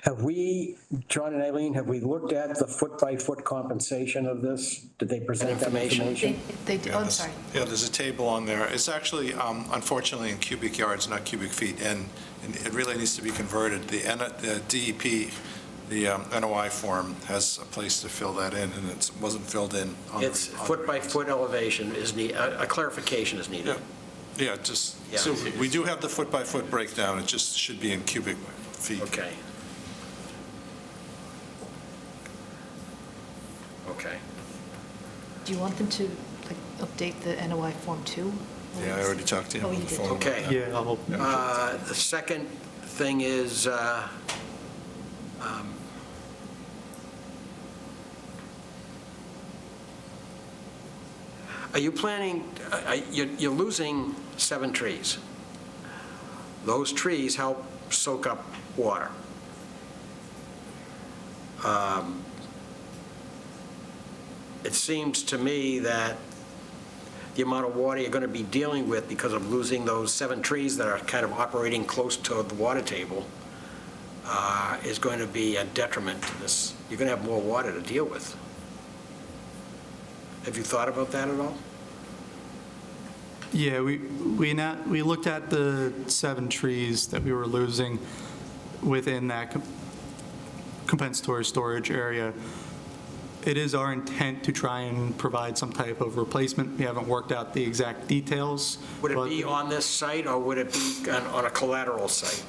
Have we, John and Eileen, have we looked at the foot-by-foot compensation of this? Did they present that information? They do, I'm sorry. Yeah, there's a table on there. It's actually, unfortunately, in cubic yards, not cubic feet, and it really needs to be converted. The DEP, the NOI form has a place to fill that in, and it wasn't filled in. It's foot-by-foot elevation is needed, a clarification is needed. Yeah, so we do have the foot-by-foot breakdown. It just should be in cubic feet. Okay. Okay. Do you want them to update the NOI form too? Yeah, I already talked to him Oh, on you the did. phone. Okay. Yeah, The second thing is, are you planning, you're losing 7 trees. Those trees help soak up water. It seems to me that the amount of water you're going to be dealing with because of losing those 7 trees that are kind of operating close to the water table is going to be a detriment to this. You're going to have more water to deal with. Have you thought about that at all? Yeah, we looked at the 7 trees that we were losing within that compensatory storage area. It is our intent to try and provide some type of replacement. We haven't worked out the exact details. Would it be on this site, or would it be on a collateral site?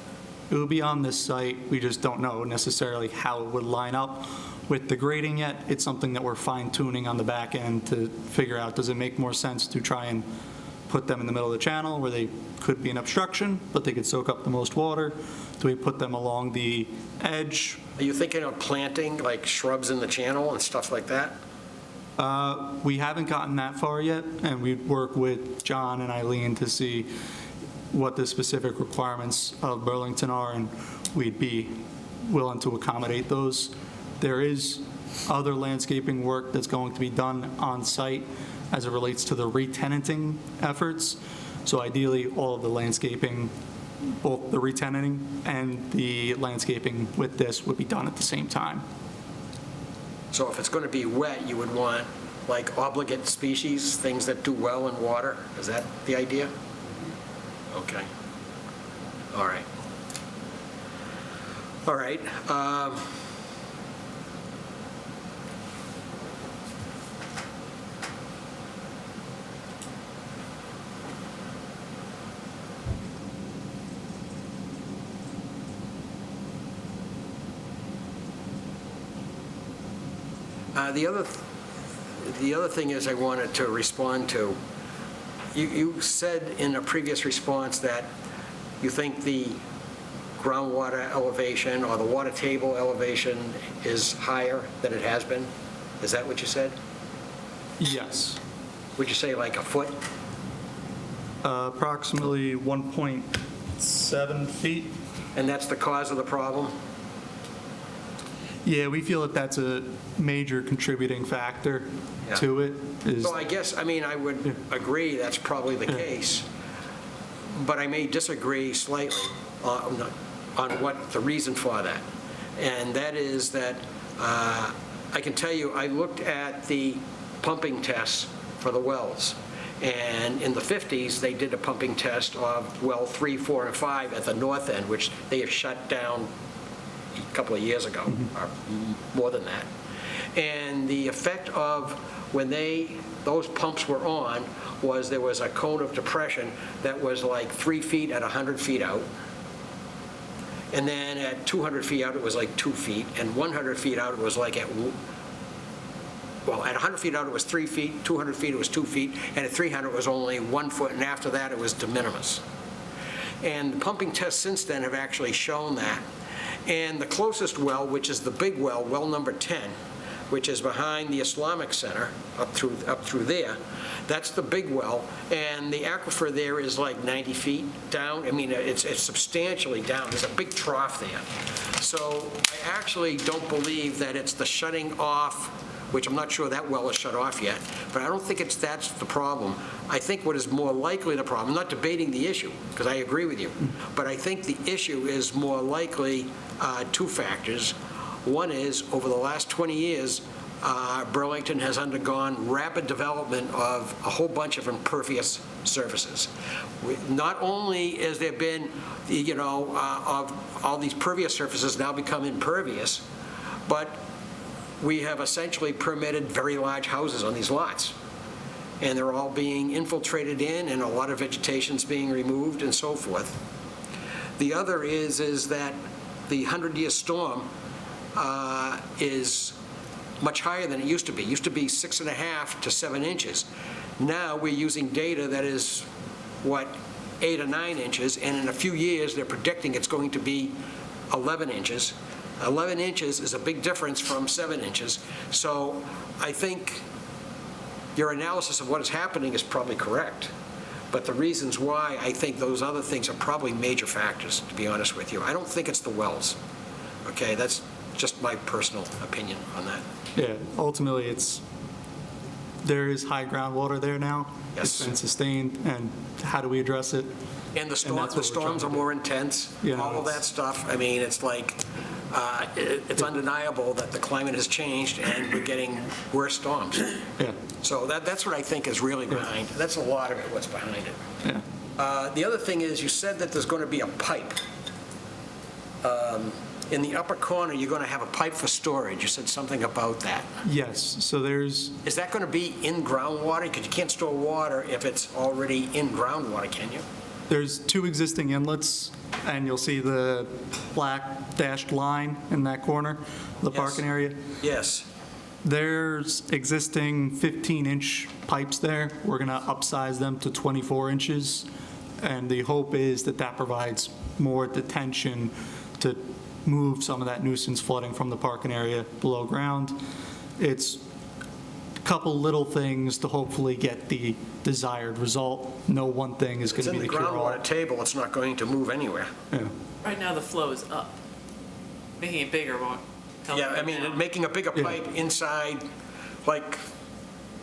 It will be on this site. We just don't know necessarily how it would line up with the grading yet. It's something that we're fine tuning on the back end to figure out, does it make more sense to try and put them in the middle of the channel where they could be an obstruction, but they could soak up the most water? Do we put them along the edge? Are you thinking of planting like shrubs in the channel and stuff like that? We haven't gotten that far yet, and we'd work with John and Eileen to see what the specific requirements of Burlington are, and we'd be willing to accommodate those. There is other landscaping work that's going to be done on site as it relates to the re-tenanting efforts. So ideally, all of the landscaping, both the re-tenanting and the landscaping with this would be done at the same time. So if it's going to be wet, you would want like obligate species, things that do well in water? Is that the idea? Okay. All right. All right. The other thing is I wanted to respond to, You said in a previous response that you think the groundwater elevation or the water table elevation is higher than it has been? Is that what you said? Yes. Would you say like a foot? Approximately 1.7 feet. And that's the cause of the problem? Yeah, we feel that that's a major contributing factor Yeah. to it. Is So I guess, I mean, I would agree that's probably the case, but I may disagree slightly on what the reason for that. And that is that I can tell you, I looked at the pumping tests for the wells. And in the 50s, they did a pumping test of well 3, 4, and 5 at the north end, which they have shut down a couple of years ago, or more than that. And the effect of when those pumps were on was there was a cone of depression that was like 3 feet at 100 feet out. And then at 200 feet out, it was like 2 feet. And 100 feet out, it was like at 100 feet out, it was 3 feet, 200 feet, it was 2 feet, and at 300, it was only 1 foot, and after that, it was de minimis. And the pumping tests since then have actually shown that. And the closest well, which is the big well, well number 10, which is behind the Islamic Center, up through there, that's the big well, and the aquifer there is like 90 feet down. I mean, it's substantially down. There's a big trough there. So I actually don't believe that it's the shutting off, which I'm not sure that well is shut off yet, but I don't think that's the problem. I think what is more likely the problem, I'm not debating the issue, because I agree with you, but I think the issue is more likely two factors. One is, over the last 20 years, Burlington has undergone rapid development of a whole bunch of impervious surfaces. Not only has there been, of all these pervious surfaces now become impervious, but we have essentially permitted very large houses on these lots. And they're all being infiltrated in, and a lot of vegetation's being removed and so forth. The other is that the 100-year storm is much higher than it used to be. It used to be 6.5 to 7 inches. Now we're using data that is, 8 or 9 inches, and in a few years they're predicting it's going to be 11 inches. 11 inches is a big difference from 7 inches. So I think your analysis of what is happening is probably correct. But the reasons why, I think those other things are probably major factors, to be honest with you. I don't think it's the wells. Okay, that's just my personal opinion on that. Yeah, ultimately, there is high groundwater there now. Yes. It's been sustained, and how do we address it? And the storms are more intense, all of that stuff. I mean, it's like, it's undeniable that the climate has changed and we're getting worse storms. Yeah. So that's what I think is really behind, that's a lot of it, what's behind it. Yeah. The other thing is, you said that there's going to be a pipe. In the upper corner, you're going to have a pipe for storage. You said something about that. Yes, so there's... Is that going to be in groundwater? Because you can't store water if it's already in groundwater, can you? There's 2 existing inlets, and you'll see the black dashed line in that corner, the parking area. Yes. There's existing 15-inch pipes there. We're going to upsize them to 24 inches, and the hope is that that provides more detention to move some of that nuisance flooding from the parking area below ground. It's a couple little things to hopefully get the desired result. No one thing is going to be the cure-all. It's in the groundwater table, it's not going to move anywhere. Yeah. Right now, the flow is up. Making it bigger won't help. Yeah, I mean, making a bigger pipe inside, like,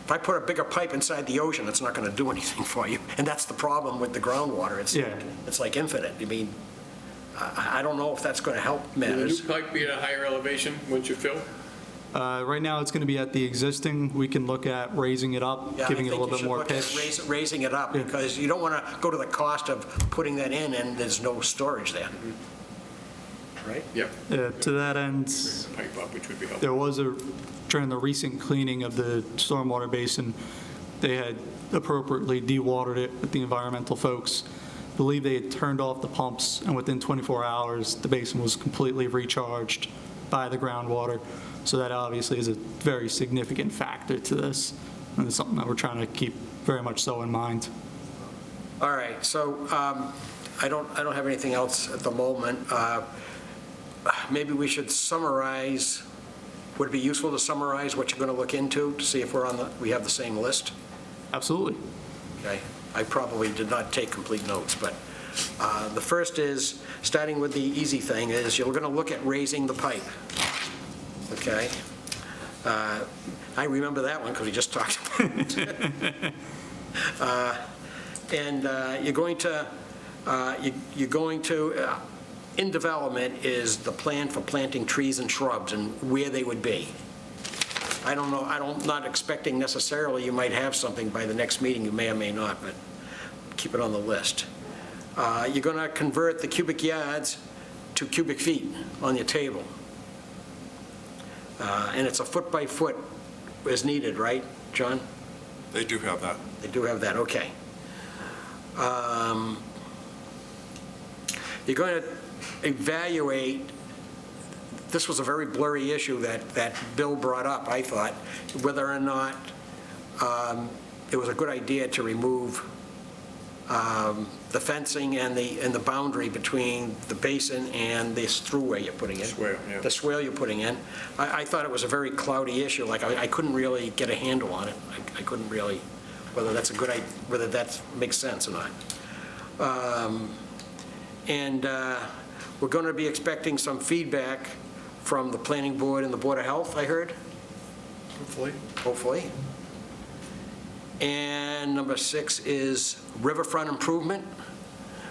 if I put a bigger pipe inside the ocean, it's not going to do anything for you. And that's the problem with the groundwater. It's like infinite. I mean, I don't know if that's going to help Will the new matters. pipe be at a higher elevation once you fill? Right now, it's going to be at the existing. We can look at raising it up, Yeah, giving it a I little think bit more you should pitch. look at raising it up, because you don't want to go to the cost of putting that in and there's no storage there. Right? Yep. To that end, Pipe up, which would be helpful. there was during the recent cleaning of the stormwater basin, they had appropriately dewatered it with the environmental folks. I believe they had turned off the pumps, and within 24 hours, the basin was completely recharged by the groundwater. So that obviously is a very significant factor to this, and it's something that we're trying to keep very much so in mind. All right, so I don't have anything else at the moment. Maybe we should summarize, would it be useful to summarize what you're going to look into to see if we have the same list? Absolutely. Okay, I probably did not take complete notes, but the first is, starting with the easy thing, is you're going to look at raising the pipe. Okay? I remember that one because we just talked about it. And you're going to, in development is the plan for planting trees and shrubs and where they would be. I don't know, I'm not expecting necessarily you might have something by the next meeting, you may or may not, but keep it on the list. You're going to convert the cubic yards to cubic feet on your table. And it's a foot by foot as needed, right, John? They do have that. They do have that, okay. You're going to evaluate, this was a very blurry issue that Bill brought up, I thought, whether or not it was a good idea to remove the fencing and the boundary between the basin and this throughway you're putting in. Swale, yeah. The swale you're putting in. I thought it was a very cloudy issue, like I couldn't really get a handle on it. I couldn't really, whether that's a good idea, whether that makes sense or not. And we're going to be expecting some feedback from the planning board and the Board of Health, I heard? Hopefully. And number 6 is riverfront improvement,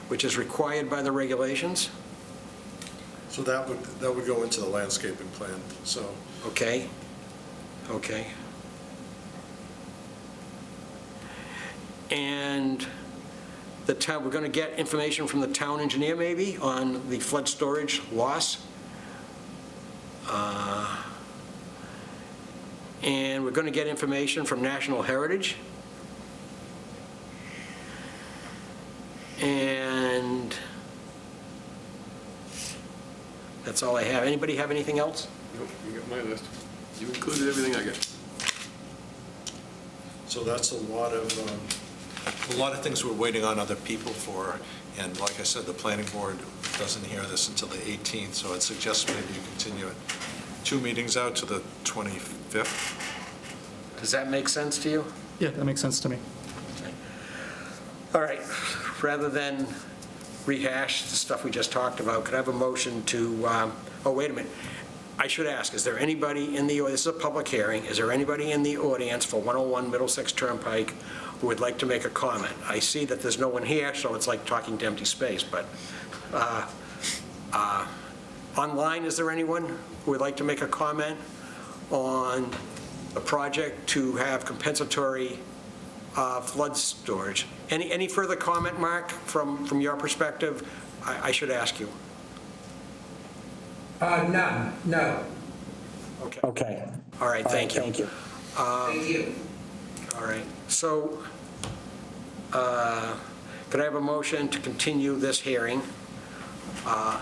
which is required by the regulations. So that would go into the landscaping plan, so. Okay. Okay. And the town, we're going to get information from the town engineer maybe on the flood storage loss. And we're going to get information from National Heritage. And that's all I have. Anybody have anything else? Nope, you got my list. You included everything I got. So that's a lot of things we're waiting on other people for. And like I said, the planning board doesn't hear this until the 18th, so I'd suggest maybe you continue it 2 meetings out to the 25th. Does that make sense to you? Yeah, that makes sense to me. All right. Rather than rehash the stuff we just talked about, could I have a motion to, oh, wait a minute. I should ask, is there anybody in the, this is a public hearing, is there anybody in the audience for 101 Middlesex Turnpike who would like to make a comment? I see that there's no one here, so it's like talking to empty space, but online, is there anyone who would like to make a comment on the project to have compensatory flood storage? Any further comment, Mark, from your perspective? I should ask you. None, no. Okay. All right, thank you. Thank you. Thank you. All right, so could I have a motion to continue this hearing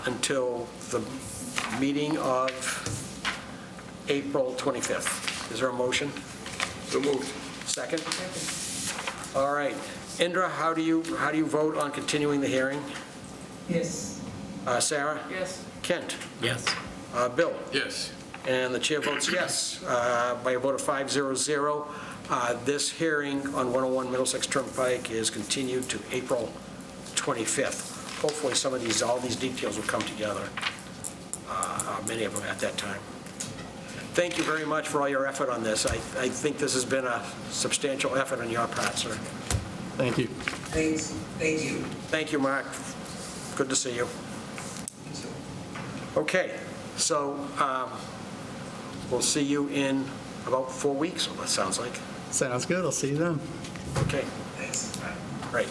until the meeting of April 25th? Is there a motion? So moved. Second? All right. Indra, how do you vote on continuing the hearing? Yes. Sarah? Yes. Kent? Yes. Bill? Yes. And the chair votes yes by a vote of 5-0-0. This hearing on 101 Middlesex Turnpike is continued to April 25th. Hopefully all these details will come together, many of them at that time. Thank you very much for all your effort on this. I think this has been a substantial effort on your part, sir. Thank you. Thanks. Thank you. Thank you, Mark. Good to see you. Okay, so we'll see you in about 4 weeks, that sounds like. Sounds good. I'll see you then. Okay. Thanks. Great.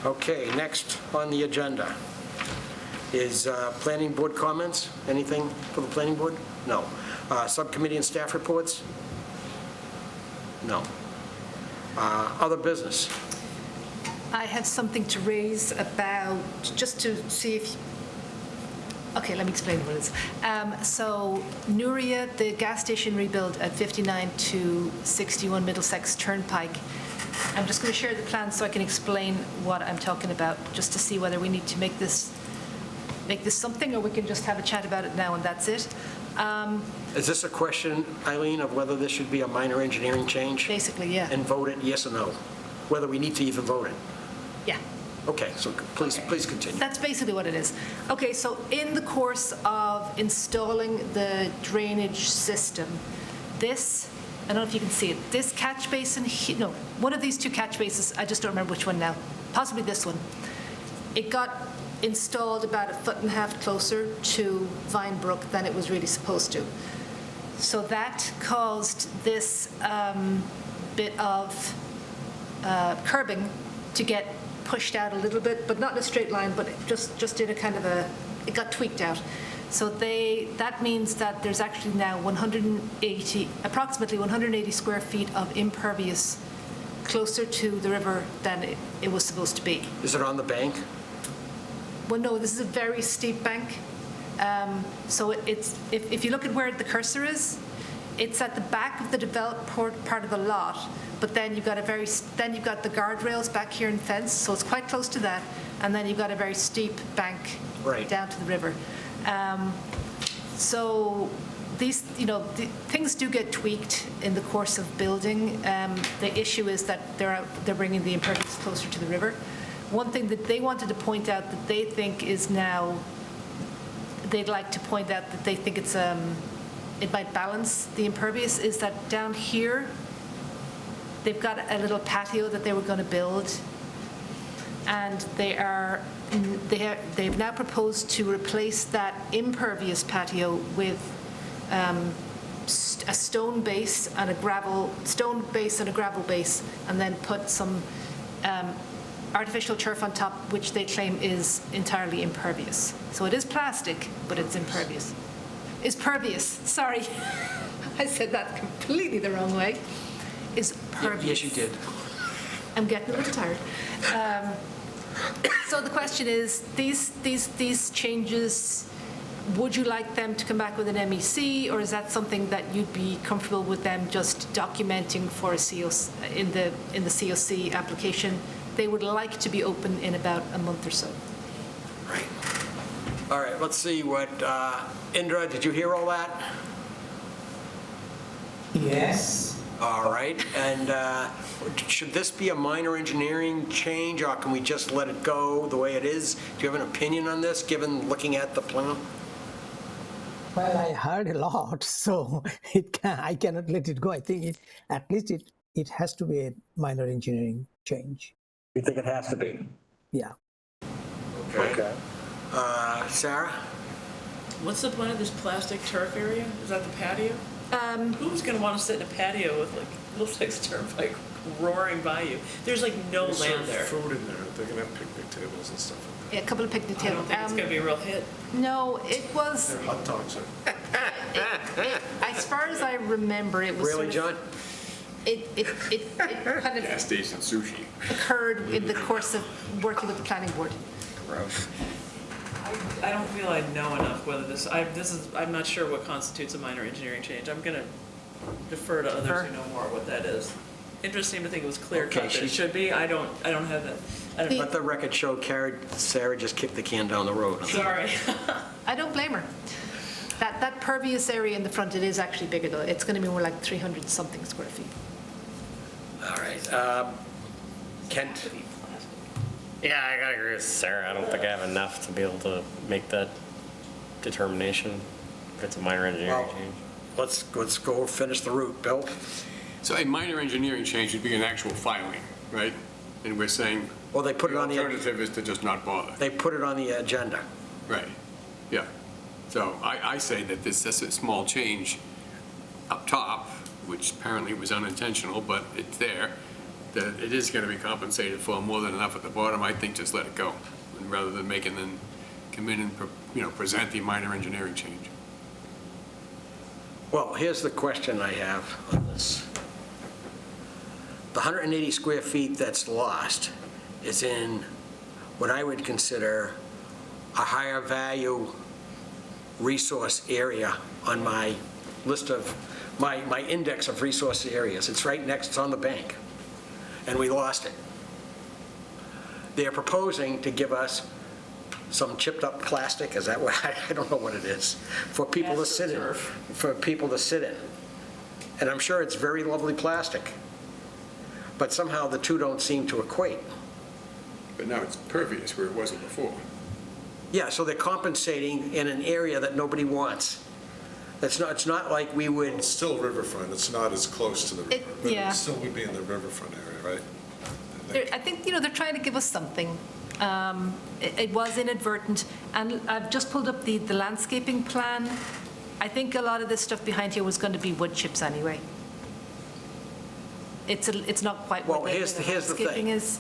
Okay, next on the agenda is planning board comments. Anything for the planning board? No. Subcommittee and staff reports? No. Other business? I have something to raise about, just to see if, okay, let me explain what it is. So Nuria, the gas station rebuild at 59 to 61 Middlesex Turnpike, I'm just going to share the plan so I can explain what I'm talking about, just to see whether we need to make this something, or we can just have a chat about it now and that's it. Is this a question, Eileen, of whether this should be a minor engineering change? Basically, yeah. And vote it yes or no? Whether we need to even vote it? Yeah. Okay, so please continue. That's basically what it is. Okay, so in the course of installing the drainage system, this, I don't know if you can see it, this catch basin, no, one of these two catch basins, I just don't remember which one now, possibly this one. It got installed about 1.5 feet closer to Vinebrook than it was really supposed to. So that caused this bit of curbing to get pushed out a little bit, but not in a straight line, but it just did a kind of a, it got tweaked out. So that means that there's actually now approximately 180 square feet of impervious closer to the river than it was supposed to be. Is it on the bank? Well, no, this is a very steep bank. So it's, if you look at where the cursor is, it's at the back of the developed part of the lot, but then you've got the guardrails back here and fence, so it's quite close to that, and then you've got a very steep bank down to the river. So these, things do get tweaked in the course of building. The issue is that they're bringing the impervious closer to the river. One thing that they wanted to point out that they think is now, they'd like to point out that they think it's it might balance the impervious, is that down here, they've got a little patio that they were going to build, and they've now proposed to replace that impervious patio with a stone base and a gravel base, and then put some artificial turf on top, which they claim is entirely impervious. So it is plastic, but it's impervious. Is pervious, sorry. I said that completely the wrong way. Is pervious. Yes, you did. I'm getting a little tired. So the question is, these changes, would you like them to come back with an MEC, or is that something that you'd be comfortable with them just documenting for a COC, in the COC application? They would like to be open in about a month or so. Right. All right, let's see what, Indra, did you hear all that? Yes. All right, and should this be a minor engineering change, or can we just let it go the way it is? Do you have an opinion on this, given looking at the plan? Well, I heard a lot, so I cannot let it go. I think at least it has to be a minor engineering change. You think it has to be? Yeah. Okay. Sarah? What's the point of this plastic turf area? Is that the patio? Who's going to want to sit in a patio with Middlesex Turnpike roaring by you? There's no They serve land there. food in there. They're gonna have picnic tables and stuff like that. Yeah, a couple of picnic I don't tables. think it's going to be a real hit. No, it was, Their hot dogs are. as far as I remember, it was Really, sort of, John? it kind of Gas station sushi. occurred in the course of working with the planning board. Gross. I don't feel I know enough whether I'm not sure what constitutes a minor engineering change. I'm going to defer to others who know more what that is. Interesting to think it was clear cut that it should be. I don't have that. I don't know. Let the record show Sarah just kicked the can down the road. Sorry. I don't blame her. That pervious area in the front, it is actually bigger though. It's going to be more like 300-something square feet. All right. Kent? Yeah, I gotta agree with Sarah. I don't think I have enough to be able to make that determination if it's a minor engineering change. Let's go finish the route. Bill? So a minor engineering change would be an actual filing, right? And we're saying. Well, they put it on the. Alternative is to just not bother. They put it on the agenda. Right, yeah. So I say that this is a small change up top, which apparently was unintentional, but it's there, that it is going to be compensated for more than enough at the bottom. I think just let it go, and rather than making them come in and, present the minor engineering change. Well, here's the question I have on this. The 180 square feet that's lost, is in what I would consider a higher value resource area on my list of, my index of resource areas. It's right next, it's on the bank, and we lost it. They're proposing to give us some chipped up plastic, is that what, I don't know what it is, for people to sit in, for people to sit in. And I'm sure it's very lovely plastic, but somehow the two don't seem to equate. But now it's pervious where it wasn't before. Yeah, so they're compensating in an area that nobody wants. It's not like we would. It's still riverfront, it's not as close to the river, but yeah. it still would be in the riverfront area, right? I think, they're trying to give us something. It was inadvertent, and I've just pulled up the landscaping plan. I think a lot of this stuff behind here was going to be wood chips anyway. It's not quite what Well, here's the landscaping thing. is.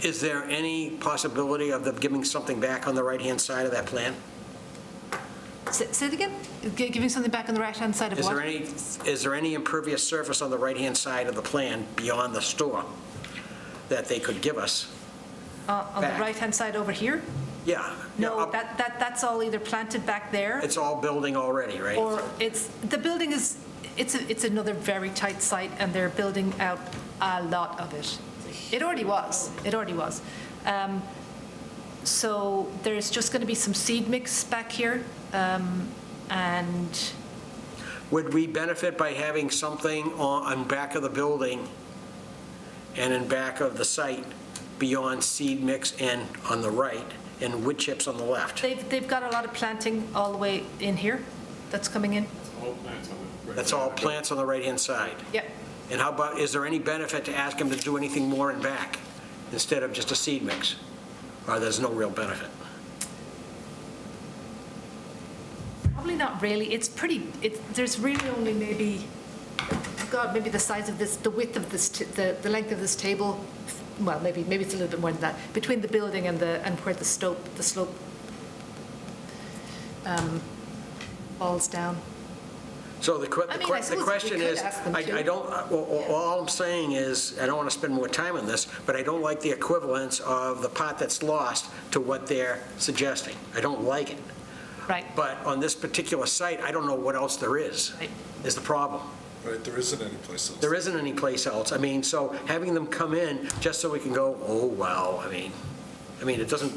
Is there any possibility of them giving something back on the right-hand side of that plan? Say it again? Giving something back on the right-hand side of Is what? there any impervious surface on the right-hand side of the plan beyond the store that they could give us? On the back? right-hand side over here? Yeah. No, that's all either planted back there. It's all building already, right? Or the building is, it's another very tight site, and they're building out a lot of it. It already was. So there's just going to be some seed mix back here, and Would we benefit by having something on back of the building and in back of the site beyond seed mix and on the right, and wood chips on the left? they've got a lot of planting all the way in here that's coming in. That's all plants on the right-hand side? Yep. And how about, is there any benefit to ask them to do anything more in back instead of just a seed mix? Or there's no real benefit? Probably not really. It's pretty, there's really only maybe the size of this, the width of this, the length of this table, well, maybe it's a little bit more than that, between the building and where the slope falls down. So the I mean, I suppose we question could is, ask them I to. don't, all I'm saying is, I don't want to spend more time on this, but I don't like the equivalence of the part that's lost to what they're suggesting. I don't like it. Right. But on this particular site, I don't know what else there is the problem. Right, there isn't any place else. There isn't any place else. I mean, so having them come in just so we can go, oh, wow, I mean, it doesn't.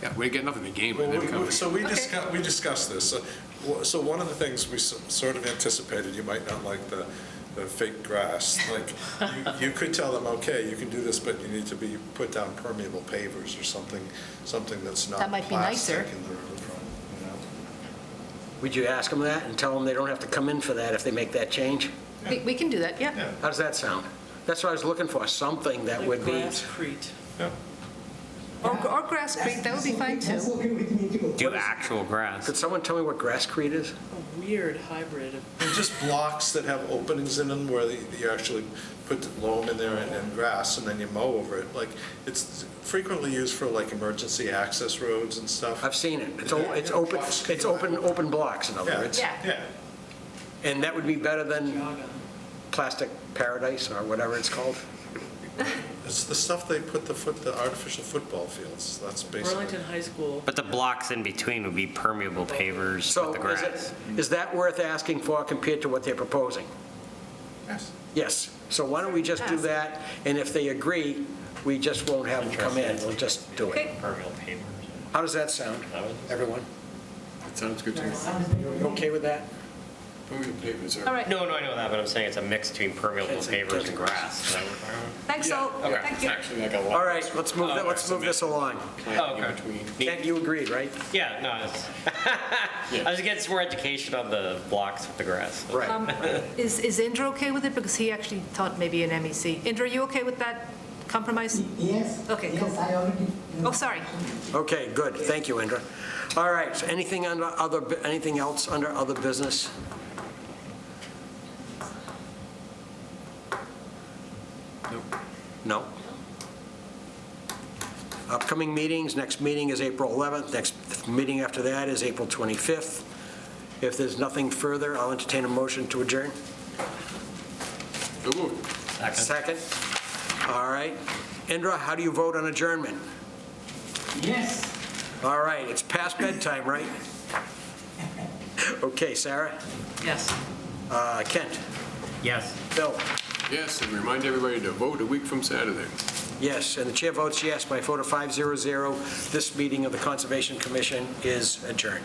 Yeah, we get nothing to gain by them coming. So we discussed this. So one of the things we sort of anticipated, you might not like the fake grass. Like, you could tell them, okay, you can do this, but you need to put down permeable pavers or something that's not That might be plastic nicer. in the riverfront, you know? Would you ask them that and tell them they don't have to come in for that if they make that change? We can do that, yeah. How does that sound? That's what I was looking for, something that would be. Grasscrete. Or Grasscrete, that would be fine too. Do actual grass. Could someone tell me what Grasscrete is? A weird hybrid. They're just blocks that have openings in them where you actually put the loam in there and grass, and then you mow over it. Like, it's frequently used for like emergency access roads and stuff. I've seen it. It's open blocks, in other words. Yeah. And that would be better than plastic paradise or whatever it's called? It's the stuff they put the artificial football fields. That's basically. Burlington High School. But the blocks in between would be permeable pavers So with the grass. is that worth asking for compared to what they're proposing? Yes. Yes. So why don't we just do that, and if they agree, we just won't have them come in, we'll just do it. Permeable pavers. How does that sound, everyone? That sounds good to me. You okay with that? Permeable pavers are. All right. No, I know that, but I'm saying it's a mix between permeable pavers and grass. Is that what- Thanks all. Okay. Thank you. Actually like a lot. All right, let's move this along. Oh, okay. Kent, you agreed, right? Yeah, no, I was getting some more education on the blocks with the grass. Right. Is Indra okay with it? Because he actually thought maybe an MEC. Indra, are you okay with that compromise? Yes. Okay, cool. Yes, I already. Oh, sorry. Okay, good, thank you, Indra. All right, so anything else under other business? No. Upcoming meetings, next meeting is April 11th, next meeting after that is April 25th. If there's nothing further, I'll entertain a motion to adjourn. So moved. Second. All right. Indra, how do you vote on adjournment? Yes. All right, it's past bedtime, right? Okay, Sarah? Yes. Kent? Yes. Bill? Yes, and remind everybody to vote a week from Saturday. Yes, and the chair votes yes by a vote of 500. This meeting of the Conservation Commission is adjourned.